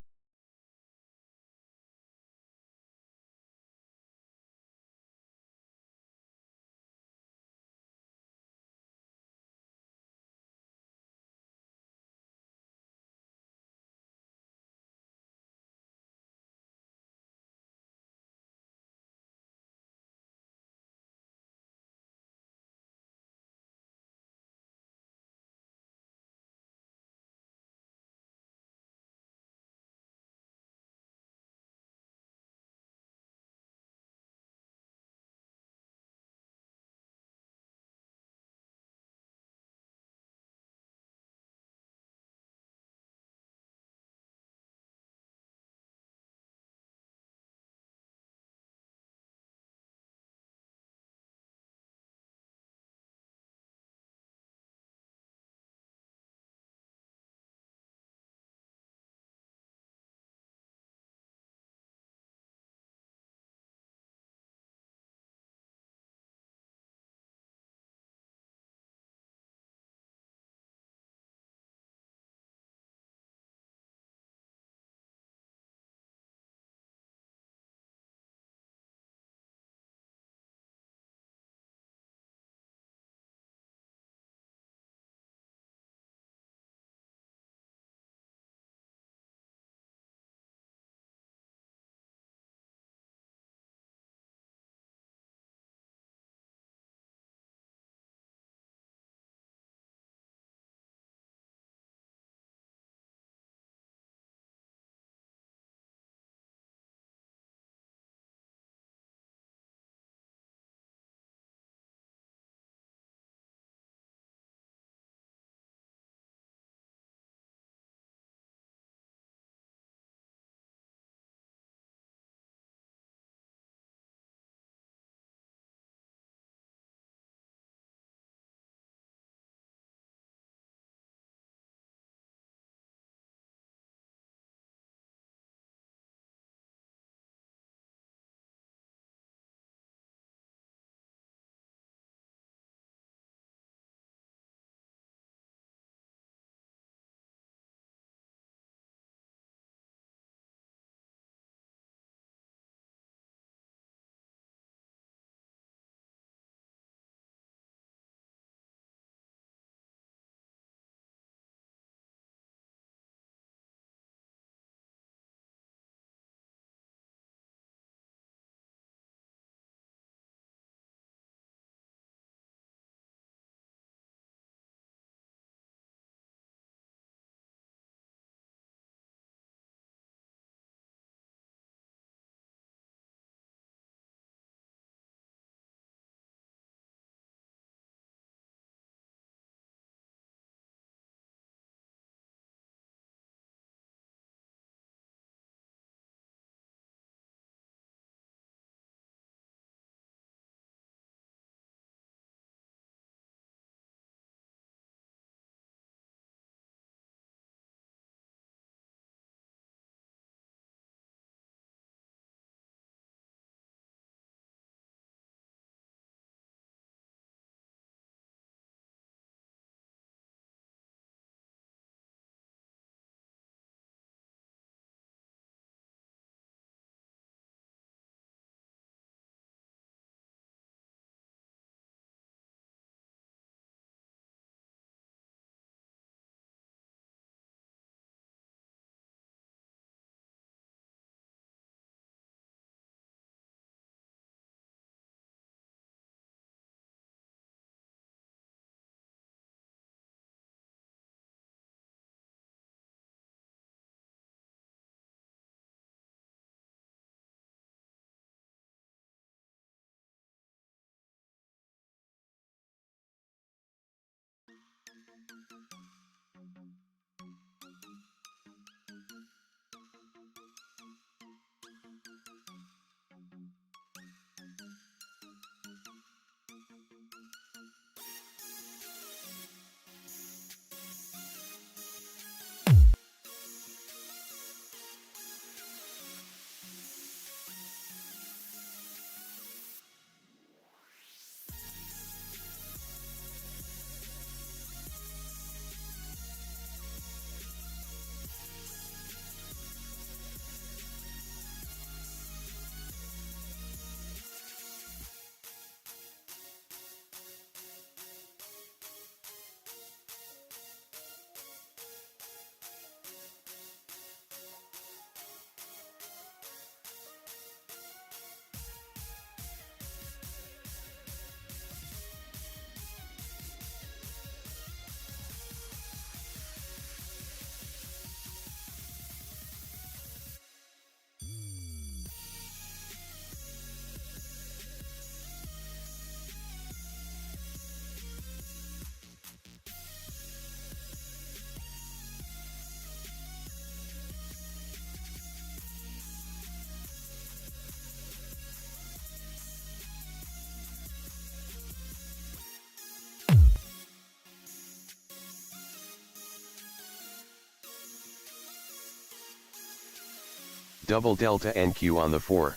Double delta NQ on the 4.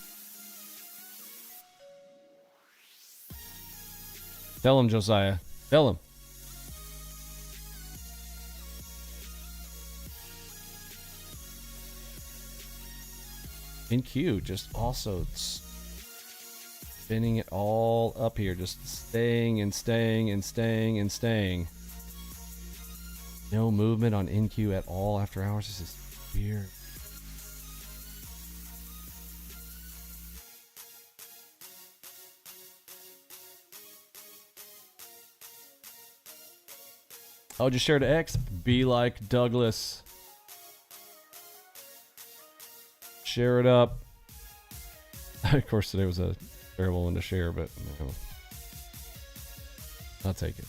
Tell him, Josiah. Tell him. NQ just also spinning it all up here, just staying and staying and staying and staying. No movement on NQ at all after hours. This is weird. Oh, just share to X. Be like Douglas. Share it up. Of course, today was a terrible one to share, but you know, I'll take it.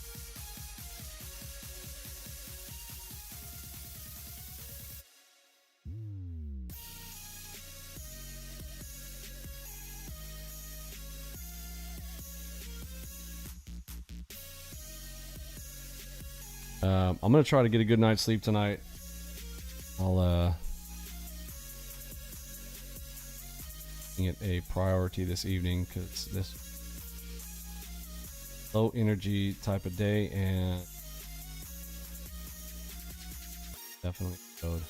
I'm gonna try to get a good night's sleep tonight. I'll make it a priority this evening because this low energy type of day and definitely code.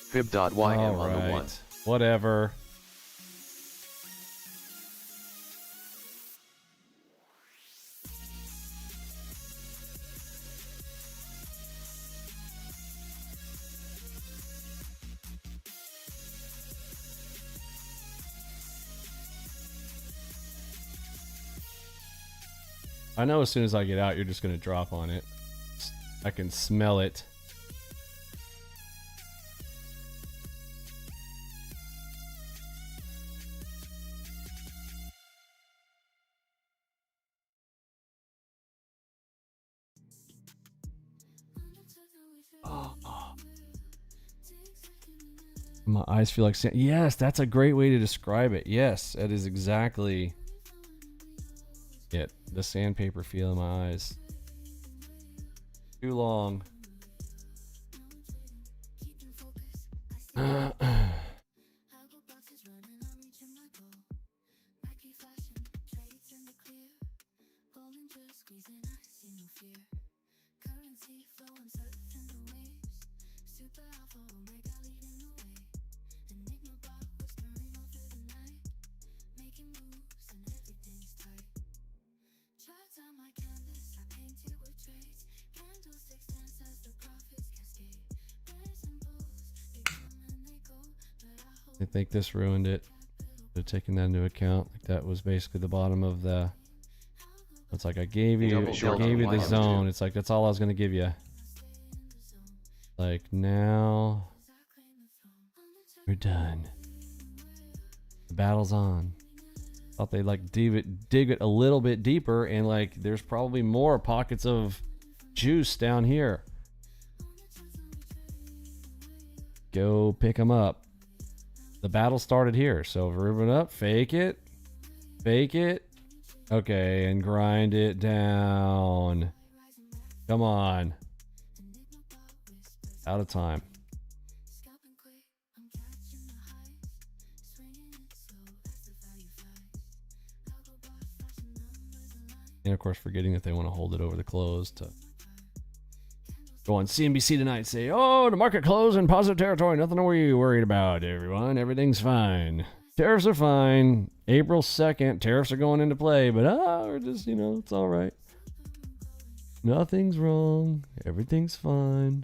Fib.ym on the 1. Whatever. I know as soon as I get out, you're just going to drop on it. I can smell it. My eyes feel like sand. Yes, that's a great way to describe it. Yes, that is exactly it. The sandpaper feel in my eyes. Too long. I think this ruined it. They're taking that into account. Like that was basically the bottom of the. It's like I gave you the zone. It's like that's all I was gonna give you. Like now, we're done. The battle's on. Thought they'd like dig it a little bit deeper, and like there's probably more pockets of juice down here. Go pick them up. The battle started here, so ribbon up, fake it, okay, and grind it down. Come on. Out of time. And of course, forgetting that they want to hold it over the close to go on CNBC tonight, say, oh, the market closed in positive territory. Nothing to be worried about, everyone. Everything's fine. Tariffs are fine. April 2nd, tariffs are going into play, but we're just, you know, it's all right. Nothing's wrong. Everything's fine.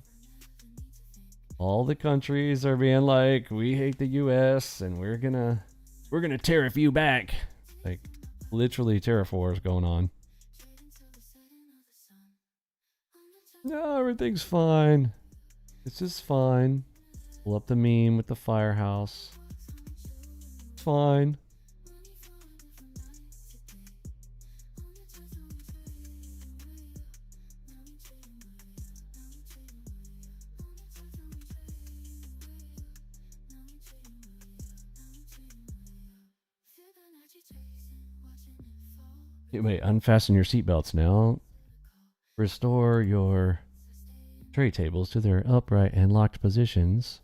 All the countries are being like, we hate the U.S. and we're gonna tariff you back. Like, literally tariff wars going on. No, everything's fine. This is fine. Pull up the meme with the firehouse. It's fine. Wait, unfasten your seatbelts now. Restore your trade tables to their upright and locked positions.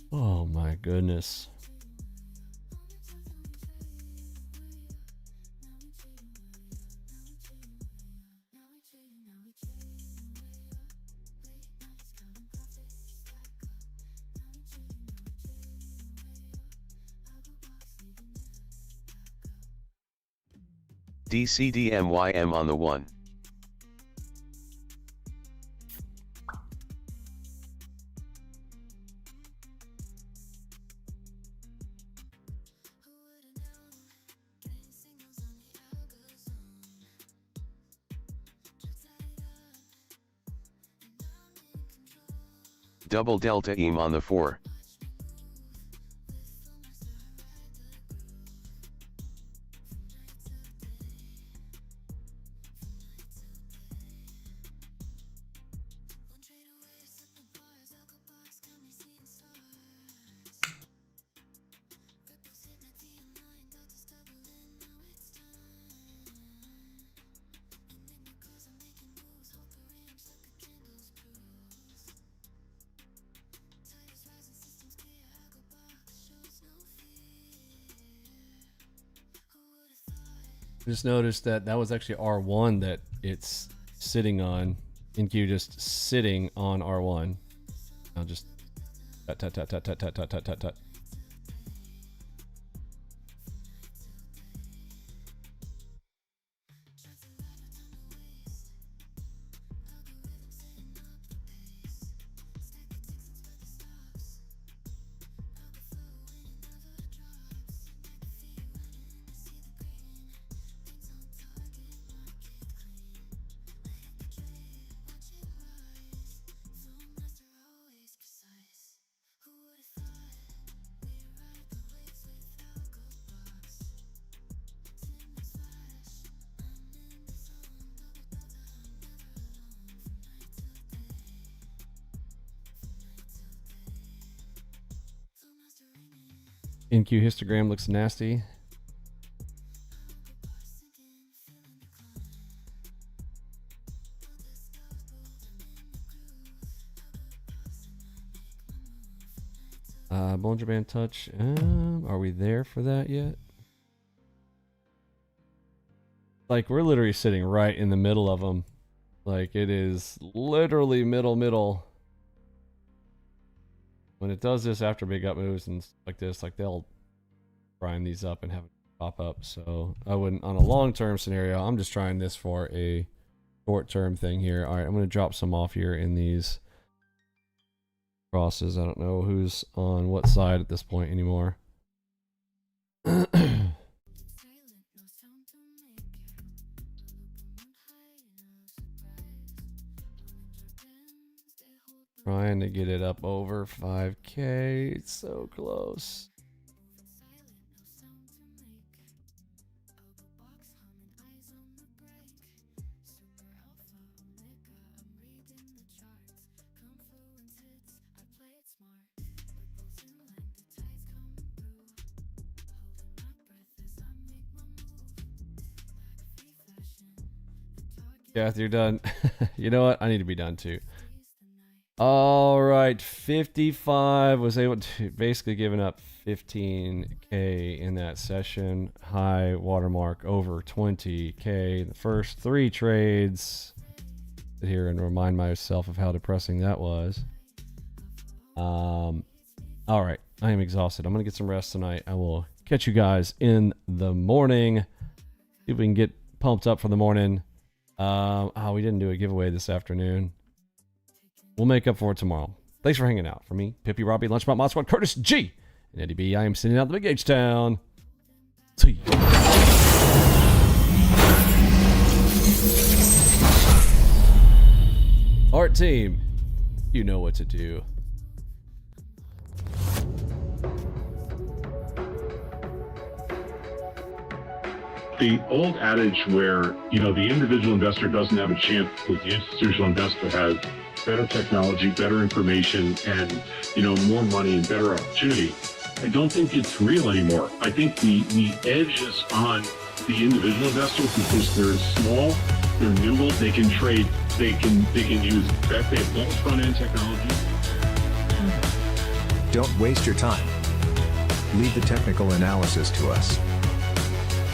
Oh my goodness. DCDM YM on the 1. Double Delta EM on the 4. Just noticed that that was actually R1 that it's sitting on. NQ just sitting on R1. I'll just tut tut tut tut tut tut tut tut tut. NQ histogram looks nasty. Bollinger Band touch. Are we there for that yet? Like, we're literally sitting right in the middle of them. Like, it is literally middle. When it does this after big up moves and stuff like this, like, they'll grind these up and have it pop up. So I wouldn't, on a long-term scenario, I'm just trying this for a short-term thing here. All right, I'm going to drop some off here in these crosses. I don't know who's on what side at this point anymore. Trying to get it up over 5K. It's so close. Kath, you're done. You know what? I need to be done too. All right, 55 was able to basically giving up 15K in that session. High watermark over 20K. The first 3 trades. Sit here and remind myself of how depressing that was. All right, I am exhausted. I'm gonna get some rest tonight. I will catch you guys in the morning. See if we can get pumped up for the morning. Oh, we didn't do a giveaway this afternoon. We'll make up for it tomorrow. Thanks for hanging out. For me, Pippi, Robbie, Lunchbot, Mod Squad, Curtis G, and Eddie B, I am sending out the big H-Town. See you. Art team, you know what to do. the old adage where, you know, the individual investor doesn't have a chance because the institutional investor has better technology, better information, and, you know, more money and better opportunity, I don't think it's real anymore. I think the edge is on the individual investor because they're small, they're nimble, they can trade, they can use, they have both front-end technology. Don't waste your time. Leave the technical analysis to us.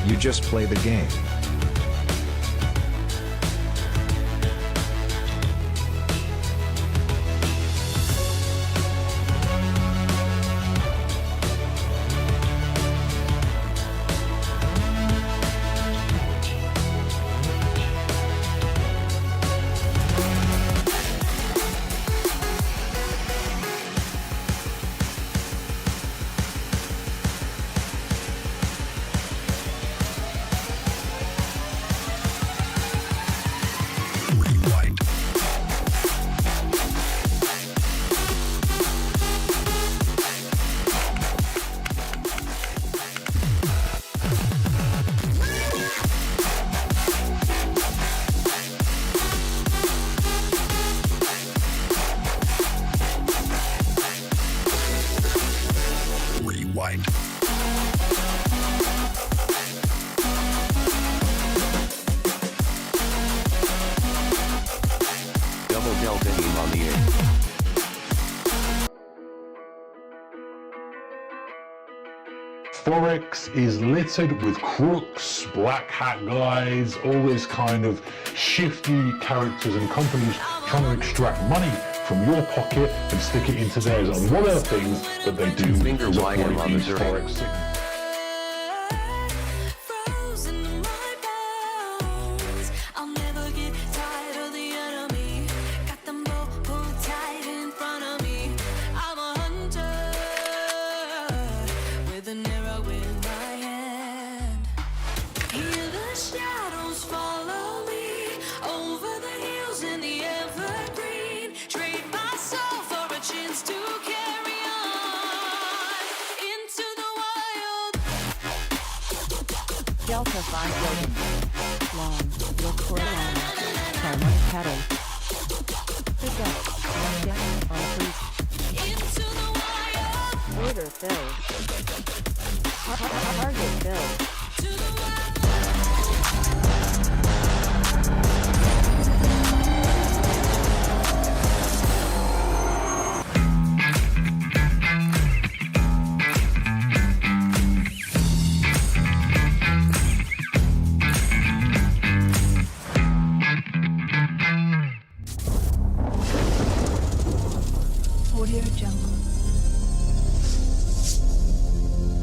You just play the game. Double delta EM on the 8. Forex is littered with crooks, black hat guys, all this kind of shifty characters and companies trying to extract money from your pocket and stick it into theirs. And one of the things that they do Finger is wide operate on the these zero. Forex signals. Frozen in my bones. I'll never get tired of the enemy. Got them both pulled tight in front of me. I'm a hunter with an arrow in my hand. Hear the shadows follow me over the hills in the evergreen. Trade my soul for a chance to carry on into the wild. Delta 5 building. Long, look for long. Harmonic pattern. Pick up. One down on freeze. Into the wild. Order filled. Target filled. To the wild.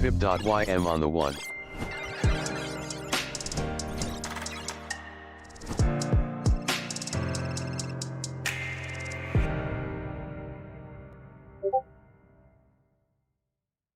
Pip.ym on the 1.